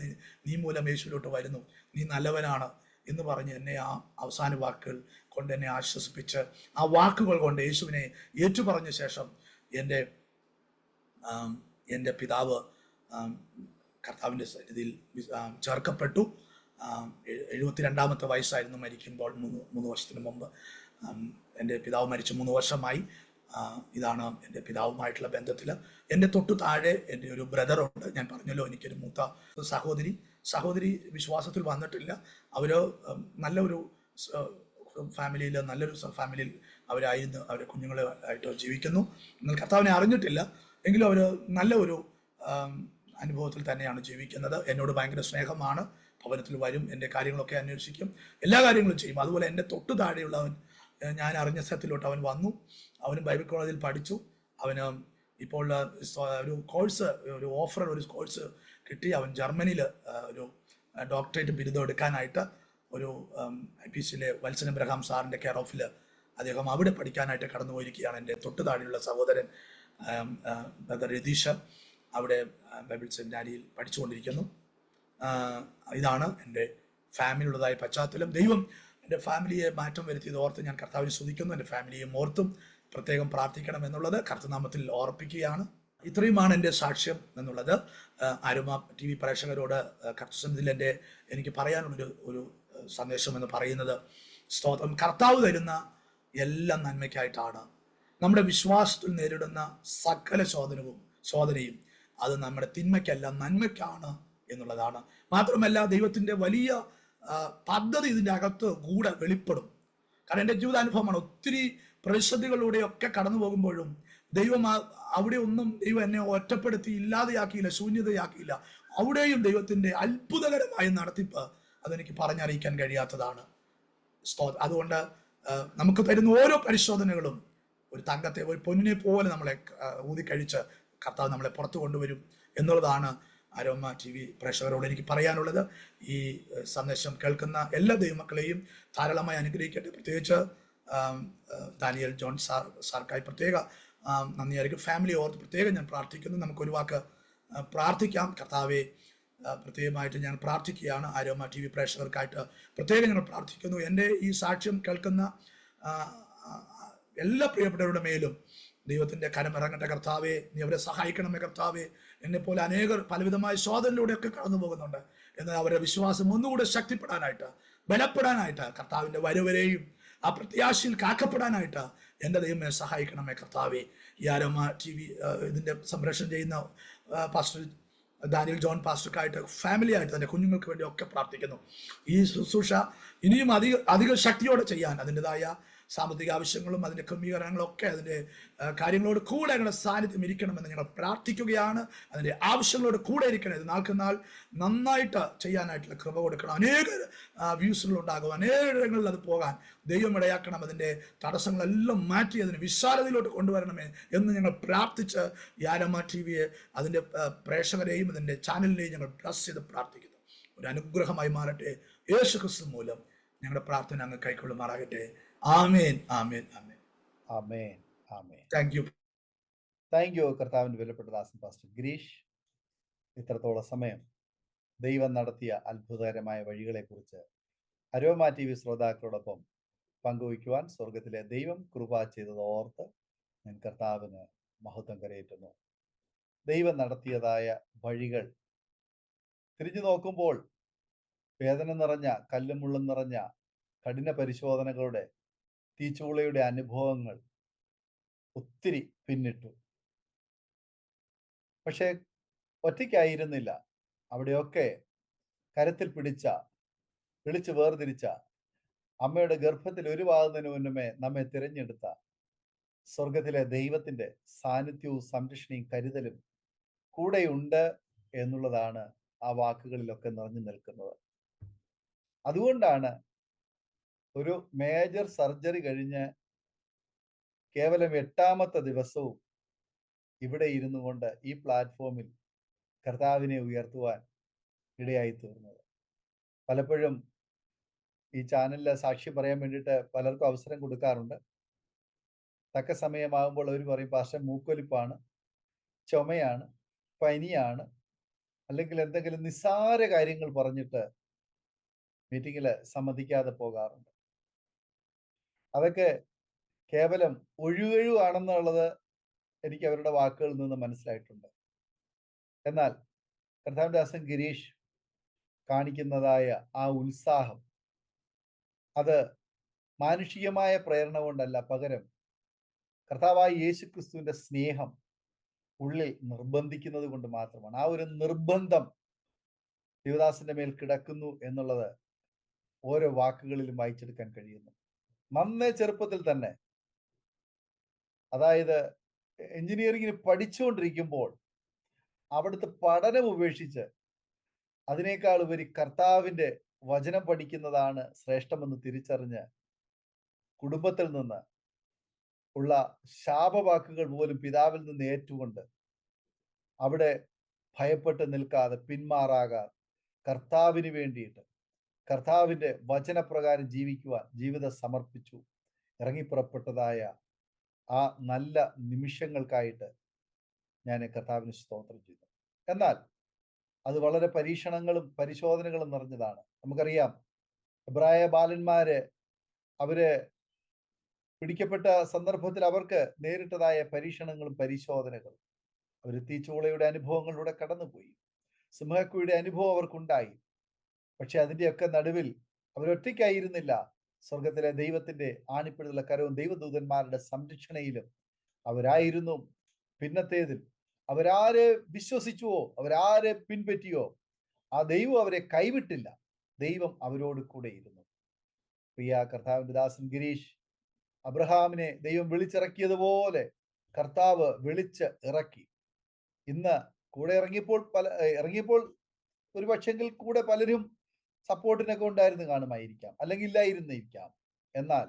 നീ മൂലം യേശുവിലോട്ട് വരുന്നു, നീ നല്ലവനാണ് എന്ന് പറഞ്ഞ് എന്നെ ആ അവസാന വാക്കുകൾ കൊണ്ട് എന്നെ ആശ്വസിപ്പിച്ച്, ആ വാക്കുകൾ കൊണ്ട് യേശുവിനെ ഏറ്റുപറഞ്ഞ ശേഷം എൻ്റെ പിതാവ് കർത്താവിൻ്റെ സന്നിധിയിൽ ചേർക്കപ്പെട്ടു. 72-ാമത്തെ വയസ്സായിരുന്നു മരിക്കുമ്പോൾ, 3 വർഷത്തിന് മുമ്പ്. എൻ്റെ പിതാവ് മരിച്ച് 3 വർഷമായി. ഇതാണ് എൻ്റെ പിതാവുമായിട്ടുള്ള ബന്ധത്തിൽ. എൻ്റെ തൊട്ടു താഴെ എൻ്റെ ഒരു ബ്രദറുണ്ട്. ഞാൻ പറഞ്ഞല്ലോ, എനിക്കൊരു മൂത്ത സഹോദരി വിശ്വാസത്തിൽ വന്നിട്ടില്ല. അവർ നല്ലൊരു ഫാമിലിയിൽ അവരായിരുന്നു, അവരുടെ കുഞ്ഞുങ്ങളായിട്ട് ജീവിക്കുന്നു. എന്നാൽ കർത്താവിനെ അറിഞ്ഞിട്ടില്ല, എങ്കിലും അവർ നല്ല ഒരു അനുഭവത്തിൽ തന്നെയാണ് ജീവിക്കുന്നത്. എന്നോട് ഭയങ്കര സ്നേഹമാണ്. ഭവനത്തിൽ വരും, എൻ്റെ കാര്യങ്ങളൊക്കെ അന്വേഷിക്കും, എല്ലാ കാര്യങ്ങളും ചെയ്യും. അതുപോലെ എൻ്റെ തൊട്ടു താഴെയുള്ളവൻ, ഞാൻ അറിഞ്ഞ സ്ഥലത്തിലോട്ട് അവൻ വന്നു. അവനും ബൈബിൾ കോളേജിൽ പഠിച്ചു. അവന് ഇപ്പോൾ ഒരു കോഴ്സ് കിട്ടി. അവൻ ജർമ്മനിയിൽ ഒരു ഡോക്ടറേറ്റ് ബിരുദം എടുക്കാനായിട്ട് ഒരു IPCയിലെ വത്സൻ എബ്രഹാം സാറിൻ്റെ കെയർ ഓഫിൽ അദ്ദേഹം അവിടെ പഠിക്കാനായിട്ട് കടന്നു പോയിരിക്കുകയാണ്. എൻ്റെ തൊട്ടു താഴെയുള്ള സഹോദരൻ ബ്രദർ രതീഷ് അവിടെ ബൈബിൾ സെമിനാരിയിൽ പഠിച്ചുകൊണ്ടിരിക്കുന്നു. ഇതാണ് എൻ്റെ ഫാമിലിയുള്ളതായ പശ്ചാത്തലം. ദൈവം എൻ്റെ ഫാമിലിയെ മാറ്റം വരുത്തിയത് ഓർത്ത് ഞാൻ കർത്താവിനെ സ്തുതിക്കുന്നു. എൻ്റെ ഫാമിലിയെ ഓർത്തും പ്രത്യേകം പ്രാർത്ഥിക്കണം എന്നുള്ളത് കർത്തനാമത്തിൽ ഓർപ്പിക്കുകയാണ്. ഇത്രയുമാണ് എൻ്റെ സാക്ഷ്യം എന്നുള്ളത്. ആരോമ TV പ്രേക്ഷകരോട് കർത്തസന്നിധിയിൽ എനിക്ക് പറയാനുള്ളൊരു സന്ദേശം എന്ന് പറയുന്നത്, സ്തോത്രം, കർത്താവ് തരുന്ന എല്ലാം നന്മയ്ക്കായിട്ടാണ്. നമ്മുടെ വിശ്വാസത്തിൽ നേരിടുന്ന സകല ശോധനയും അത് നമ്മുടെ തിന്മയ്ക്കല്ല നന്മയ്ക്കാണ് എന്നുള്ളതാണ്. മാത്രമല്ല ദൈവത്തിന്റെ വലിയ പദ്ധതി ഇതിൻ്റെ അകത്ത് കൂടെ വെളിപ്പെടും. കാരണം എൻ്റെ ജീവിതാനുഭവമാണ്. ഒത്തിരി പ്രതിസന്ധികളിലൂടെയൊക്കെ കടന്നു പോകുമ്പോഴും ദൈവം അവിടെ ഒന്നും ദൈവം എന്നെ ഒറ്റപ്പെടുത്തി ഇല്ലാതെയാക്കിയില്ല, ശൂന്യതയാക്കിയില്ല. അവിടെയും ദൈവത്തിന്റെ അത്ഭുതകരമായ നടത്തിപ്പ് അതെനിക്ക് പറഞ്ഞറിയിക്കാൻ കഴിയാത്തതാണ്. അതുകൊണ്ട് നമുക്ക് തരുന്ന ഓരോ പരിശോധനകളും ഒരു തങ്കത്തെ, ഒരു പൊന്നിനെ പോലെ നമ്മളെ ഊതിക്കഴിച്ച് കർത്താവ് നമ്മളെ പുറത്തു കൊണ്ടുവരും എന്നുള്ളതാണ് അരോമ TV പ്രേക്ഷകരോട് എനിക്ക് പറയാനുള്ളത്. ഈ സന്ദേശം കേൾക്കുന്ന എല്ലാ ദൈവമക്കളെയും ധാരാളമായി അനുഗ്രഹിക്കട്ടെ. പ്രത്യേകിച്ച് ദാനിയൽ ജോൺ സാർക്കായി പ്രത്യേക നന്ദിയായിരിക്കും. ഫാമിലി ഓർത്ത് പ്രത്യേകം ഞാൻ പ്രാർത്ഥിക്കുന്നു. നമുക്കൊരു വാക്ക് പ്രാർത്ഥിക്കാം. കർത്താവെ, പ്രത്യേകമായിട്ട് ഞാൻ പ്രാർത്ഥിക്കുകയാണ്. അരോമ TV പ്രേക്ഷകർക്കായിട്ട് പ്രത്യേകം ഞങ്ങൾ പ്രാർത്ഥിക്കുന്നു. എൻ്റെ ഈ സാക്ഷ്യം കേൾക്കുന്ന എല്ലാ പ്രിയപ്പെട്ടവരുടെ മേലും ദൈവത്തിന്റെ കരമിറങ്ങട്ടെ കർത്താവെ. നീ അവരെ സഹായിക്കണമേ കർത്താവെ. എന്നെ പോലെ അനേകർ പലവിധമായ ശോധനയിലൂടെയൊക്കെ കടന്നു പോകുന്നുണ്ട്. എന്നാൽ അവരുടെ വിശ്വാസം ഒന്നുകൂടെ ശക്തിപ്പെടാനായിട്ട്, ബലപ്പെടാനായിട്ട്, കർത്താവിന്റെ വരവരെയും ആ പ്രത്യാശയിൽ കാക്കപ്പെടാനായിട്ട് എൻ്റെ ദൈവമേ സഹായിക്കണമേ കർത്താവെ. ഈ അരോമ TV ഇതിന്റെ സംപ്രേഷണം ചെയ്യുന്ന പാസ്റ്റർ ദാനിയൽ ജോൺ പാസ്റ്റർക്കായിട്ട്, ഫാമിലി ആയിട്ട്, തൻ്റെ കുഞ്ഞുങ്ങൾക്ക് വേണ്ടി ഒക്കെ പ്രാർത്ഥിക്കുന്നു. ഈ ശുശ്രൂഷ ഇനിയും അധിക ശക്തിയോടെ ചെയ്യാൻ അതിൻ്റെതായ സാമ്പത്തിക ആവശ്യങ്ങളും അതിൻ്റെ ക്രമീകരണങ്ങളും ഒക്കെ അതിൻ്റെ കാര്യങ്ങളോട് കൂടെ ഞങ്ങളുടെ സാന്നിധ്യം ഇരിക്കണമെന്ന് ഞങ്ങൾ പ്രാർത്ഥിക്കുകയാണ്. അതിൻ്റെ ആവശ്യങ്ങളോട് കൂടെ ഇരിക്കണം. ഇത് നാൾക്ക് നാൾ നന്നായിട്ട് ചെയ്യാനായിട്ടുള്ള കൃപ കൊടുക്കണം. അനേക വ്യൂസുകളുണ്ടാകും, അനേകങ്ങളിൽ അത് പോകാൻ ദൈവം ഇടയാക്കണം. അതിൻ്റെ തടസ്സങ്ങളെല്ലാം മാറ്റി അതിന് വിശാലതയിലോട്ട് കൊണ്ടുവരണമേ എന്ന് ഞങ്ങൾ പ്രാർത്ഥിച്ച് ഈ അരോമ TV അതിൻ്റെ പ്രേക്ഷകരെയും അതിൻ്റെ ചാനലിനെയും ഞങ്ങൾ ബ്ലസ് ചെയ്ത് പ്രാർത്ഥിക്കുന്നു. ഒരു അനുഗ്രഹമായി മാറട്ടെ. യേശു ക്രിസ്തു മൂലം ഞങ്ങളുടെ പ്രാർത്ഥന അങ്ങ് കൈക്കൊള്ളുമാറാകട്ടെ. ആമേൻ, ആമേൻ, ആമേൻ, ആമേൻ, ആമേൻ. താങ്ക് യു കർത്താവിന്റെ വിലപ്പെട്ട ദാസൻ പാസ്റ്റർ ഗിരീഷ്. ഇത്രത്തോളം സമയം ദൈവം നടത്തിയ അത്ഭുതകരമായ വഴികളെക്കുറിച്ച് അരോമ TV ശ്രോതാക്കളോടൊപ്പം പങ്കുവയ്ക്കുവാൻ സ്വർഗത്തിലെ ദൈവം കൃപ ചെയ്തത് ഓർത്ത് ഞാൻ കർത്താവിന് മഹത്വം കരയേറ്റുന്നു. ദൈവം നടത്തിയതായ വഴികൾ തിരിഞ്ഞു നോക്കുമ്പോൾ വേദന നിറഞ്ഞ, കല്ലും മുള്ളും നിറഞ്ഞ കഠിന പരിശോധനകളുടെ, തീച്ചൂളയുടെ അനുഭവങ്ങൾ ഒത്തിരി പിന്നിട്ടു. പക്ഷെ ഒറ്റയ്ക്കായിരുന്നില്ല. അവിടെയൊക്കെ കരത്തിൽ പിടിച്ച, വിളിച്ച് വേർതിരിച്ച, അമ്മയുടെ ഗർഭത്തിൽ ഒരു ഭാഗത്തിന് മുന്നമേ നമ്മെ തിരഞ്ഞെടുത്ത സ്വർഗത്തിലെ ദൈവത്തിന്റെ സാന്നിധ്യവും സംരക്ഷണയും കരുതലും കൂടെയുണ്ട് എന്നുള്ളതാണ് ആ വാക്കുകളിലൊക്കെ നിറഞ്ഞു നിൽക്കുന്നത്. അതുകൊണ്ടാണ് ഒരു മേജർ സർജറി കഴിഞ്ഞ് കേവലം 8ാമത്തെ ദിവസവും ഇവിടെ ഇരുന്നു കൊണ്ട് ഈ പ്ലാറ്റ്ഫോമിൽ കർത്താവിനെ ഉയർത്തുവാൻ ഇടയായി തീർന്നത്. പലപ്പോഴും ഈ ചാനലിൽ സാക്ഷി പറയാൻ വേണ്ടിയിട്ട് പലർക്കും അവസരം കൊടുക്കാറുണ്ട്. തക്ക സമയമാകുമ്പോൾ അവർ പറയും, പാസ്റ്റർ മൂക്കൊലിപ്പാണ്, ചുമയാണ്, പനിയാണ്, അല്ലെങ്കിൽ എന്തെങ്കിലും നിസ്സാര കാര്യങ്ങൾ പറഞ്ഞിട്ട് മീറ്റിങ്ങിൽ സമ്മതിക്കാതെ പോകാറുണ്ട്. അതൊക്കെ കേവലം ഒഴികഴിവാണെന്നുള്ളത് എനിക്ക് അവരുടെ വാക്കുകളിൽ നിന്ന് മനസ്സിലായിട്ടുണ്ട്. എന്നാൽ കർത്താവിന്റെ ദാസൻ ഗിരീഷ് കാണിക്കുന്നതായ ആ ഉത്സാഹം, അത് മാനുഷികമായ പ്രേരണ കൊണ്ടല്ല, പകരം കർത്താവായ യേശു ക്രിസ്തുവിന്റെ സ്നേഹം ഉള്ളിൽ നിർബന്ധിക്കുന്നത് കൊണ്ട് മാത്രമാണ്. ആ ഒരു നിർബന്ധം ശിവദാസന്റെ മേൽ കിടക്കുന്നു എന്നുള്ളത് ഓരോ വാക്കുകളിലും വായിച്ചെടുക്കാൻ കഴിയുന്നു. നന്നേ ചെറുപ്പത്തിൽ തന്നെ, അതായത് എഞ്ചിനീയറിംഗിന് പഠിച്ചുകൊണ്ടിരിക്കുമ്പോൾ അവിടുത്തെ പഠനം ഉപേക്ഷിച്ച് അതിനേക്കാൾ ഉപരി കർത്താവിന്റെ വചനം പഠിക്കുന്നതാണ് ശ്രേഷ്ഠമെന്ന് തിരിച്ചറിഞ്ഞ് കുടുംബത്തിൽ നിന്ന് ഉള്ള ശാപവാക്കുകൾ പോലും പിതാവിൽ നിന്ന് ഏറ്റുകൊണ്ട് അവിടെ ഭയപ്പെട്ട് നിൽക്കാതെ, പിന്മാറാകാതെ കർത്താവിന് വേണ്ടിയിട്ട് കർത്താവിന്റെ വചനപ്രകാരം ജീവിക്കുവാൻ ജീവിതം സമർപ്പിച്ചു ഇറങ്ങിപ്പുറപ്പെട്ടതായ ആ നല്ല നിമിഷങ്ങൾക്കായിട്ട് ഞാൻ കർത്താവിന് സ്തോത്രം ചെയ്തു. എന്നാൽ അത് വളരെ പരീക്ഷണങ്ങളും പരിശോധനകളും നിറഞ്ഞതാണ്. നമുക്കറിയാം, എബ്രായ ബാലന്മാര് അവര് പിടിക്കപ്പെട്ട സന്ദർഭത്തിൽ അവർക്ക് നേരിട്ടതായ പരീക്ഷണങ്ങളും പരിശോധനകളും, അവർ തീച്ചൂളയുടെ അനുഭവങ്ങളിലൂടെ കടന്നുപോയി, സിംഹക്കുഴിയുടെ അനുഭവം അവർക്കുണ്ടായി. പക്ഷെ അതിൻ്റെയൊക്കെ നടുവിൽ അവരൊറ്റയ്ക്കായിരുന്നില്ല. സ്വർഗത്തിലെ ദൈവത്തിന്റെ ആണിപ്പിടുള്ള കരവും ദൈവദൂതന്മാരുടെ സംരക്ഷണയിലും അവരായിരുന്നു. പിന്നത്തേതിൽ അവരാരെ വിശ്വസിച്ചുവോ, അവരാരെ പിൻപറ്റിയോ, ആ ദൈവം അവരെ കൈവിട്ടില്ല. ദൈവം അവരോട് കൂടെ ഇരുന്നു. പ്രിയ കർത്താവിന്റെ ദാസൻ ഗിരീഷ്, അബ്രഹാമിനെ ദൈവം വിളിച്ചിറക്കിയതുപോലെ കർത്താവ് വിളിച്ച് ഇറക്കി. ഇന്ന് കൂടെ ഇറങ്ങിയപ്പോൾ ഒരു പക്ഷെങ്കിൽ കൂടെ പലരും സപ്പോർട്ടിനൊക്കെ ഉണ്ടായിരുന്നു കാണുമായിരിക്കാം, അല്ലെങ്കിൽ ഇല്ലായിരുന്നിരിക്കാം. എന്നാൽ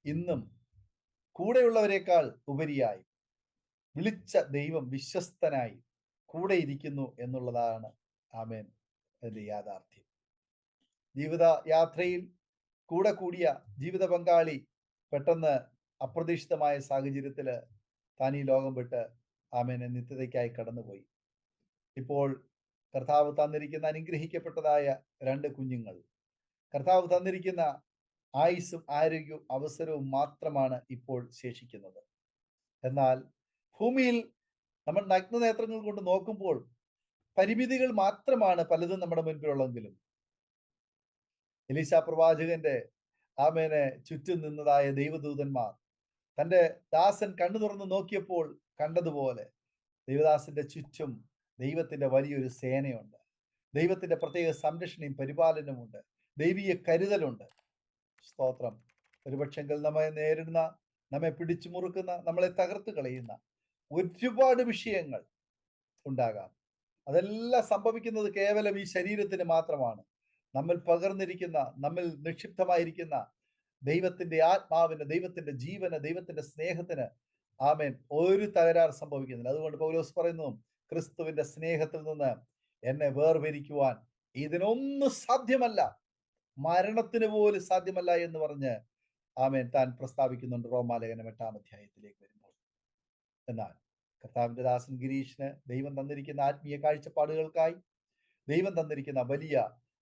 ഇന്നും കൂടെയുള്ളവരെക്കാൾ ഉപരിയായി വിളിച്ച ദൈവം വിശ്വസ്തനായി കൂടെ ഇരിക്കുന്നു എന്നുള്ളതാണ് ആമേൻ അതിന്റെ യാഥാർത്ഥ്യം. ജീവിത യാത്രയിൽ കൂടെ കൂടിയ ജീവിത പങ്കാളി പെട്ടെന്ന് അപ്രതീക്ഷിതമായ സാഹചര്യത്തില് താൻ ഈ ലോകം വിട്ട് ആമേനെ നിത്യതയ്ക്കായി കടന്നുപോയി. ഇപ്പോൾ കർത്താവ് തന്നിരിക്കുന്ന അനുഗ്രഹിക്കപ്പെട്ടതായ 2 കുഞ്ഞുങ്ങൾ, കർത്താവ് തന്നിരിക്കുന്ന ആയുസ്സും ആരോഗ്യവും അവസരവും മാത്രമാണ് ഇപ്പോൾ ശേഷിക്കുന്നത്. എന്നാൽ ഭൂമിയിൽ നമ്മൾ നഗ്നനേത്രങ്ങൾ കൊണ്ട് നോക്കുമ്പോൾ പരിമിതികൾ മാത്രമാണ് പലതും നമ്മുടെ മുൻപിലുള്ളെങ്കിലും എലീശ പ്രവാചകന്റെ ആമേനെ ചുറ്റും നിന്നതായ ദൈവദൂതന്മാർ തന്റെ ദാസൻ കണ്ണു തുറന്ന് നോക്കിയപ്പോൾ കണ്ടതുപോലെ ദൈവദാസന്റെ ചുറ്റും ദൈവത്തിന്റെ വലിയൊരു സേനയുണ്ട്. ദൈവത്തിന്റെ പ്രത്യേക സംരക്ഷണയും പരിപാലനമുണ്ട്. ദൈവീയ കരുതലുണ്ട്. സ്തോത്രം. ഒരുപക്ഷെങ്കിൽ നമ്മെ നേരിടുന്ന, നമ്മെ പിടിച്ചു മുറുക്കുന്ന, നമ്മളെ തകർത്ത് കളയുന്ന ഒരുപാട് വിഷയങ്ങൾ ഉണ്ടാകാം. അതെല്ലാം സംഭവിക്കുന്നത് കേവലം ഈ ശരീരത്തിന് മാത്രമാണ്. നമ്മിൽ പകർന്നിരിക്കുന്ന, നമ്മിൽ നിക്ഷിപ്തമായിരിക്കുന്ന ദൈവത്തിന്റെ ആത്മാവിന്, ദൈവത്തിന്റെ ജീവന്, ദൈവത്തിന്റെ സ്നേഹത്തിന് ആമേൻ ഒരു തകരാർ സംഭവിക്കുന്നില്ല. അതുകൊണ്ട് പൗലോസ് പറയുന്നു, ക്രിസ്തുവിന്റെ സ്നേഹത്തിൽ നിന്ന് എന്നെ വേർപിരിക്കുവാൻ ഇതിനൊന്നും സാധ്യമല്ല, മരണത്തിന് പോലും സാധ്യമല്ല എന്ന് പറഞ്ഞ് ആമേൻ താൻ പ്രസ്താവിക്കുന്നുണ്ട് റോമാലേഖനം 8-ാം അധ്യായത്തിലേക്ക് വരുമ്പോൾ. എന്നാൽ കർത്താവിന്റെ ദാസൻ ഗിരീഷിന് ദൈവം തന്നിരിക്കുന്ന ആത്മീയ കാഴ്ചപ്പാടുകൾക്കായി, ദൈവം തന്നിരിക്കുന്ന വലിയ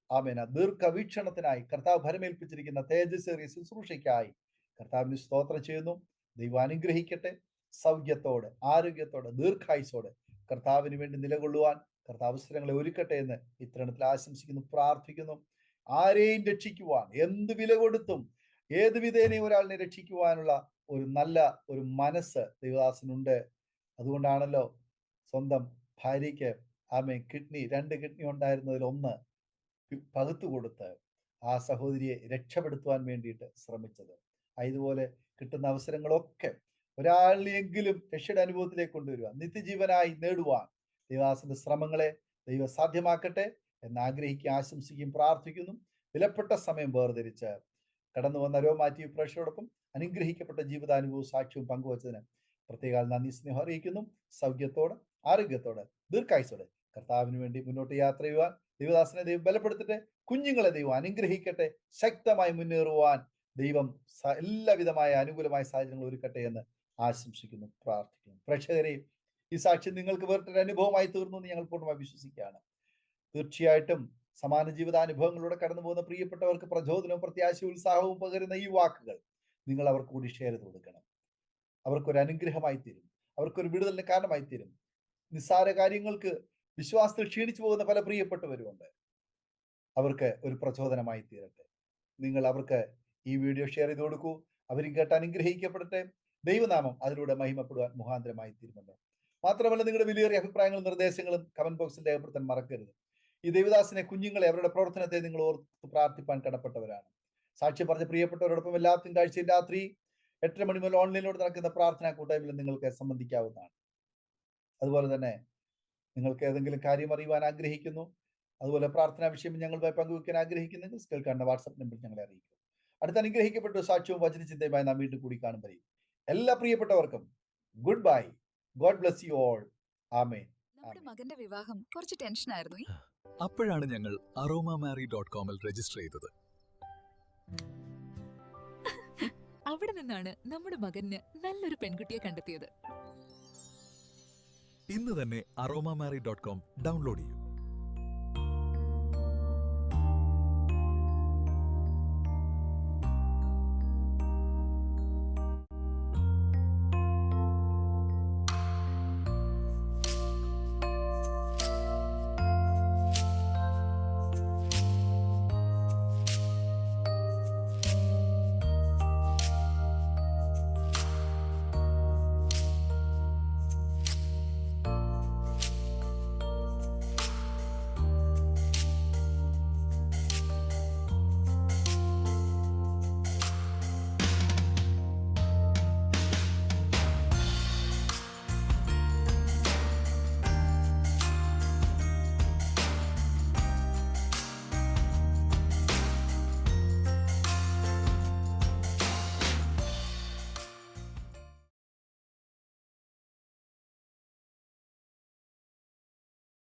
ആമേന ദീർഘവീക്ഷണത്തിനായി, കർത്താവ് ഭരമേൽപ്പിച്ചിരിക്കുന്ന തേജസ്സേറിയ ശുശ്രൂഷയ്ക്കായി കർത്താവിന് സ്തോത്രം ചെയ്യുന്നു. ദൈവം അനുഗ്രഹിക്കട്ടെ. സൗഖ്യത്തോടെ, ആരോഗ്യത്തോടെ, ദീർഘായുസോടെ കർത്താവിന് വേണ്ടി നിലകൊള്ളുവാൻ കർത്താവ് അവസരങ്ങളെ ഒരുക്കട്ടെ എന്ന് ഇത്തരണത്തിൽ ആശംസിക്കുന്നു, പ്രാർത്ഥിക്കുന്നു. ആരെയും രക്ഷിക്കുവാൻ എന്ത് വില കൊടുത്തും ഏത് വിധേനയും ഒരാളിനെ രക്ഷിക്കുവാനുള്ള ഒരു നല്ല ഒരു മനസ്സ് ദൈവദാസനുണ്ട്. അതുകൊണ്ടാണല്ലോ സ്വന്തം ഭാര്യയ്ക്ക് ആമേ 2 കിഡ്നി ഉണ്ടായിരുന്നതിൽ 1 പകുത്തു കൊടുത്ത് ആ സഹോദരിയെ രക്ഷപ്പെടുത്തുവാൻ വേണ്ടിയിട്ട് ശ്രമിച്ചത്. ഇതുപോലെ കിട്ടുന്ന അവസരങ്ങളൊക്കെ ഒരാളെങ്കിലും രക്ഷയുടെ അനുഭവത്തിലേക്ക് കൊണ്ടുവരിക, നിത്യജീവനായി നേടുവാൻ ദൈവദാസന്റെ ശ്രമങ്ങളെ ദൈവം സാധ്യമാക്കട്ടെ എന്ന് ആഗ്രഹിക്കുകയും ആശംസിക്കുകയും പ്രാർത്ഥിക്കുന്നു. വിലപ്പെട്ട സമയം വേർതിരിച്ച് കടന്നു വന്ന രോമാ TV പ്രേക്ഷകരോടൊപ്പം അനുഗ്രഹിക്കപ്പെട്ട ജീവിതാനുഭവവും സാക്ഷ്യവും പങ്കുവച്ചതിന് പ്രത്യേക നന്ദി, സ്നേഹം അറിയിക്കുന്നു. സൗഖ്യത്തോടെ, ആരോഗ്യത്തോടെ, ദീർഘായുസോടെ കർത്താവിന് വേണ്ടി മുന്നോട്ട് യാത്ര ചെയ്യുവാൻ ദൈവദാസനെ ദൈവം ബലപ്പെടുത്തട്ടെ. കുഞ്ഞുങ്ങളെ ദൈവം അനുഗ്രഹിക്കട്ടെ. ശക്തമായി മുന്നേറുവാൻ ദൈവം എല്ലാവിധമായ അനുകൂലമായ സാഹചര്യങ്ങൾ ഒരുക്കട്ടെ എന്ന് ആശംസിക്കുന്നു, പ്രാർത്ഥിക്കുന്നു. പ്രേക്ഷകരെ, ഈ സാക്ഷ്യം നിങ്ങൾക്ക് വേറിട്ടൊരു അനുഭവമായി തീർന്നു എന്ന് ഞങ്ങൾ പൂർണ്ണമായി വിശ്വസിക്കുകയാണ്. തീർച്ചയായിട്ടും സമാന ജീവിതാനുഭവങ്ങളിലൂടെ കടന്നു പോകുന്ന പ്രിയപ്പെട്ടവർക്ക് പ്രചോദനവും പ്രത്യാശയും ഉത്സാഹവും പകരുന്ന ഈ വാക്കുകൾ നിങ്ങൾ അവർക്ക് കൂടി ഷെയർ ചെയ്ത് കൊടുക്കണം. അവർക്കൊരു അനുഗ്രഹമായി തീരും, അവർക്കൊരു വിടുതലിന് കാരണമായി തീരും. നിസ്സാര കാര്യങ്ങൾക്ക് വിശ്വാസത്തിൽ ക്ഷീണിച്ചു പോകുന്ന പല പ്രിയപ്പെട്ടവരുമുണ്ട്. അവർക്ക് ഒരു പ്രചോദനമായി തീരട്ടെ. നിങ്ങൾ അവർക്ക് ഈ വീഡിയോ ഷെയർ ചെയ്ത് കൊടുക്കൂ. അവരും കേട്ട് അനുഗ്രഹിക്കപ്പെടട്ടെ. ദൈവനാമം അതിലൂടെ മഹിമപ്പെടുവാൻ മുഖാന്തരമായി തീരുമല്ലോ. മാത്രമല്ല, നിങ്ങളുടെ വിലയേറിയ അഭിപ്രായങ്ങളും നിർദ്ദേശങ്ങളും കമന്റ് ബോക്സിൽ രേഖപ്പെടുത്താൻ മറക്കരുത്. ഈ ദേവദാസിനെ, കുഞ്ഞുങ്ങളെ, അവരുടെ പ്രവർത്തനത്തെ നിങ്ങൾ ഓർത്ത് പ്രാർത്ഥിപ്പാൻ കടപ്പെട്ടവരാണ്. സാക്ഷ്യം പറഞ്ഞ പ്രിയപ്പെട്ടവരോടൊപ്പം എല്ലാ തിങ്കളാഴ്ചയും രാത്രി 8:30 മണി മുതൽ ഓൺലൈനിലൂടെ നടക്കുന്ന പ്രാർത്ഥനാ കൂട്ടായ്മയിൽ നിങ്ങൾക്ക് സംബന്ധിക്കാവുന്നതാണ്. അതുപോലെ തന്നെ നിങ്ങൾക്ക് ഏതെങ്കിലും കാര്യം അറിയുവാൻ ആഗ്രഹിക്കുന്നു, അതുപോലെ പ്രാർത്ഥനാ വിഷയം ഞങ്ങളുമായി പങ്കുവയ്ക്കാൻ ആഗ്രഹിക്കുന്നെങ്കിൽ സ്ക്രീനിൽ കാണുന്ന വാട്സ്ആപ്പ് നമ്പറിൽ ഞങ്ങളെ അറിയിക്കും. അടുത്ത അനുഗ്രഹിക്കപ്പെട്ട സാക്ഷ്യവും വചനചിന്തയുമായി നാം വീണ്ടും കൂടി കാണുമ്പോഴേ എല്ലാ പ്രിയപ്പെട്ടവർക്കും good bye. God bless you all. Amen. നമ്മുടെ മകന്റെ വിവാഹം കുറച്ച് ടെൻഷനായിരുന്നു. അപ്പോഴാണ് ഞങ്ങൾ aromamary.com രജിസ്റ്റർ ചെയ്തത്. അവിടെ നിന്നാണ് നമ്മുടെ മകന് നല്ലൊരു പെൺകുട്ടിയെ കണ്ടെത്തിയത്. ഇന്ന് തന്നെ aromamary.com ഡൗൺലോഡ് ചെയ്യൂ.